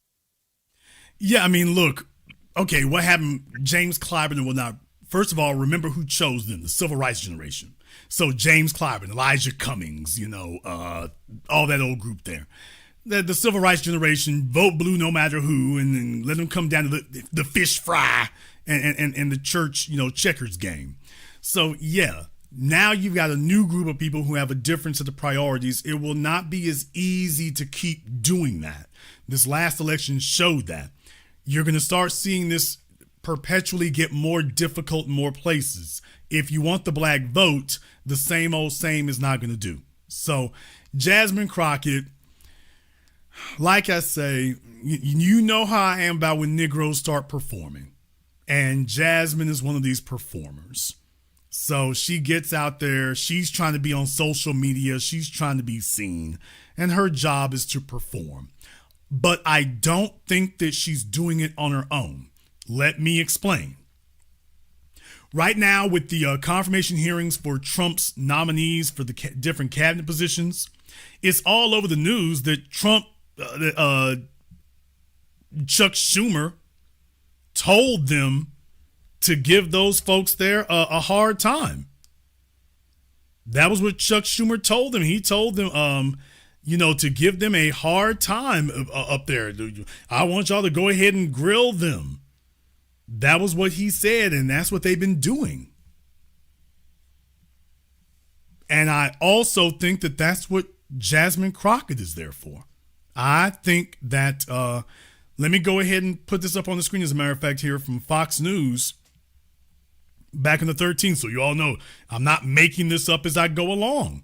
Yeah, I mean, look, okay, what happened? James Clyburn and whatnot. First of all, remember who chose them, the civil rights generation. So James Clyburn, Elijah Cummings, all that old group there. The civil rights generation, vote blue no matter who, and then let them come down to the fish fry and the church, checkers game. So, yeah, now you've got a new group of people who have a different set of priorities. It will not be as easy to keep doing that. This last election showed that. You're going to start seeing this perpetually get more difficult in more places. If you want the black vote, the same old same is not going to do. So Jasmine Crockett, like I say, you know how I am about when Negroes start performing. And Jasmine is one of these performers. So she gets out there, she's trying to be on social media, she's trying to be seen, and her job is to perform. But I don't think that she's doing it on her own. Let me explain. Right now, with the confirmation hearings for Trump's nominees for the different cabinet positions, it's all over the news that Chuck Schumer told them to give those folks there a hard time. That was what Chuck Schumer told them. He told them, to give them a hard time up there. I want y'all to go ahead and grill them. That was what he said, and that's what they've been doing. And I also think that that's what Jasmine Crockett is there for. I think that, let me go ahead and put this up on the screen, as a matter of fact, here from Fox News back in the 13th. So you all know I'm not making this up as I go along.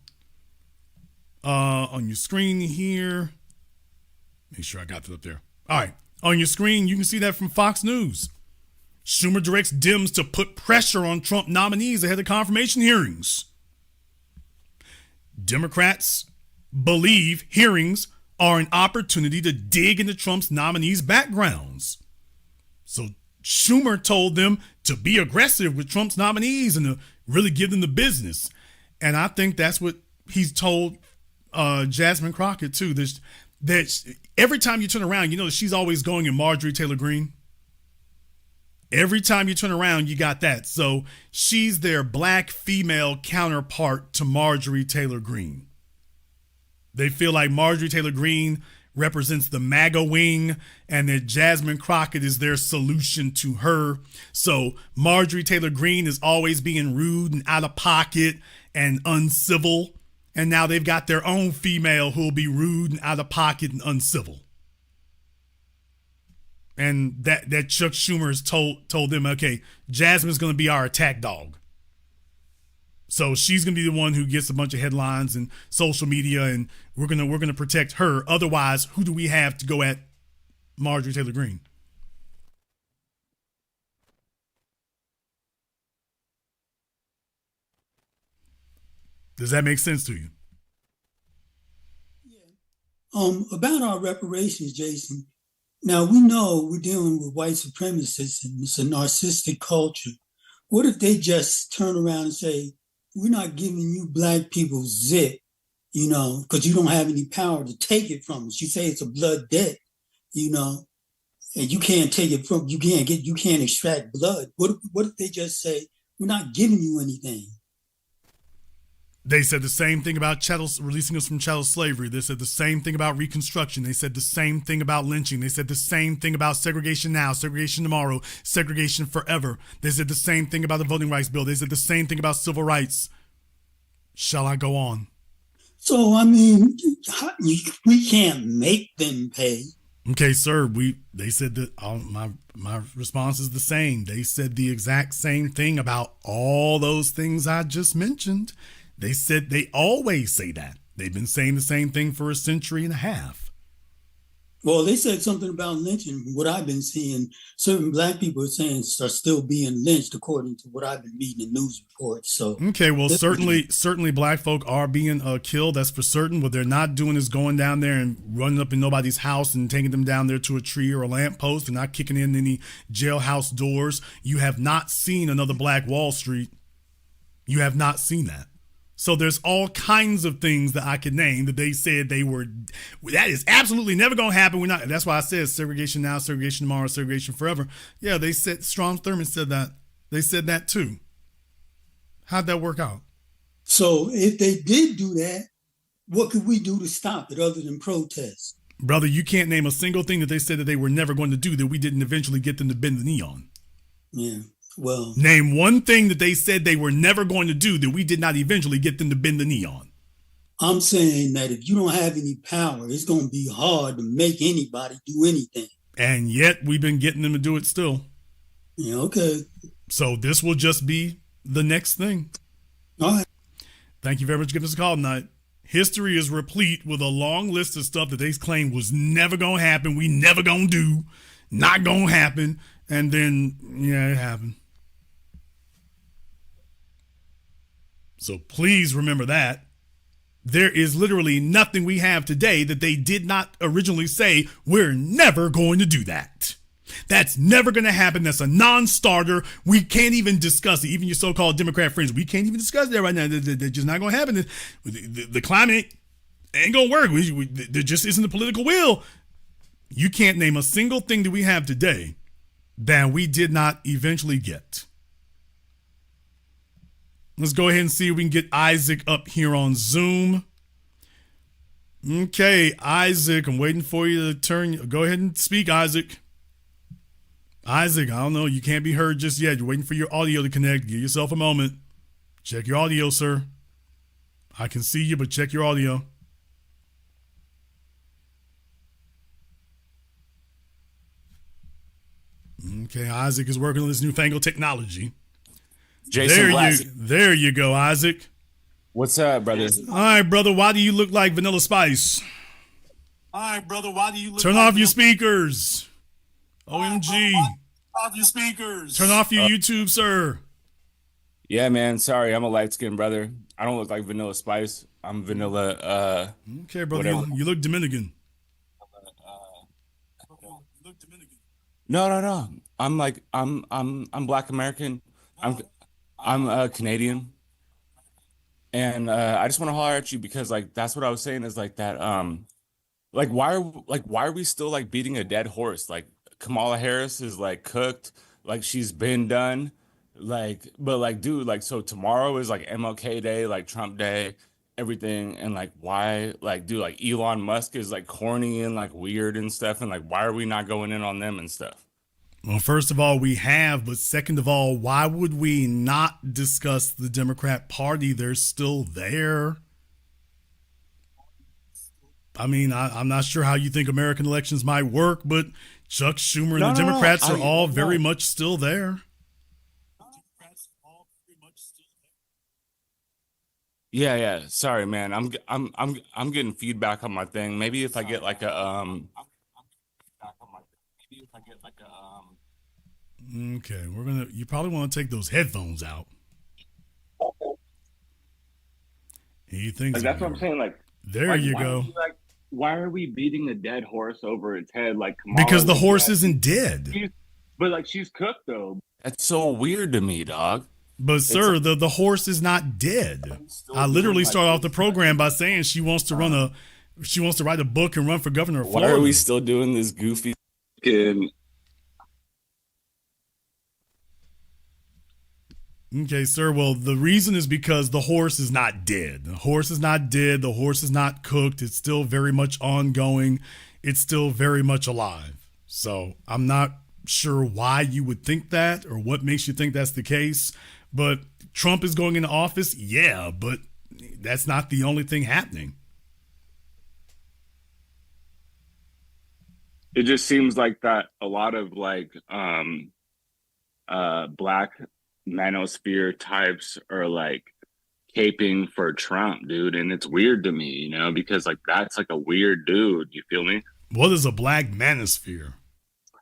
On your screen here, make sure I got that up there. All right. On your screen, you can see that from Fox News. Schumer directs Dems to put pressure on Trump nominees ahead of confirmation hearings. Democrats believe hearings are an opportunity to dig into Trump's nominees' backgrounds. So Schumer told them to be aggressive with Trump's nominees and to really give them the business. And I think that's what he's told Jasmine Crockett too. That every time you turn around, that she's always going in Marjorie Taylor Greene. Every time you turn around, you got that. So she's their black female counterpart to Marjorie Taylor Greene. They feel like Marjorie Taylor Greene represents the MAGA wing and that Jasmine Crockett is their solution to her. So Marjorie Taylor Greene is always being rude and out of pocket and uncivil. And now they've got their own female who will be rude and out of pocket and uncivil. And that Chuck Schumer has told them, okay, Jasmine's going to be our attack dog. So she's going to be the one who gets a bunch of headlines and social media, and we're going to protect her. Otherwise, who do we have to go at Marjorie Taylor Greene? Does that make sense to you? About our reparations, Jason. Now, we know we're dealing with white supremacists and it's a narcissistic culture. What if they just turn around and say, we're not giving you black people zip, because you don't have any power to take it from us. You say it's a blood debt, and you can't take it from, you can't extract blood. What if they just say, we're not giving you anything? They said the same thing about releasing us from chattel slavery. They said the same thing about Reconstruction. They said the same thing about lynching. They said the same thing about segregation now, segregation tomorrow, segregation forever. They said the same thing about the voting rights bill. They said the same thing about civil rights. Shall I go on? So, I mean, we can't make them pay. Okay, sir. They said that my response is the same. They said the exact same thing about all those things I just mentioned. They said they always say that. They've been saying the same thing for a century and a half. Well, they said something about lynching. What I've been seeing, certain black people are saying are still being lynched, according to what I've been reading in news reports. So, okay, well, certainly, black folk are being killed. That's for certain. What they're not doing is going down there and running up in nobody's house and taking them down there to a tree or a lamppost. They're not kicking in any jailhouse doors. You have not seen another Black Wall Street. You have not seen that. So there's all kinds of things that I could name that they said they were. That is absolutely never going to happen. We're not. That's why I said segregation now, segregation tomorrow, segregation forever. Yeah, they said Strom Thurmond said that. They said that too. How'd that work out? So if they did do that, what could we do to stop it other than protest? Brother, you can't name a single thing that they said that they were never going to do that we didn't eventually get them to bend the knee on. Yeah. Well, name one thing that they said they were never going to do that we did not eventually get them to bend the knee on. I'm saying that if you don't have any power, it's going to be hard to make anybody do anything. And yet we've been getting them to do it still. Yeah, okay. So this will just be the next thing. All right. Thank you very much for giving us a call tonight. History is replete with a long list of stuff that they claim was never going to happen. We never going to do. Not going to happen. And then, yeah, it happened. So please remember that. There is literally nothing we have today that they did not originally say, we're never going to do that. That's never going to happen. That's a non-starter. We can't even discuss it. Even your so-called Democrat friends, we can't even discuss that right now. They're just not going to happen. The climate ain't going to work. There just isn't the political will. You can't name a single thing that we have today that we did not eventually get. Let's go ahead and see if we can get Isaac up here on Zoom. Okay, Isaac, I'm waiting for you to turn. Go ahead and speak, Isaac. Isaac, I don't know. You can't be heard just yet. You're waiting for your audio to connect. Give yourself a moment. Check your audio, sir. I can see you, but check your audio. Okay, Isaac is working on this newfangled technology. Jason there you go, Isaac. What's up, brother? All right, brother. Why do you look like Vanilla Spice? Turn off your speakers. OMG. Off your speakers. Turn off your YouTube, sir. Yeah, man. Sorry, I'm a light-skinned brother. I don't look like Vanilla Spice. I'm Vanilla. Okay, brother. You look Dominican. No. I'm Black American. I'm Canadian, and I just want to holler at you because like that's what I was saying is like that why are we still like beating a dead horse? Like Kamala Harris is like cooked, like she's been done, but dude, like so tomorrow is like MLK Day, like Trump Day, everything, and like why dude, like Elon Musk is like corny and like weird and stuff, and like why are we not going in on them and stuff? Well, first of all, we have, but second of all, why would we not discuss the Democrat Party? They're still there. I mean, I'm not sure how you think American elections might work, but Chuck Schumer and the Democrats are all very much still there. Yeah. Sorry, man. I'm getting feedback on my thing. Maybe if I get like a Okay, you probably want to take those headphones out. He thinks that's what I'm saying. Like, there you go. Why are we beating a dead horse over its head? Like, Kamala, because the horse isn't dead. But she's cooked though. That's so weird to me, dog. But sir, the horse is not dead. I literally started off the program by saying she wants to write a book and run for governor of Florida. Why are we still doing this goofy? Okay, sir. Well, the reason is because the horse is not dead. The horse is not dead. The horse is not cooked. It's still very much ongoing. It's still very much alive. So I'm not sure why you would think that or what makes you think that's the case. But Trump is going into office. Yeah, but that's not the only thing happening. It just seems like that a lot of black manosphere types are like caping for Trump, dude, and it's weird to me, because like that's like a weird dude. You feel me? What is a black manosphere?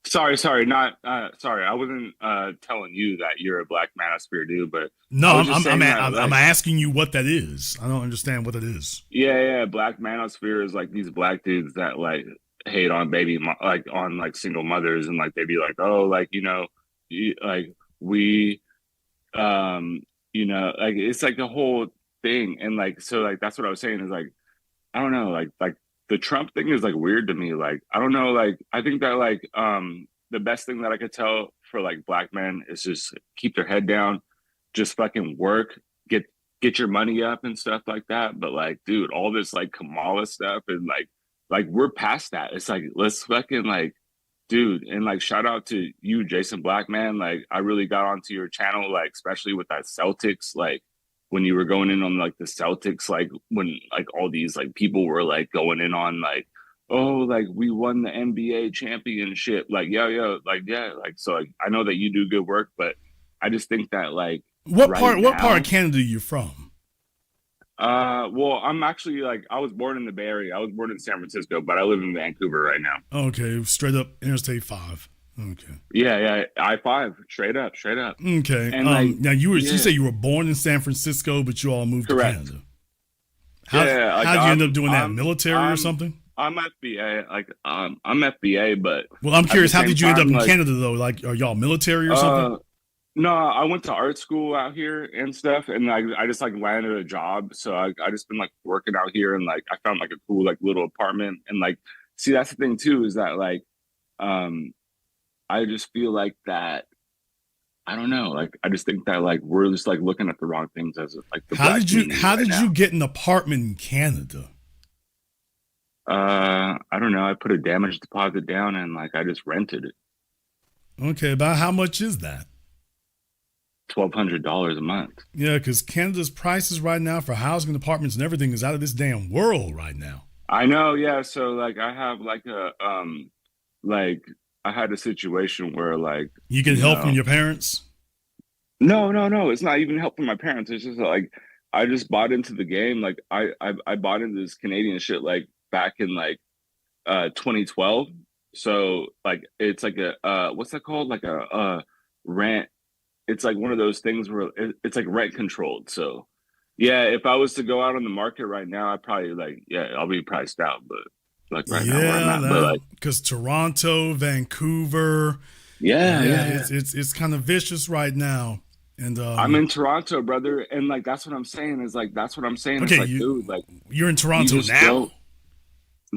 Sorry, not sorry. I wasn't telling you that you're a black manosphere dude, but no, I'm asking you what that is. I don't understand what it is. Yeah. Black manosphere is like these black dudes that like hate on on single mothers, and like they'd be like, oh, like like we, like it's like the whole thing, and like so like that's what I was saying is like I don't know like the Trump thing is like weird to me. Like, I don't know. Like, I think that like, the best thing that I could tell for like black men is just keep their head down, just fucking work, get your money up and stuff like that. But like, dude, all this like Kamala stuff and like we're past that. It's like, let's fucking like, dude. And like, shout out to you, Jason Black, man. Like, I really got onto your channel, like, especially with that Celtics, like, when you were going in on like the Celtics, like when like all these like people were like going in on like, oh, like we won the NBA championship, like yo, like yeah, like so like I know that you do good work, but I just think that like what part of Canada are you from? Well, I'm actually like I was born in the Bay Area. I was born in San Francisco, but I live in Vancouver right now. Okay, straight up Interstate 5. Okay. Yeah, I-5, straight up. Okay. And now you say you were born in San Francisco, but you all moved correct. to Canada. How'd you end up doing that? Military or something? I'm FBA. Like I'm FBA, but well, I'm curious. How did you end up in Canada though? Like, are y'all military or something? No, I went to art school out here and stuff, and I just like landed a job. So I just been like working out here, and like I found like a cool like little apartment, and like see that's the thing too is that like I just feel like that. I don't know. Like, I just think that like we're just like looking at the wrong things as like the how did you get an apartment in Canada? I don't know. I put a damage deposit down and like I just rented it. Okay, about how much is that? $1,200 a month. Yeah, because Canada's prices right now for housing apartments and everything is out of this damn world right now. I know. Yeah. So like I have like a like. I had a situation where like you get help from your parents. No. It's not even help from my parents. It's just like I just bought into the game. Like I bought into this Canadian shit like back in like 2012. So like it's like a what's that called? Like a rent. It's like one of those things where it's like rent controlled. So yeah, if I was to go out on the market right now, I'd probably like I'll be priced out, but. Like right now where I'm at, but like because Toronto, Vancouver, it's kind of vicious right now. And I'm in Toronto, brother, and like that's what I'm saying. Is like that's what I'm saying. Okay, it's like, dude, like you're in Toronto now.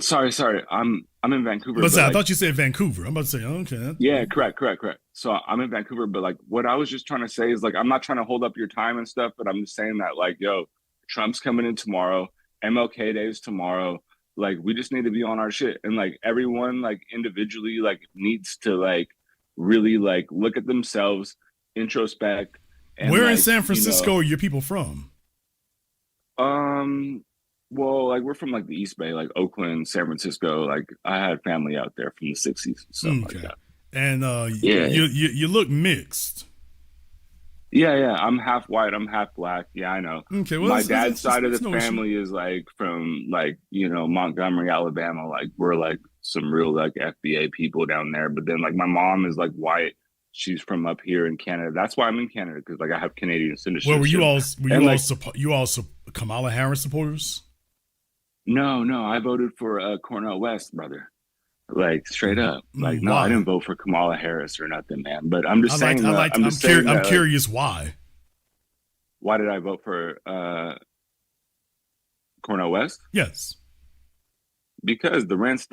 Sorry, I'm in Vancouver. But I thought you said Vancouver. I'm about to say okay. Yeah, correct. So I'm in Vancouver, but like what I was just trying to say is like I'm not trying to hold up your time and stuff, but I'm just saying that like yo, Trump's coming in tomorrow. MLK Day is tomorrow. Like we just need to be on our shit, and like everyone like individually like needs to like really like look at themselves, introspect. And, where in like, San Francisco are your people from? Well, like we're from like the East Bay, like Oakland, San Francisco. Like I had family out there from the 60s and stuff like that. And you look mixed. Yeah. I'm half white. I'm half black. Yeah, I know. Okay. Well, my dad's side of the family is like from like, Montgomery, Alabama. Like we're like some real like FBA people down there. But then like my mom is like white. She's from up here in Canada. That's why I'm in Canada because like I have Canadian citizenship. Well, you all Kamala Harris supporters? No. I voted for Cornel West, brother. Like straight up, like no, I didn't vote for Kamala Harris or nothing, man. But I'm just saying. I'm curious why. Why did I vote for Cornel West? Yes, because the rent's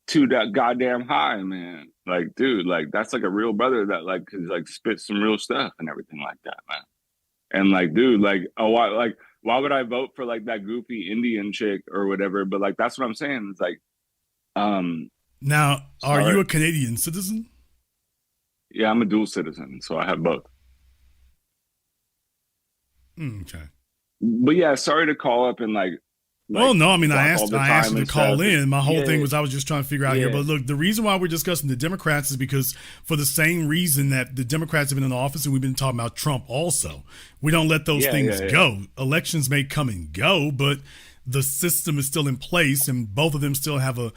too goddamn high, man. Like, dude, like that's like a real brother that like could like spit some real stuff and everything like that, man. And like, dude, like, why would I vote for like that goofy Indian chick or whatever? But like, that's what I'm saying. It's like, Now, are you a Canadian citizen? Yeah, I'm a dual citizen, so I have both. Okay. But yeah, sorry to call up and like well, no, I mean, I asked you to call in. My whole thing was I was just trying to figure out here. But look, the reason why we're discussing the Democrats is because for the same reason that the Democrats have been in office and we've been talking about Trump also. We don't let those things go. Elections may come and go, but the system is still in place and both of them still have a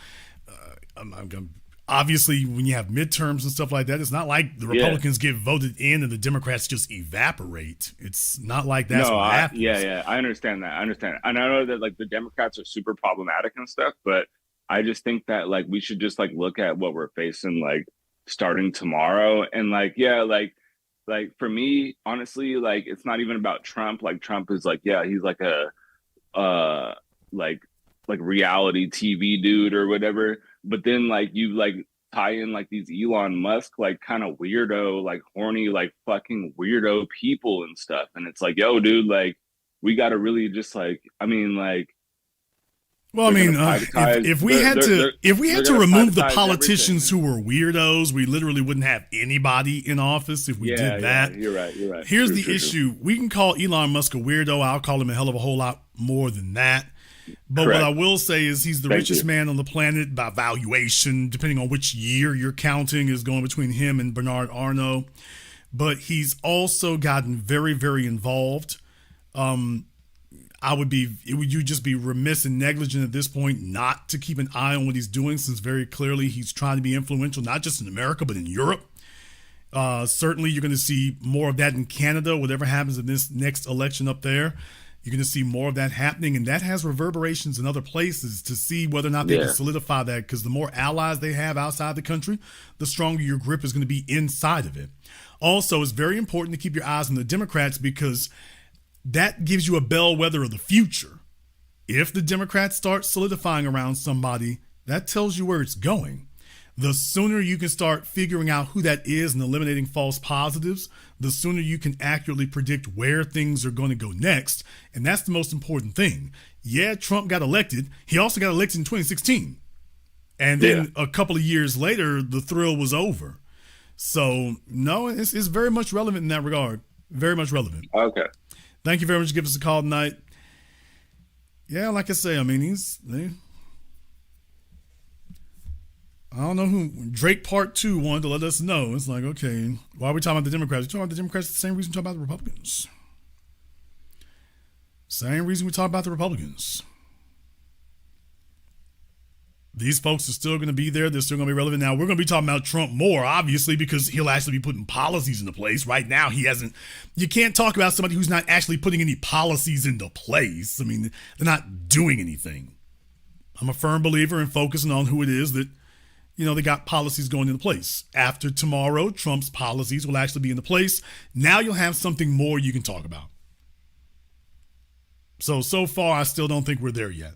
obviously, when you have midterms and stuff like that, it's not like the Republicans get voted in and the Democrats just evaporate. It's not like that's what happens. I understand that. And I know that like the Democrats are super problematic and stuff, but I just think that like we should just like look at what we're facing like starting tomorrow. And like, like for me, honestly, like it's not even about Trump. Like Trump is like, he's like a like reality TV dude or whatever. But then like you like tie in like these Elon Musk like kind of weirdo, like horny, like fucking weirdo people and stuff. And it's like, yo, dude, like we got to really just like, I mean, like. Well, I mean, if we had to remove the politicians who were weirdos, we literally wouldn't have anybody in office if we did that. You're right. Here's the issue. We can call Elon Musk a weirdo. I'll call him a hell of a whole lot more than that. But what I will say is he's the richest man on the planet by valuation, depending on which year you're counting, is going between him and Bernard Arnault. But he's also gotten very, very involved. You'd just be remiss and negligent at this point not to keep an eye on what he's doing, since very clearly he's trying to be influential, not just in America, but in Europe. Certainly you're going to see more of that in Canada, whatever happens in this next election up there. You're going to see more of that happening, and that has reverberations in other places to see whether or not they can solidify that, because the more allies they have outside the country, the stronger your grip is going to be inside of it. Also, it's very important to keep your eyes on the Democrats, because that gives you a bellwether of the future. If the Democrats start solidifying around somebody, that tells you where it's going. The sooner you can start figuring out who that is and eliminating false positives, the sooner you can accurately predict where things are going to go next. And that's the most important thing. Yeah, Trump got elected. He also got elected in 2016. And then a couple of years later, the thrill was over. So, no, it's very much relevant in that regard. Very much relevant. Okay. Thank you very much for giving us a call tonight. Yeah, like I say, I mean, I don't know who Drake Part 2 wanted to let us know. It's like, okay, why are we talking about the Democrats? We're talking about the Democrats the same reason we talk about the Republicans. Same reason we talk about the Republicans. These folks are still going to be there. They're still going to be relevant. Now, we're going to be talking about Trump more, obviously, because he'll actually be putting policies into place. Right now, he hasn't. You can't talk about somebody who's not actually putting any policies into place. I mean, they're not doing anything. I'm a firm believer in focusing on who it is that, they got policies going into place. After tomorrow, Trump's policies will actually be into place. Now you'll have something more you can talk about. So far, I still don't think we're there yet.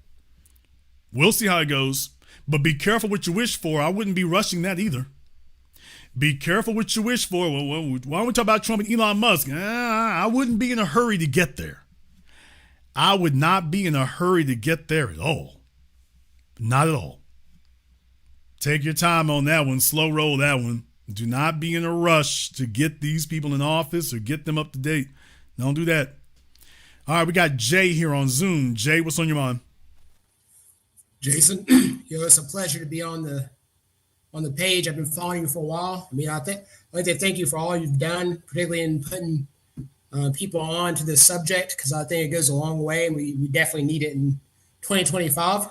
We'll see how it goes. But be careful what you wish for. I wouldn't be rushing that either. Be careful what you wish for. Well, why don't we talk about Trump and Elon Musk? I wouldn't be in a hurry to get there. I would not be in a hurry to get there at all. Not at all. Take your time on that one. Slow roll that one. Do not be in a rush to get these people in office or get them up to date. Don't do that. All right, we got Jay here on Zoom. Jay, what's on your mind? Jason, it's a pleasure to be on the page. I've been following you for a while. I mean, I'd like to thank you for all you've done, particularly in putting people on to this subject, because I think it goes a long way, and we definitely need it in 2025.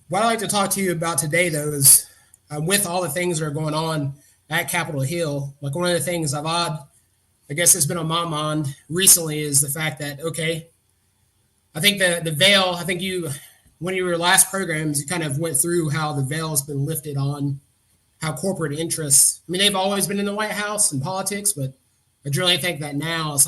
What I'd like to talk to you about today, though, is with all the things that are going on at Capitol Hill, like one of the things I guess it's been on my mind recently is the fact that, okay, I think the veil, I think one of your last programs, you kind of went through how the veil has been lifted on how corporate interests, I mean, they've always been in the White House and politics, but I really think that now it's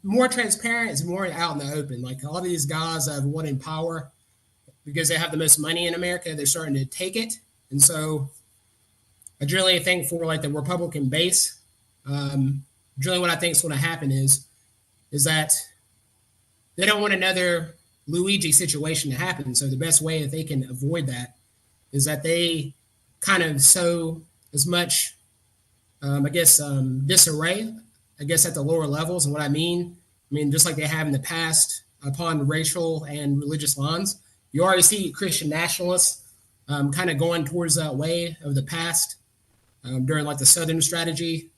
more transparent, it's more out in the open. Like a lot of these guys that have won in power because they have the most money in America, they're starting to take it. And so I really think for like the Republican base, really what I think is going to happen is that they don't want another Luigi situation to happen. So the best way that they can avoid that is that they kind of sow as much, disarray, I guess, at the lower levels. And what I mean, just like they have in the past upon racial and religious lines, you already see Christian nationalists kind of going towards that way of the past during like the Southern strategy,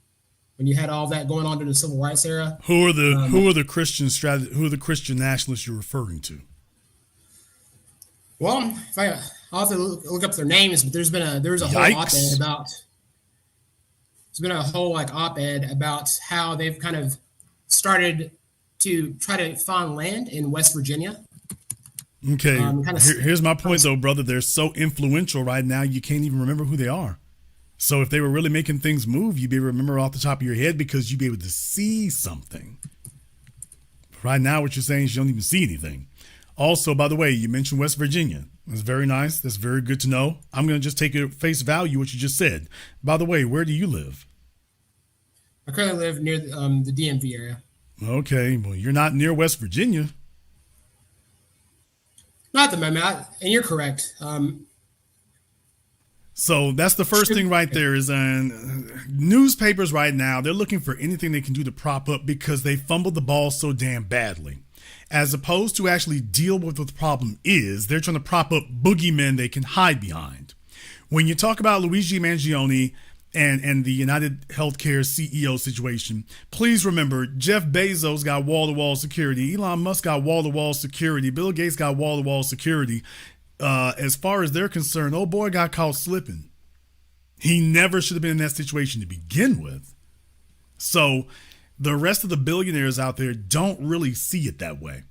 when you had all that going on during the civil rights era. Who are the Christian nationalists you're referring to? Well, I'll have to look up their names, but there's a whole op-ed about. There's been a whole op-ed about how they've kind of started to try to find land in West Virginia. Okay, here's my point though, brother. They're so influential right now, you can't even remember who they are. So if they were really making things move, you'd be able to remember off the top of your head because you'd be able to see something. Right now, what you're saying is you don't even see anything. Also, by the way, you mentioned West Virginia. That's very nice. That's very good to know. I'm going to just take at face value what you just said. By the way, where do you live? I currently live near the DMV area. Okay, well, you're not near West Virginia. Not at the moment, and you're correct. So that's the first thing right there is newspapers right now, they're looking for anything they can do to prop up because they fumbled the ball so damn badly. As opposed to actually deal with what the problem is, they're trying to prop up boogeymen they can hide behind. When you talk about Luigi Mangione and the United Healthcare CEO situation, please remember Jeff Bezos got wall-to-wall security. Elon Musk got wall-to-wall security. Bill Gates got wall-to-wall security. As far as they're concerned, old boy got caught slipping. He never should have been in that situation to begin with. So the rest of the billionaires out there don't really see it that way.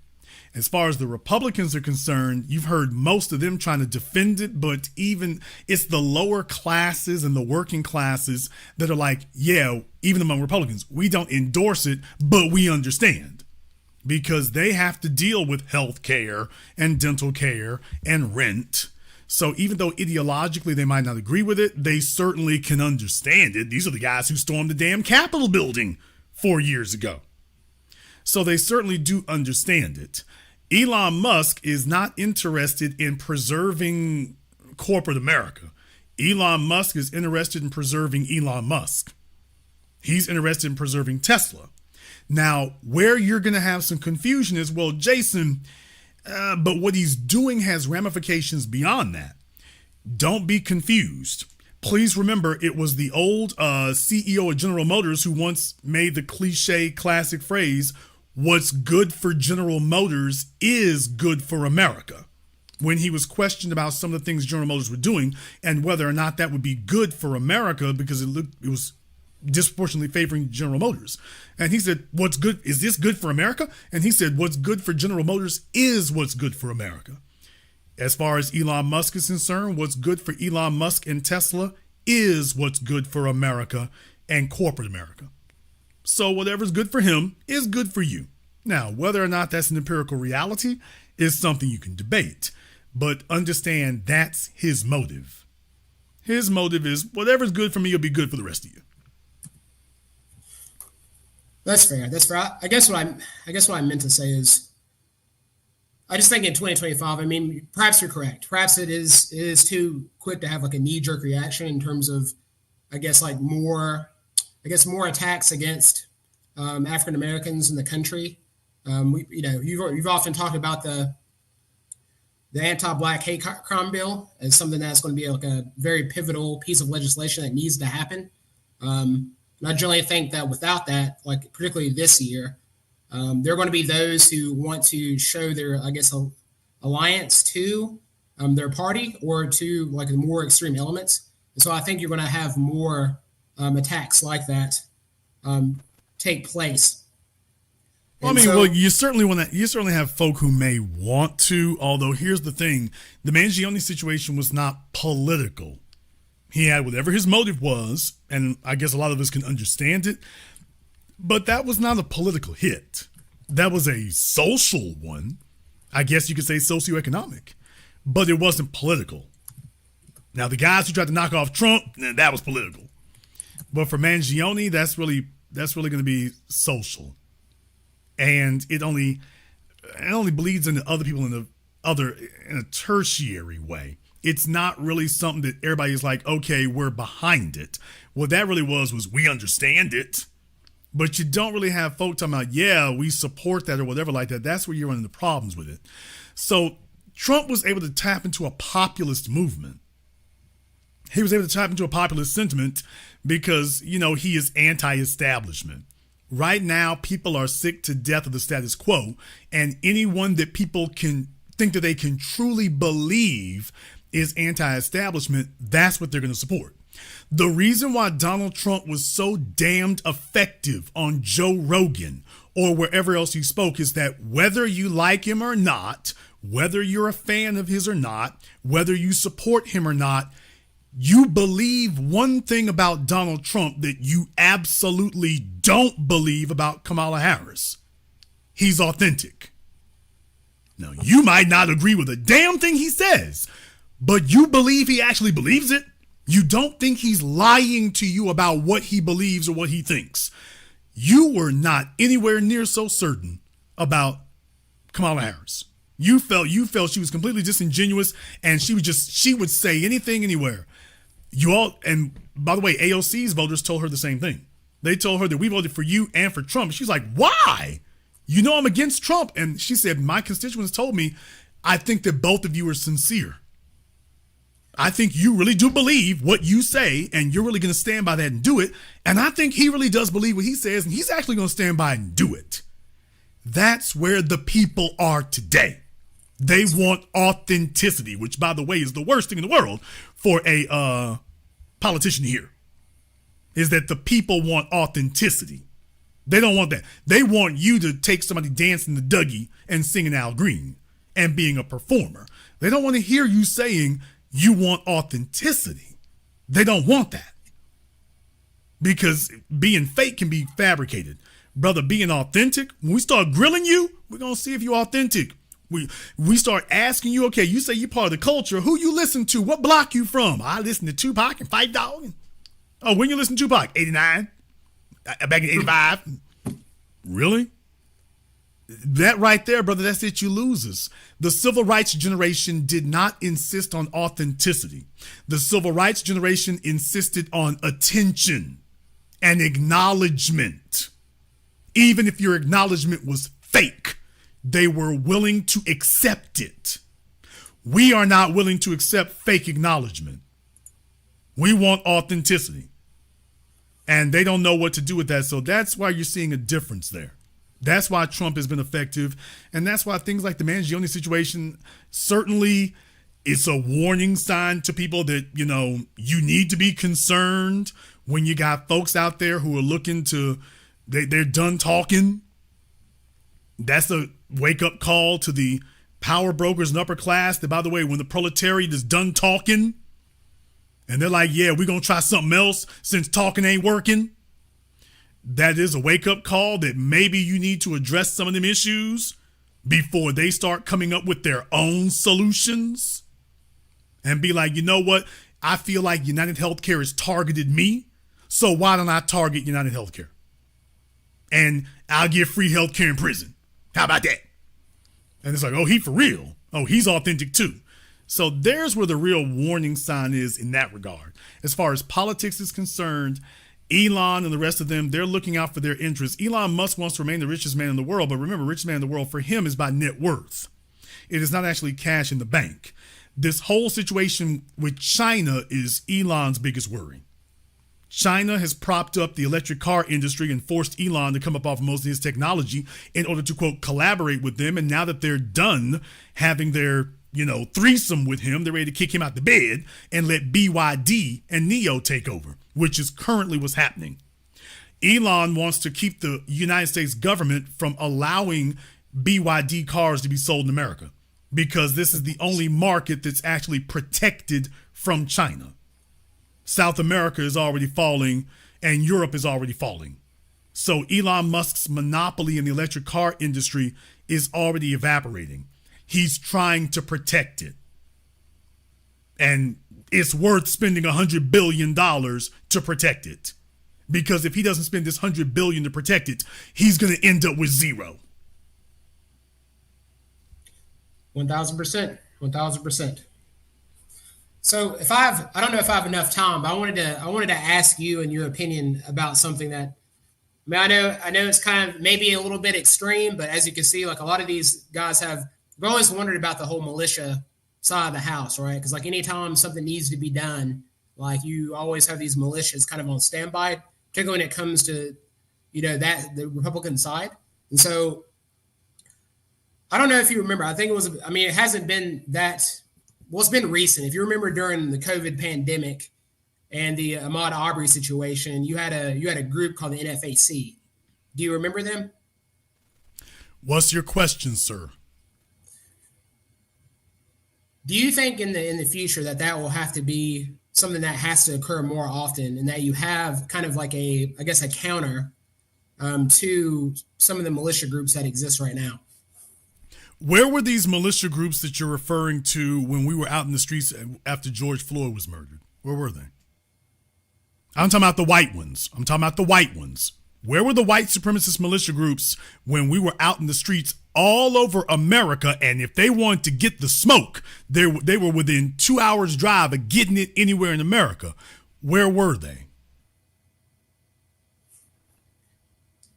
As far as the Republicans are concerned, you've heard most of them trying to defend it, but even it's the lower classes and the working classes that are like, yeah, even among Republicans, we don't endorse it, but we understand. Because they have to deal with health care and dental care and rent. So even though ideologically they might not agree with it, they certainly can understand it. These are the guys who stormed the damn Capitol building 4 years ago. So they certainly do understand it. Elon Musk is not interested in preserving corporate America. Elon Musk is interested in preserving Elon Musk. He's interested in preserving Tesla. Now, where you're going to have some confusion is, well, Jason, but what he's doing has ramifications beyond that. Don't be confused. Please remember, it was the old CEO of General Motors who once made the cliche classic phrase, what's good for General Motors is good for America. When he was questioned about some of the things General Motors were doing and whether or not that would be good for America because it was disproportionately favoring General Motors. And he said, what's good? Is this good for America? And he said, what's good for General Motors is what's good for America. As far as Elon Musk is concerned, what's good for Elon Musk and Tesla is what's good for America and corporate America. So whatever's good for him is good for you. Now, whether or not that's an empirical reality is something you can debate, but understand that's his motive. His motive is whatever's good for me will be good for the rest of you. That's fair. That's fair. I guess what I meant to say is, I just think in 2025. I mean, perhaps you're correct. Perhaps it is too quick to have like a knee-jerk reaction in terms of, more attacks against African Americans in the country. You've often talked about the anti-Black hate crime bill as something that's going to be like a very pivotal piece of legislation that needs to happen. And I generally think that without that, like particularly this year, there are going to be those who want to show their, alliance to their party or to like the more extreme elements. And so I think you're going to have more attacks like that take place. Well, you certainly have folk who may want to, although here's the thing, the Mangione situation was not political. He had whatever his motive was, and I guess a lot of us can understand it, but that was not a political hit. That was a social one. I guess you could say socioeconomic, but it wasn't political. Now, the guys who tried to knock off Trump, that was political. But for Mangione, that's really going to be social. And it only bleeds into other people in a tertiary way. It's not really something that everybody is like, okay, we're behind it. What that really was we understand it, but you don't really have folk talking about, yeah, we support that or whatever like that. That's where you're running into problems with it. So Trump was able to tap into a populist movement. He was able to tap into a populist sentiment because, you know, he is anti-establishment. Right now, people are sick to death of the status quo, and anyone that people can think that they can truly believe is anti-establishment, that's what they're going to support. The reason why Donald Trump was so damned effective on Joe Rogan or wherever else he spoke is that whether you like him or not, whether you're a fan of his or not, whether you support him or not, you believe one thing about Donald Trump that you absolutely don't believe about Kamala Harris. He's authentic. Now, you might not agree with a damn thing he says, but you believe he actually believes it. You don't think he's lying to you about what he believes or what he thinks. You were not anywhere near so certain about Kamala Harris. You felt she was completely disingenuous, and she would say anything anywhere. And by the way, AOC's voters told her the same thing. They told her that we voted for you and for Trump. She's like, why? You know I'm against Trump. And she said, my constituents told me, I think that both of you are sincere. I think you really do believe what you say, and you're really going to stand by that and do it. And I think he really does believe what he says, and he's actually going to stand by and do it. That's where the people are today. They want authenticity, which, by the way, is the worst thing in the world for a politician to hear, is that the people want authenticity. They don't want that. They want you to take somebody dancing the Dougie and singing Al Green and being a performer. They don't want to hear you saying you want authenticity. They don't want that. Because being fake can be fabricated. Brother, being authentic, when we start grilling you, we're going to see if you're authentic. We start asking you, okay, you say you're part of the culture. Who you listen to? What block you from? I listen to Tupac and Fight Dog. Oh, when you listen to Tupac? 89? Back in 85? Really? That right there, brother, that's it. You losers. The civil rights generation did not insist on authenticity. The civil rights generation insisted on attention and acknowledgement. Even if your acknowledgement was fake, they were willing to accept it. We are not willing to accept fake acknowledgement. We want authenticity. And they don't know what to do with that. So that's why you're seeing a difference there. That's why Trump has been effective. And that's why things like the Mangione situation, certainly it's a warning sign to people that, you know, you need to be concerned when you got folks out there who are looking to, they're done talking. That's a wake-up call to the power brokers and upper class that, by the way, when the proletariat is done talking and they're like, yeah, we're going to try something else since talking ain't working, that is a wake-up call that maybe you need to address some of them issues before they start coming up with their own solutions and be like, you know what? I feel like United Healthcare has targeted me, so why don't I target United Healthcare? And I'll get free healthcare in prison. How about that? And it's like, oh, he for real. Oh, he's authentic too. So there's where the real warning sign is in that regard. As far as politics is concerned, Elon and the rest of them, they're looking out for their interests. Elon Musk wants to remain the richest man in the world, but remember, richest man in the world for him is by net worth. It is not actually cash in the bank. This whole situation with China is Elon's biggest worry. China has propped up the electric car industry and forced Elon to come up off of most of his technology in order to, quote, collaborate with them. And now that they're done having their, threesome with him, they're ready to kick him out the bed and let BYD and NIO take over, which is currently what's happening. Elon wants to keep the United States government from allowing BYD cars to be sold in America because this is the only market that's actually protected from China. South America is already falling and Europe is already falling. So Elon Musk's monopoly in the electric car industry is already evaporating. He's trying to protect it. And it's worth spending $100 billion to protect it. Because if he doesn't spend this $100 billion to protect it, he's going to end up with zero. 1,000%. 1,000%. So I don't know if I have enough time, but I wanted to ask you and your opinion about something that, I know it's kind of maybe a little bit extreme, but as you can see, like a lot of these guys I've always wondered about the whole militia side of the house, right? Because like anytime something needs to be done, Like you always have these militias kind of on standby, particularly when it comes to, that the Republican side. And so I don't know if you remember, it hasn't been that, well, it's been recent. If you remember during the COVID pandemic and the Ahmaud Arbery situation, you had a group called the NFAC. Do you remember them? What's your question, sir? Do you think in the future that will have to be something that has to occur more often, and that you have kind of like a counter to some of the militia groups that exist right now? Where were these militia groups that you're referring to when we were out in the streets after George Floyd was murdered? Where were they? I'm talking about the white ones. Where were the white supremacist militia groups when we were out in the streets all over America? And if they wanted to get the smoke, they were within 2 hours drive of getting it anywhere in America. Where were they?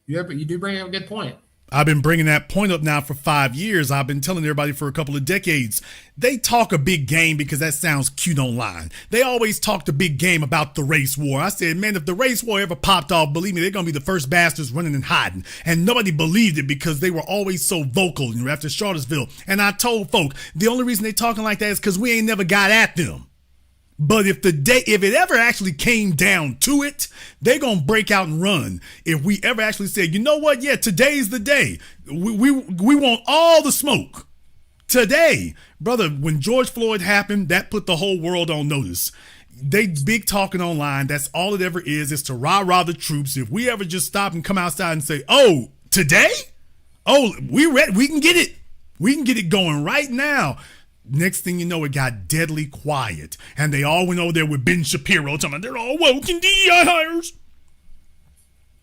Yeah, but you do bring up a good point. I've been bringing that point up now for 5 years. I've been telling everybody for a couple of decades. They talk a big game because that sounds cute online. They always talk the big game about the race war. I said, man, if the race war ever popped off, believe me, they're going to be the first bastards running and hiding. And nobody believed it because they were always so vocal after Charlottesville. And I told folk, the only reason they talking like that is because we ain't never got at them. But if it ever actually came down to it, they're going to break out and run. If we ever actually said, you know what? Yeah, today's the day. We want all the smoke. Today, brother, when George Floyd happened, that put the whole world on notice. They big talking online. That's all it ever is to rah-rah the troops. If we ever just stop and come outside and say, oh, today? Oh, we can get it. We can get it going right now. Next thing you know, it got deadly quiet. And they all went over there with Ben Shapiro talking about they're all woke and DEI hires.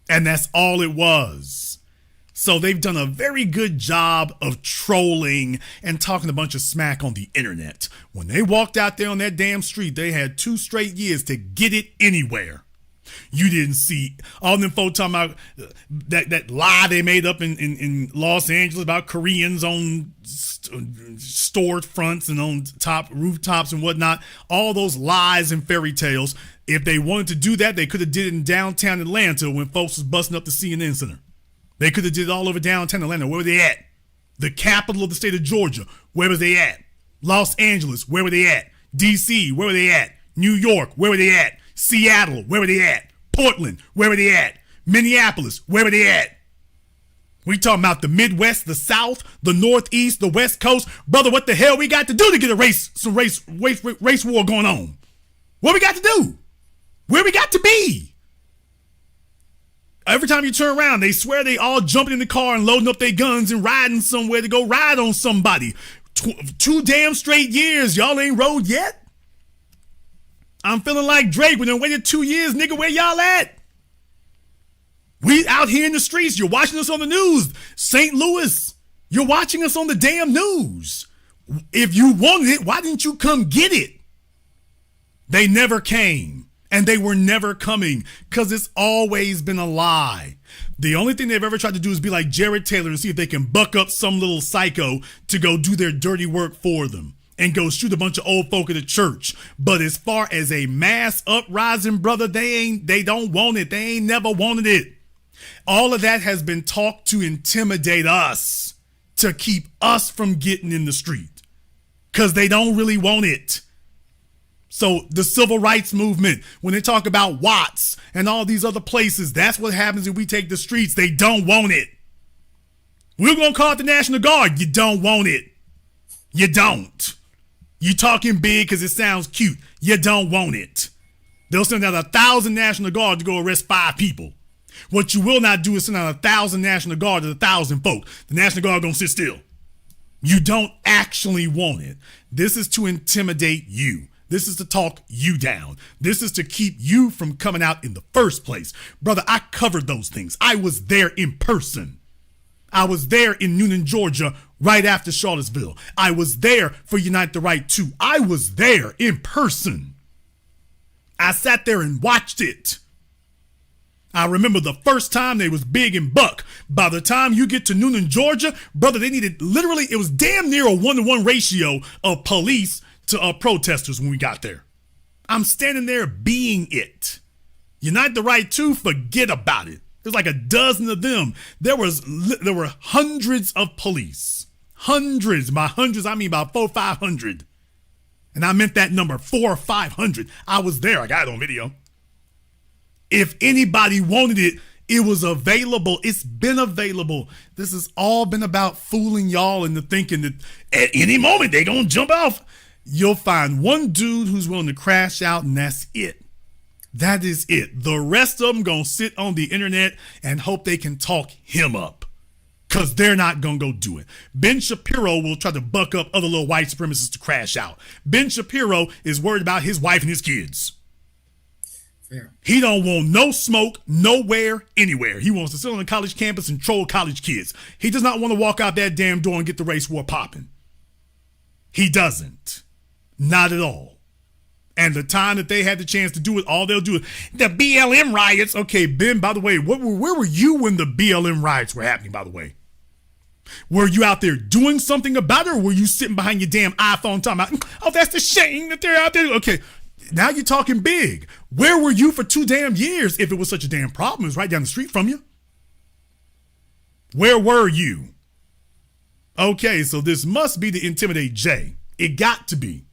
And that's all it was. So they've done a very good job of trolling and talking a bunch of smack on the internet. When they walked out there on that damn street, they had 2 straight years to get it anywhere. You didn't see all them folks talking about that lie they made up in Los Angeles about Koreans on store fronts and on top rooftops and whatnot. All those lies and fairy tales. If they wanted to do that, they could have did it in downtown Atlanta when folks was busting up the CNN Center. They could have did it all over downtown Atlanta. Where were they at? The capital of the state of Georgia. Where were they at? Los Angeles. Where were they at? DC. Where were they at? New York. Where were they at? Seattle, where were they at? Portland, where were they at? Minneapolis, where were they at? We talking about the Midwest, the South, the Northeast, the West Coast. Brother, what the hell we got to do to get some race war going on? What we got to do? Where we got to be? Every time you turn around, they swear they all jumping in the car and loading up their guns and riding somewhere to go ride on somebody. 2 damn straight years, y'all ain't rode yet? I'm feeling like Drake. We done waited 2 years, nigga. Where y'all at? We out here in the streets. You're watching us on the news. St. Louis, you're watching us on the damn news. If you wanted it, why didn't you come get it? They never came, and they were never coming because it's always been a lie. The only thing they've ever tried to do is be like Jared Taylor and see if they can buck up some little psycho to go do their dirty work for them and go shoot a bunch of old folk at the church. But as far as a mass uprising, brother, they don't want it. They ain't never wanted it. All of that has been talked to intimidate us, to keep us from getting in the street, because they don't really want it. So the civil rights movement, when they talk about Watts and all these other places, that's what happens if we take the streets. They don't want it. We're going to call it the National Guard. You don't want it. You don't. You talking big because it sounds cute. You don't want it. They'll send out 1,000 National Guard to go arrest 5 people. What you will not do is send out 1,000 National Guard to 1,000 folk. The National Guard gonna sit still. You don't actually want it. This is to intimidate you. This is to talk you down. This is to keep you from coming out in the first place. Brother, I covered those things. I was there in person. I was there in Newnan, Georgia, right after Charlottesville. I was there for Unite the Right 2. I was there in person. I sat there and watched it. I remember the first time they was big and buck. By the time you get to Newnan, Georgia, brother, they needed literally, it was damn near a 1-to-1 ratio of police to protesters when we got there. I'm standing there being it. Unite the Right to, forget about it. There's like a dozen of them. There were hundreds of police. Hundreds. By hundreds, I mean about 400 or 500. And I meant that number, 400 or 500. I was there. I got it on video. If anybody wanted it, it was available. It's been available. This has all been about fooling y'all into thinking that at any moment they gonna jump off. You'll find one dude who's willing to crash out, and that's it. That is it. The rest of them gonna sit on the internet and hope they can talk him up, because they're not gonna go do it. Ben Shapiro will try to buck up other little white supremacists to crash out. Ben Shapiro is worried about his wife and his kids. Fair. He don't want no smoke nowhere, anywhere. He wants to sit on the college campus and troll college kids. He does not want to walk out that damn door and get the race war popping. He doesn't. Not at all. And the time that they had the chance to do it, all they'll do is the BLM riots. Okay, Ben, by the way, where were you when the BLM riots were happening, by the way? Were you out there doing something about it, or were you sitting behind your damn iPhone talking about, oh, that's the shame that they're out there? Okay, now you're talking big. Where were you for 2 damn years if it was such a damn problem? It was right down the street from you. Where were you? Okay, so this must be to intimidate Jay. It got to be.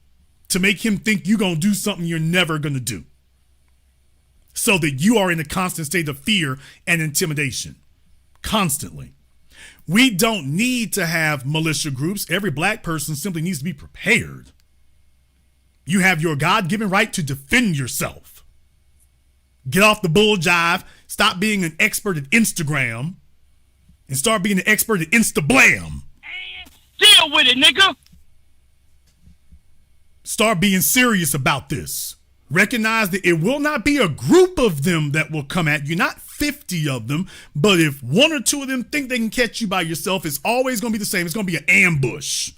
To make him think you're going to do something you're never going to do. So that you are in a constant state of fear and intimidation. Constantly. We don't need to have militia groups. Every black person simply needs to be prepared. You have your God-given right to defend yourself. Get off the bull jive. Stop being an expert at Instagram. And start being an expert at Instablam. Deal with it, nigga. Start being serious about this. Recognize that it will not be a group of them that will come at you, not 50 of them, but if 1 or 2 of them think they can catch you by yourself, it's always going to be the same. It's going to be an ambush.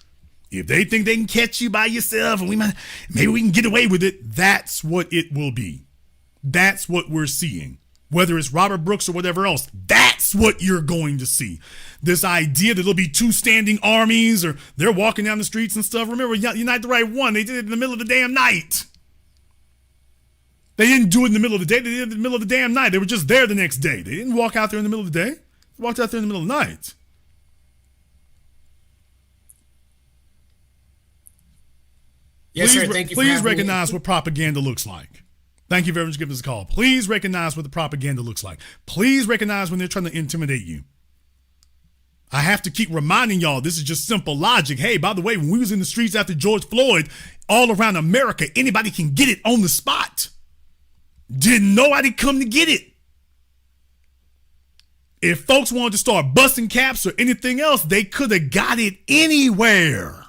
If they think they can catch you by yourself and maybe we can get away with it, that's what it will be. That's what we're seeing. Whether it's Robert Brooks or whatever else, that's what you're going to see. This idea that there'll be 2 standing armies or they're walking down the streets and stuff. Remember, Unite the Right one, they did it in the middle of the damn night. They didn't do it in the middle of the day. They did it in the middle of the damn night. They were just there the next day. They didn't walk out there in the middle of the day. They walked out there in the middle of the night. Yes, sir. Thank you. Please recognize what propaganda looks like. Thank you very much for giving us a call. Please recognize what the propaganda looks like. Please recognize when they're trying to intimidate you. I have to keep reminding y'all, this is just simple logic. Hey, by the way, when we was in the streets after George Floyd, all around America, anybody can get it on the spot. Didn't nobody come to get it. If folks wanted to start busting caps or anything else, they could have got it anywhere.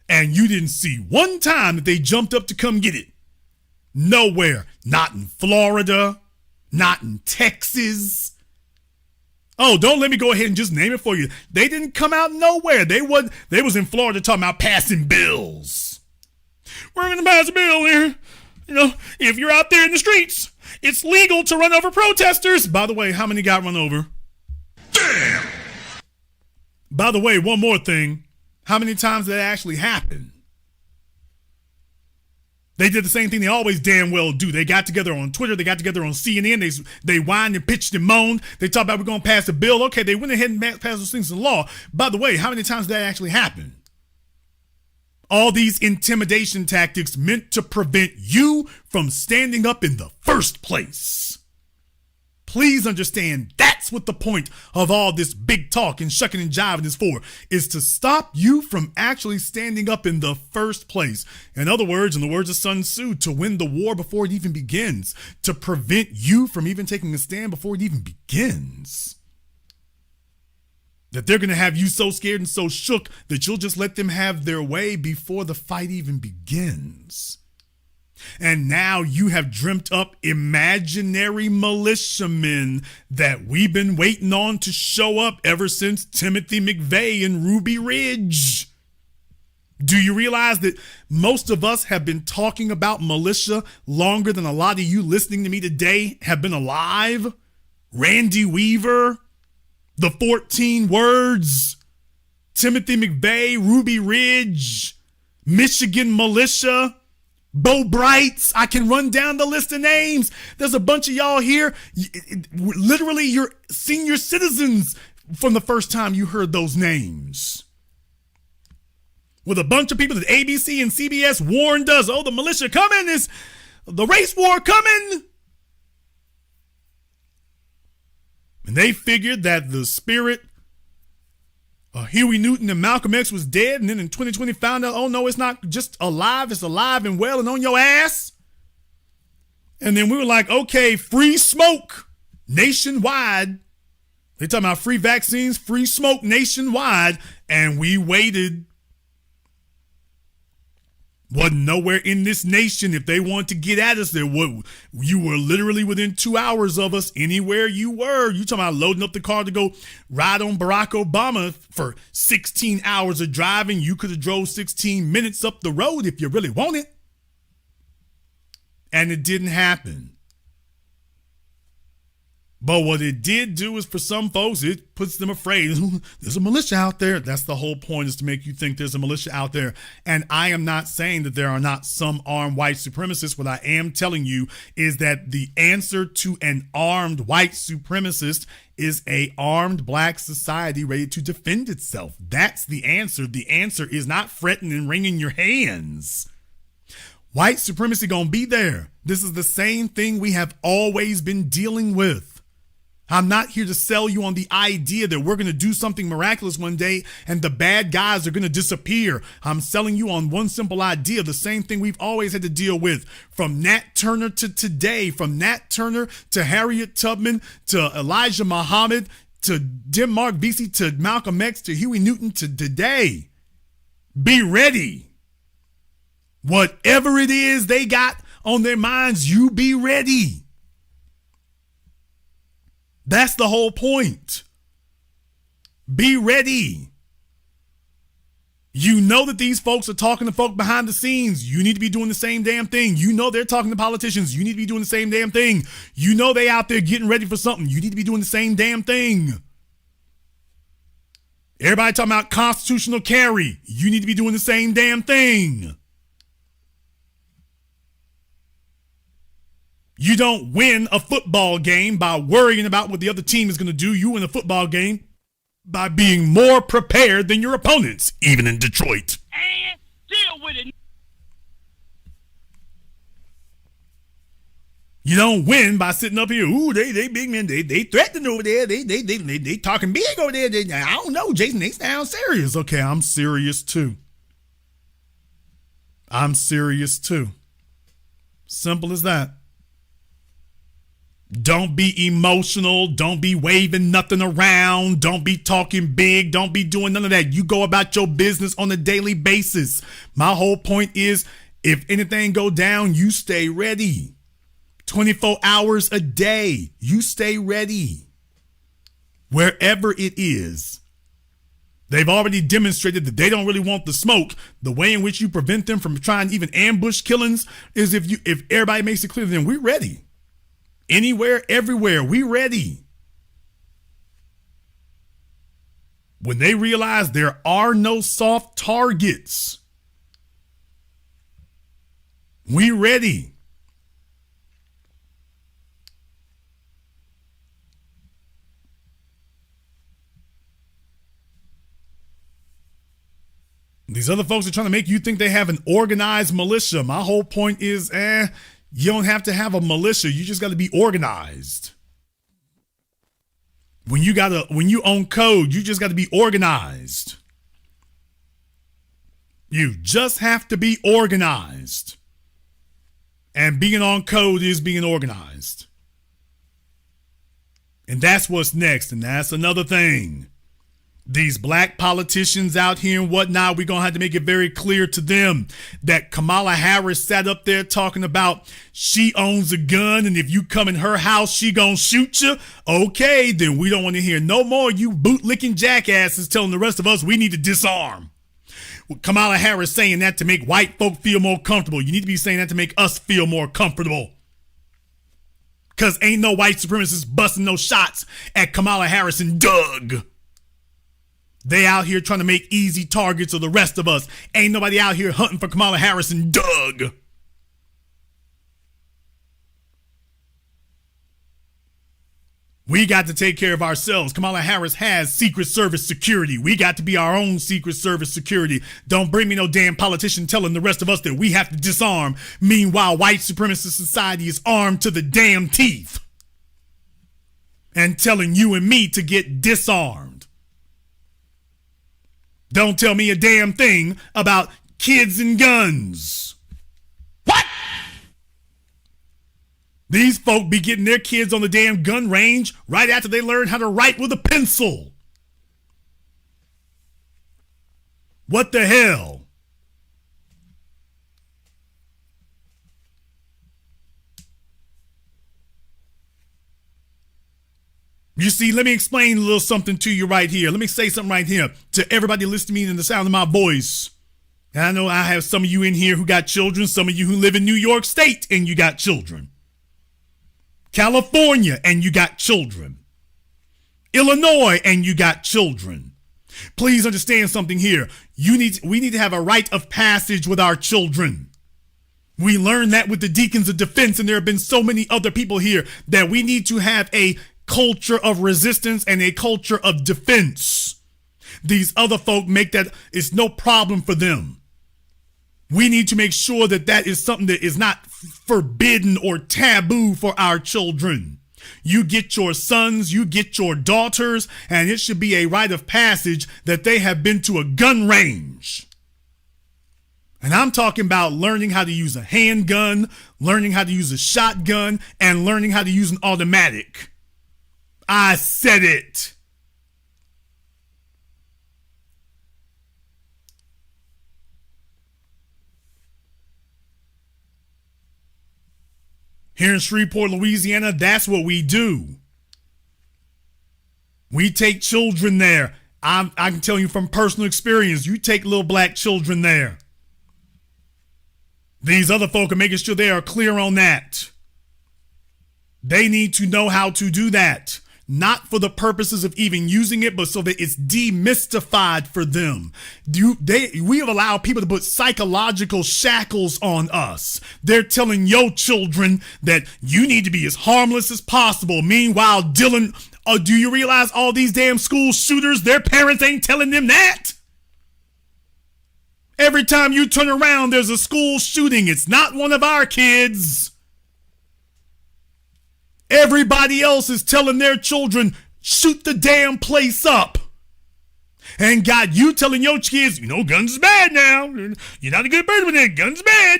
And you didn't see one time that they jumped up to come get it. Nowhere. Not in Florida. Not in Texas. Oh, don't let me go ahead and just name it for you. They didn't come out nowhere. They was in Florida talking about passing bills. We're going to pass a bill here. You know, if you're out there in the streets, it's legal to run over protesters. By the way, how many got run over? Damn! By the way, one more thing. How many times did that actually happen? They did the same thing they always damn well do. They got together on Twitter. They got together on CNN. They whined and pitched and moaned. They talked about we're going to pass a bill. Okay, they went ahead and passed those things into law. By the way, how many times did that actually happen? All these intimidation tactics meant to prevent you from standing up in the first place. Please understand that's what the point of all this big talk and shucking and jiving is for, is to stop you from actually standing up in the first place. In other words, in the words of Sun Tzu, to win the war before it even begins, to prevent you from even taking a stand before it even begins. That they're going to have you so scared and so shook that you'll just let them have their way before the fight even begins. And now you have dreamt up imaginary militiamen that we've been waiting on to show up ever since Timothy McVeigh and Ruby Ridge. Do you realize that most of us have been talking about militia longer than a lot of you listening to me today have been alive? Randy Weaver, the 14 words, Timothy McVeigh, Ruby Ridge, Michigan militia, Bo Brights. I can run down the list of names. There's a bunch of y'all here. Literally, you're senior citizens from the first time you heard those names. With a bunch of people that ABC and CBS warned us, oh, the militia coming, is the race war coming. And they figured that the spirit of Huey Newton and Malcolm X was dead. And then in 2020 found out, oh no, it's not just alive. It's alive and well and on your ass. And then we were like, okay, free smoke nationwide. They talking about free vaccines, free smoke nationwide. And we waited. Wasn't nowhere in this nation. If they wanted to get at us, you were literally within 2 hours of us anywhere you were. You talking about loading up the car to go ride on Barack Obama for 16 hours of driving. You could have drove 16 minutes up the road if you really wanted. And it didn't happen. But what it did do is for some folks, it puts them afraid. There's a militia out there. That's the whole point, is to make you think there's a militia out there. And I am not saying that there are not some armed white supremacists. What I am telling you is that the answer to an armed white supremacist is a armed black society ready to defend itself. That's the answer. The answer is not fretting and wringing your hands. White supremacy gonna be there. This is the same thing we have always been dealing with. I'm not here to sell you on the idea that we're going to do something miraculous one day and the bad guys are going to disappear. I'm selling you on one simple idea, the same thing we've always had to deal with, from Nat Turner to today, from Nat Turner to Harriet Tubman to Elijah Muhammad to Denmark Vesey to Malcolm X to Huey Newton to today. Be ready. Whatever it is they got on their minds, you be ready. That's the whole point. Be ready. You know that these folks are talking to folk behind the scenes. You need to be doing the same damn thing. You know they're talking to politicians. You need to be doing the same damn thing. You know they out there getting ready for something. You need to be doing the same damn thing. Everybody talking about constitutional carry. You need to be doing the same damn thing. You don't win a football game by worrying about what the other team is going to do. You win a football game by being more prepared than your opponents, even in Detroit. And deal with it. You don't win by sitting up here. Ooh, they big men. They threatening over there. They talking big over there. I don't know, Jason. They sound serious. Okay, I'm serious too. I'm serious too. Simple as that. Don't be emotional. Don't be waving nothing around. Don't be talking big. Don't be doing none of that. You go about your business on a daily basis. My whole point is, if anything go down, you stay ready. 24 hours a day, you stay ready. Wherever it is. They've already demonstrated that they don't really want the smoke. The way in which you prevent them from trying even ambush killings is if everybody makes it clear to them, we're ready. Anywhere, everywhere, we ready. When they realize there are no soft targets, we ready. These other folks are trying to make you think they have an organized militia. My whole point is, you don't have to have a militia. You just got to be organized. When you own code, you just got to be organized. You just have to be organized. And being on code is being organized. And that's what's next. And that's another thing. These black politicians out here and whatnot, we're going to have to make it very clear to them that Kamala Harris sat up there talking about she owns a gun, and if you come in her house, she going to shoot you. Okay, then we don't want to hear no more you bootlicking jackasses telling the rest of us we need to disarm. Kamala Harris saying that to make white folk feel more comfortable. You need to be saying that to make us feel more comfortable. Because ain't no white supremacists busting no shots at Kamala Harris and Doug. They out here trying to make easy targets of the rest of us. Ain't nobody out here hunting for Kamala Harris and Doug. We got to take care of ourselves. Kamala Harris has Secret Service security. We got to be our own Secret Service security. Don't bring me no damn politician telling the rest of us that we have to disarm. Meanwhile, white supremacist society is armed to the damn teeth and telling you and me to get disarmed. Don't tell me a damn thing about kids and guns. What? These folk be getting their kids on the damn gun range right after they learn how to write with a pencil. What the hell? You see, let me explain a little something to you right here. Let me say something right here to everybody listening to me in the sound of my voice. And I know I have some of you in here who got children, some of you who live in New York State and you got children. California and you got children. Illinois and you got children. Please understand something here. We need to have a rite of passage with our children. We learned that with the deacons of defense, and there have been so many other people here that we need to have a culture of resistance and a culture of defense. These other folk make that it's no problem for them. We need to make sure that that is something that is not forbidden or taboo for our children. You get your sons, you get your daughters, and it should be a rite of passage that they have been to a gun range. And I'm talking about learning how to use a handgun, learning how to use a shotgun, and learning how to use an automatic. I said it. Here in Shreveport, Louisiana, that's what we do. We take children there. I can tell you from personal experience, you take little black children there. These other folk are making sure they are clear on that. They need to know how to do that. Not for the purposes of even using it, but so that it's demystified for them. We have allowed people to put psychological shackles on us. They're telling your children that you need to be as harmless as possible. Meanwhile, do you realize all these damn school shooters, their parents ain't telling them that? Every time you turn around, there's a school shooting. It's not one of our kids. Everybody else is telling their children, shoot the damn place up. And God, you telling your kids, guns is bad now. You're not a good person with that. Guns bad.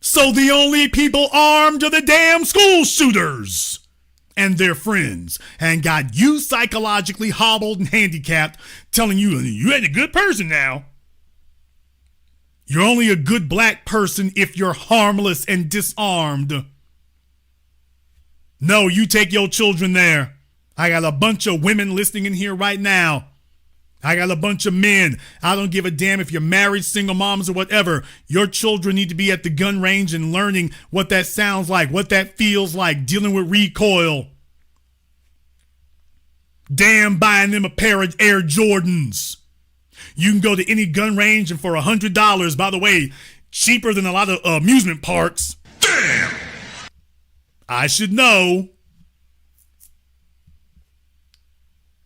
So the only people armed are the damn school shooters and their friends. And got you psychologically hobbled and handicapped, telling you ain't a good person now. You're only a good black person if you're harmless and disarmed. No, you take your children there. I got a bunch of women listening in here right now. I got a bunch of men. I don't give a damn if you're married, single moms, or whatever. Your children need to be at the gun range and learning what that sounds like, what that feels like, dealing with recoil. Damn, buying them a pair of Air Jordans. You can go to any gun range and for $100, by the way, cheaper than a lot of amusement parks. Damn! I should know.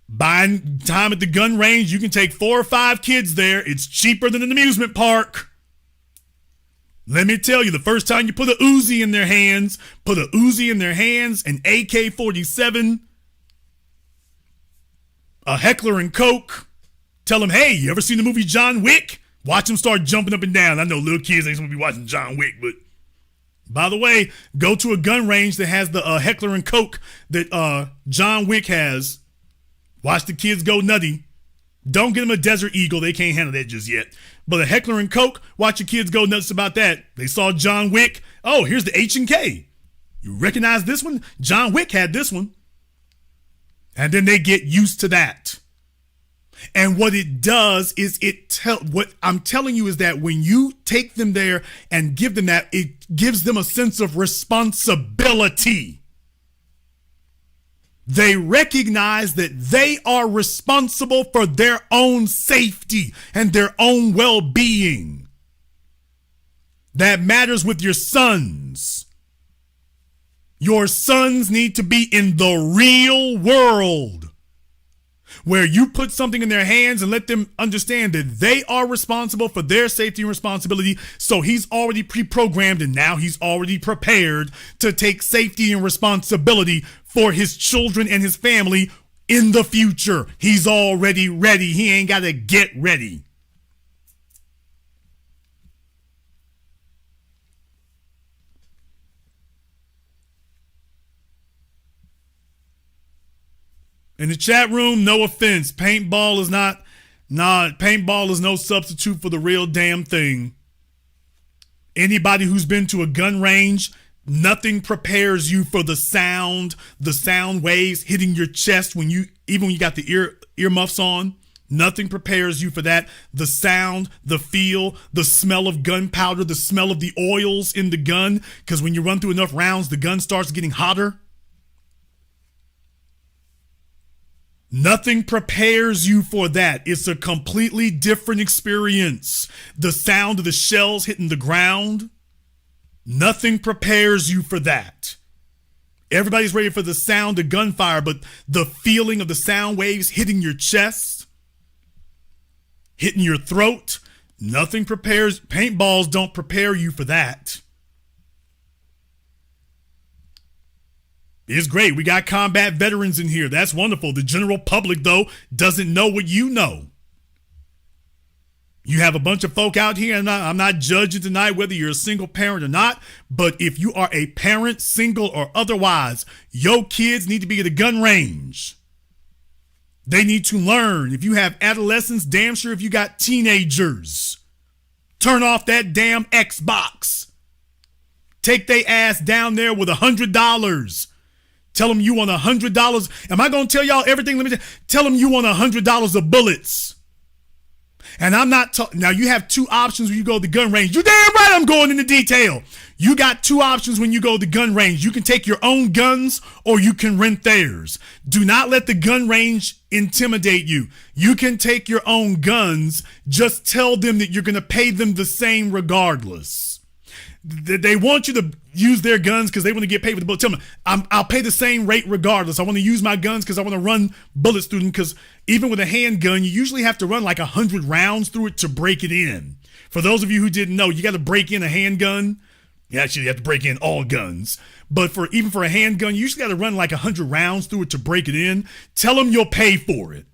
Buying time at the gun range, you can take 4 or 5 kids there. It's cheaper than an amusement park. Let me tell you, the first time you put a Uzi in their hands, an AK-47, a Heckler and Coke, tell them, hey, you ever seen the movie John Wick? Watch them start jumping up and down. I know little kids ain't going to be watching John Wick, but by the way, go to a gun range that has the Heckler and Coke that John Wick has. Watch the kids go nutty. Don't get them a Desert Eagle. They can't handle that just yet. But a Heckler and Coke, watch your kids go nuts about that. They saw John Wick. Oh, here's the H&K. You recognize this one? John Wick had this one. And then they get used to that. And what it does is what I'm telling you is that when you take them there and give them that, it gives them a sense of responsibility. They recognize that they are responsible for their own safety and their own well-being. That matters with your sons. Your sons need to be in the real world, where you put something in their hands and let them understand that they are responsible for their safety and responsibility. So he's already pre-programmed, and now he's already prepared to take safety and responsibility for his children and his family in the future. He's already ready. He ain't got to get ready. In the chat room, no offense. Paintball is no substitute for the real damn thing. Anybody who's been to a gun range, nothing prepares you for the sound waves hitting your chest even when you got the earmuffs on. Nothing prepares you for that. The sound, the feel, the smell of gunpowder, the smell of the oils in the gun, because when you run through enough rounds, the gun starts getting hotter. Nothing prepares you for that. It's a completely different experience. The sound of the shells hitting the ground, nothing prepares you for that. Everybody's ready for the sound of gunfire, but the feeling of the sound waves hitting your chest, hitting your throat, nothing prepares. Paintballs don't prepare you for that. It's great. We got combat veterans in here. That's wonderful. The general public, though, doesn't know what you know. You have a bunch of folk out here, and I'm not judging tonight whether you're a single parent or not, but if you are a parent, single or otherwise, your kids need to be at a gun range. They need to learn. If you have adolescents, damn sure if you got teenagers, turn off that damn Xbox. Take they ass down there with $100. Tell them you want $100. Am I going to tell y'all everything? Let me tell them you want $100 of bullets. And I'm not now you have two options when you go to the gun range. You damn right I'm going into detail. You got two options when you go to the gun range. You can take your own guns or you can rent theirs. Do not let the gun range intimidate you. You can take your own guns. Just tell them that you're going to pay them the same regardless. They want you to use their guns because they want to get paid for the bullet. Tell them, I'll pay the same rate regardless. I want to use my guns because I want to run bullets through them, because even with a handgun, you usually have to run like 100 rounds through it to break it in. For those of you who didn't know, you got to break in a handgun. You actually have to break in all guns. But even for a handgun, you usually got to run like 100 rounds through it to break it in. Tell them you'll pay for it.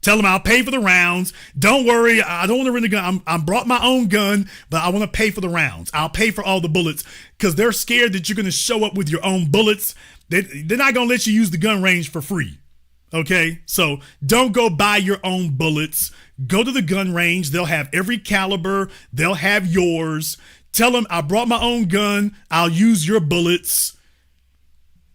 Tell them I'll pay for the rounds. Don't worry, I don't want to rent a gun. I brought my own gun, but I want to pay for the rounds. I'll pay for all the bullets, because they're scared that you're going to show up with your own bullets. They're not going to let you use the gun range for free. Okay? So don't go buy your own bullets. Go to the gun range. They'll have every caliber. They'll have yours. Tell them I brought my own gun. I'll use your bullets.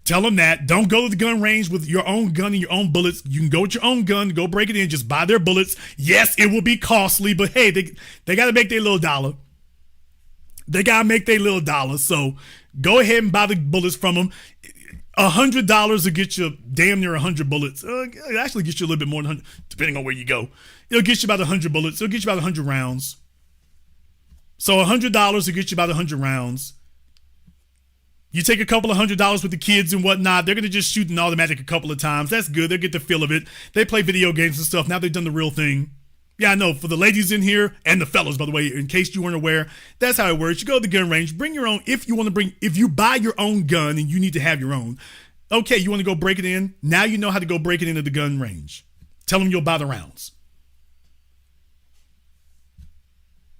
Tell them that. Don't go to the gun range with your own gun and your own bullets. You can go with your own gun, go break it in, just buy their bullets. Yes, it will be costly, but hey, they got to make their little dollar. They got to make their little dollar. So go ahead and buy the bullets from them. $100 will get you damn near 100 bullets. It actually gets you a little bit more than 100, depending on where you go. It'll get you about 100 bullets. It'll get you about 100 rounds. So $100 will get you about 100 rounds. You take a couple of $100 with the kids and whatnot, they're going to just shoot an automatic a couple of times. That's good. They'll get the feel of it. They play video games and stuff. Now they've done the real thing. Yeah, I know. For the ladies in here, and the fellas, by the way, in case you weren't aware, that's how it works. You go to the gun range, bring your own. If you buy your own gun and you need to have your own, okay, you want to go break it in? Now you know how to go break it into the gun range. Tell them you'll buy the rounds.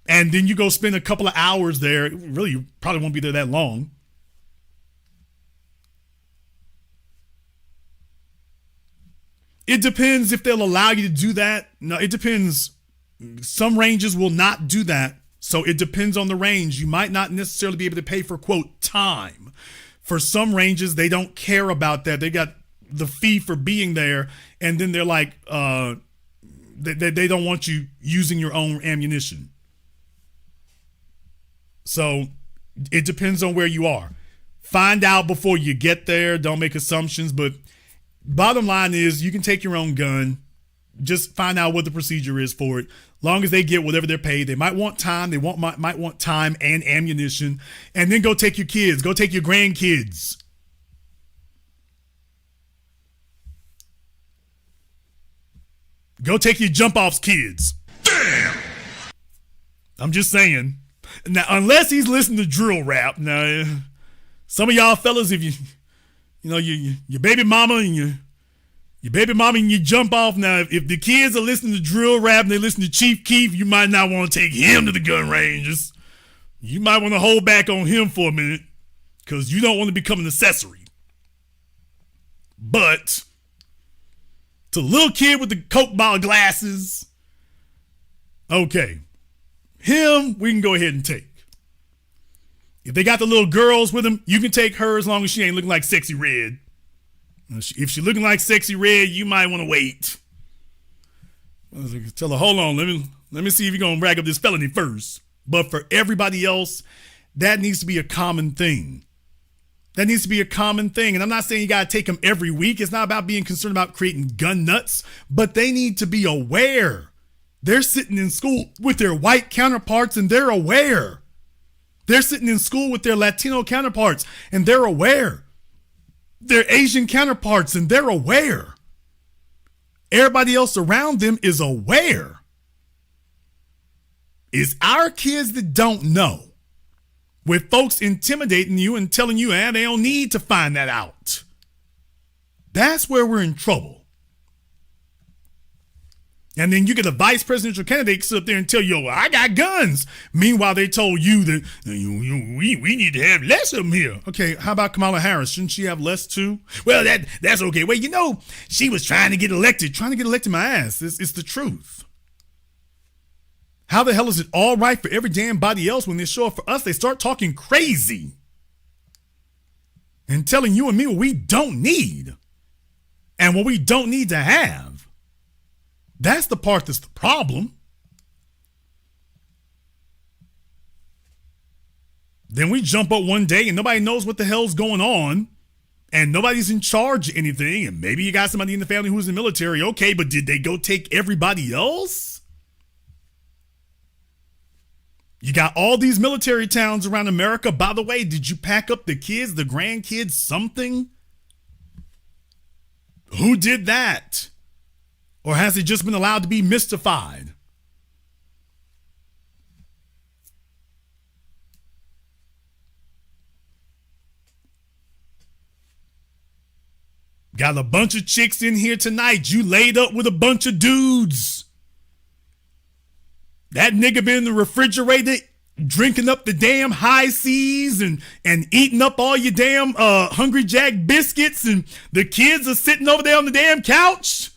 And then you go spend a couple of hours there. Really, you probably won't be there that long. It depends if they'll allow you to do that. No, it depends. Some ranges will not do that. So it depends on the range. You might not necessarily be able to pay for, quote, time. For some ranges, they don't care about that. They got the fee for being there. And then they're like, they don't want you using your own ammunition. So it depends on where you are. Find out before you get there. Don't make assumptions, but bottom line is you can take your own gun. just find out what the procedure is for it. Long as they get whatever they're paid, they might want time. They might want time and ammunition. And then go take your kids. Go take your grandkids. Go take your jump-offs kids. Damn! I'm just saying. Now, unless he's listening to drill rap. Now, some of y'all fellas, if you know, your baby mama and your baby mama and you jump off. Now, if the kids are listening to drill rap and they listen to Chief Keef, you might not want to take him to the gun ranges. You might want to hold back on him for a minute because you don't want to become an accessory. But to the little kid with the Coke bottle glasses, okay, him we can go ahead and take. If they got the little girls with them, you can take her as long as she ain't looking like Sexy Red. If she's looking like Sexy Red, you might want to wait. Tell her, hold on, let me see if you're going to rack up this felony first. But for everybody else, that needs to be a common thing. That needs to be a common thing. And I'm not saying you got to take them every week. It's not about being concerned about creating gun nuts, but they need to be aware. They're sitting in school with their white counterparts and they're aware. They're sitting in school with their Latino counterparts and they're aware. Their Asian counterparts and they're aware. Everybody else around them is aware. It's our kids that don't know. With folks intimidating you and telling you, they don't need to find that out. That's where we're in trouble. And then you get a vice presidential candidate sit up there and tell you, I got guns. Meanwhile, they told you that we need to have less of them here. Okay, how about Kamala Harris? Shouldn't she have less too? Well, that's okay. Well, she was trying to get elected. My ass. It's the truth. How the hell is it all right for every damn body else when they show up for us? They start talking crazy and telling you and me what we don't need and what we don't need to have. That's the part that's the problem. Then we jump up one day and nobody knows what the hell's going on and nobody's in charge of anything. And maybe you got somebody in the family who's in the military. Okay, but did they go take everybody else? You got all these military towns around America. By the way, did you pack up the kids, the grandkids, something? Who did that? Or has it just been allowed to be mystified? Got a bunch of chicks in here tonight. You laid up with a bunch of dudes. That nigga been in the refrigerator drinking up the damn high seas and eating up all your damn Hungry Jack biscuits, and the kids are sitting over there on the damn couch.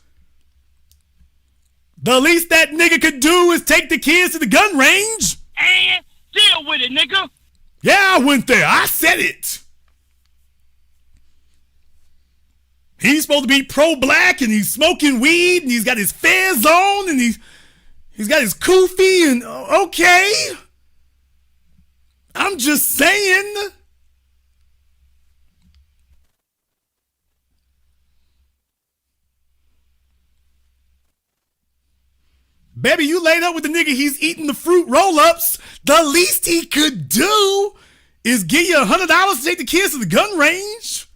The least that nigga could do is take the kids to the gun range. And deal with it, nigga. Yeah, I went there. I said it. He's supposed to be pro-black and he's smoking weed and he's got his fez on and he's got his kufi and okay. I'm just saying. Baby, you laid up with the nigga, he's eating the fruit roll-ups. The least he could do is give you $100 to take the kids to the gun range.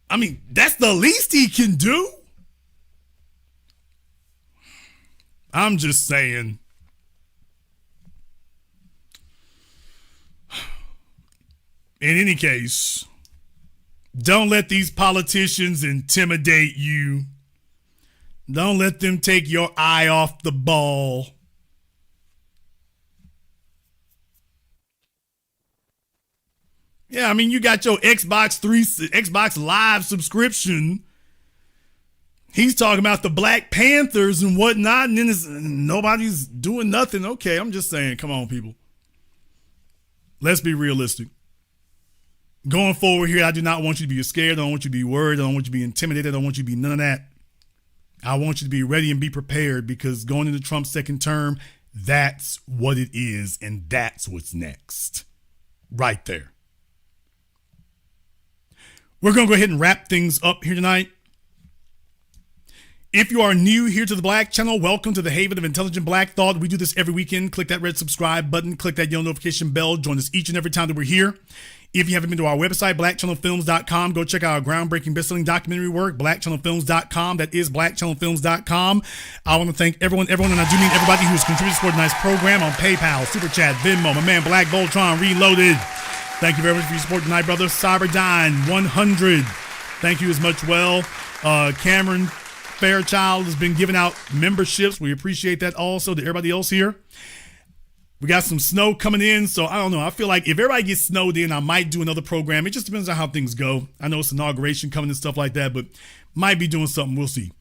I mean, that's the least he can do. I'm just saying. In any case, don't let these politicians intimidate you. Don't let them take your eye off the ball. Yeah, I mean, you got your Xbox Live subscription. He's talking about the Black Panthers and whatnot, and then nobody's doing nothing. Okay, I'm just saying, come on, people. Let's be realistic. Going forward here, I do not want you to be scared. I don't want you to be worried. I don't want you to be intimidated. I don't want you to be none of that. I want you to be ready and be prepared, because going into Trump's second term, that's what it is, and that's what's next. Right there. We're going to go ahead and wrap things up here tonight. If you are new here to the Black Channel, welcome to the Haven of Intelligent Black Thought. We do this every weekend. Click that red subscribe button. Click that yellow notification bell. Join us each and every time that we're here. If you haven't been to our website, blackchannelfilms.com, go check out our groundbreaking best-selling documentary work, blackchannelfilms.com. That is blackchannelfilms.com. I want to thank everyone, and I do mean everybody who has contributed to tonight's program on PayPal, Super Chat, Venmo, my man Black Voltron Reloaded. Thank you very much for your support tonight, brother. Cyberdyne 100. Thank you as much. Well, Cameron Fairchild has been giving out memberships. We appreciate that also to everybody else here. We got some snow coming in, so I don't know. I feel like if everybody gets snowed in, I might do another program. It just depends on how things go. I know it's inauguration coming and stuff like that, but might be doing something. We'll see.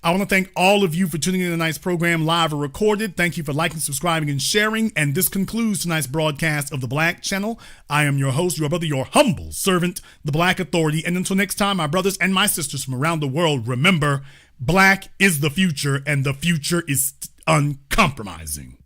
I want to thank all of you for tuning in to tonight's program, live or recorded. Thank you for liking, subscribing, and sharing. And this concludes tonight's broadcast of the Black Channel. I am your host, your brother, your humble servant, the Black Authority. And until next time, my brothers and my sisters from around the world, remember, Black is the future, and the future is uncompromising.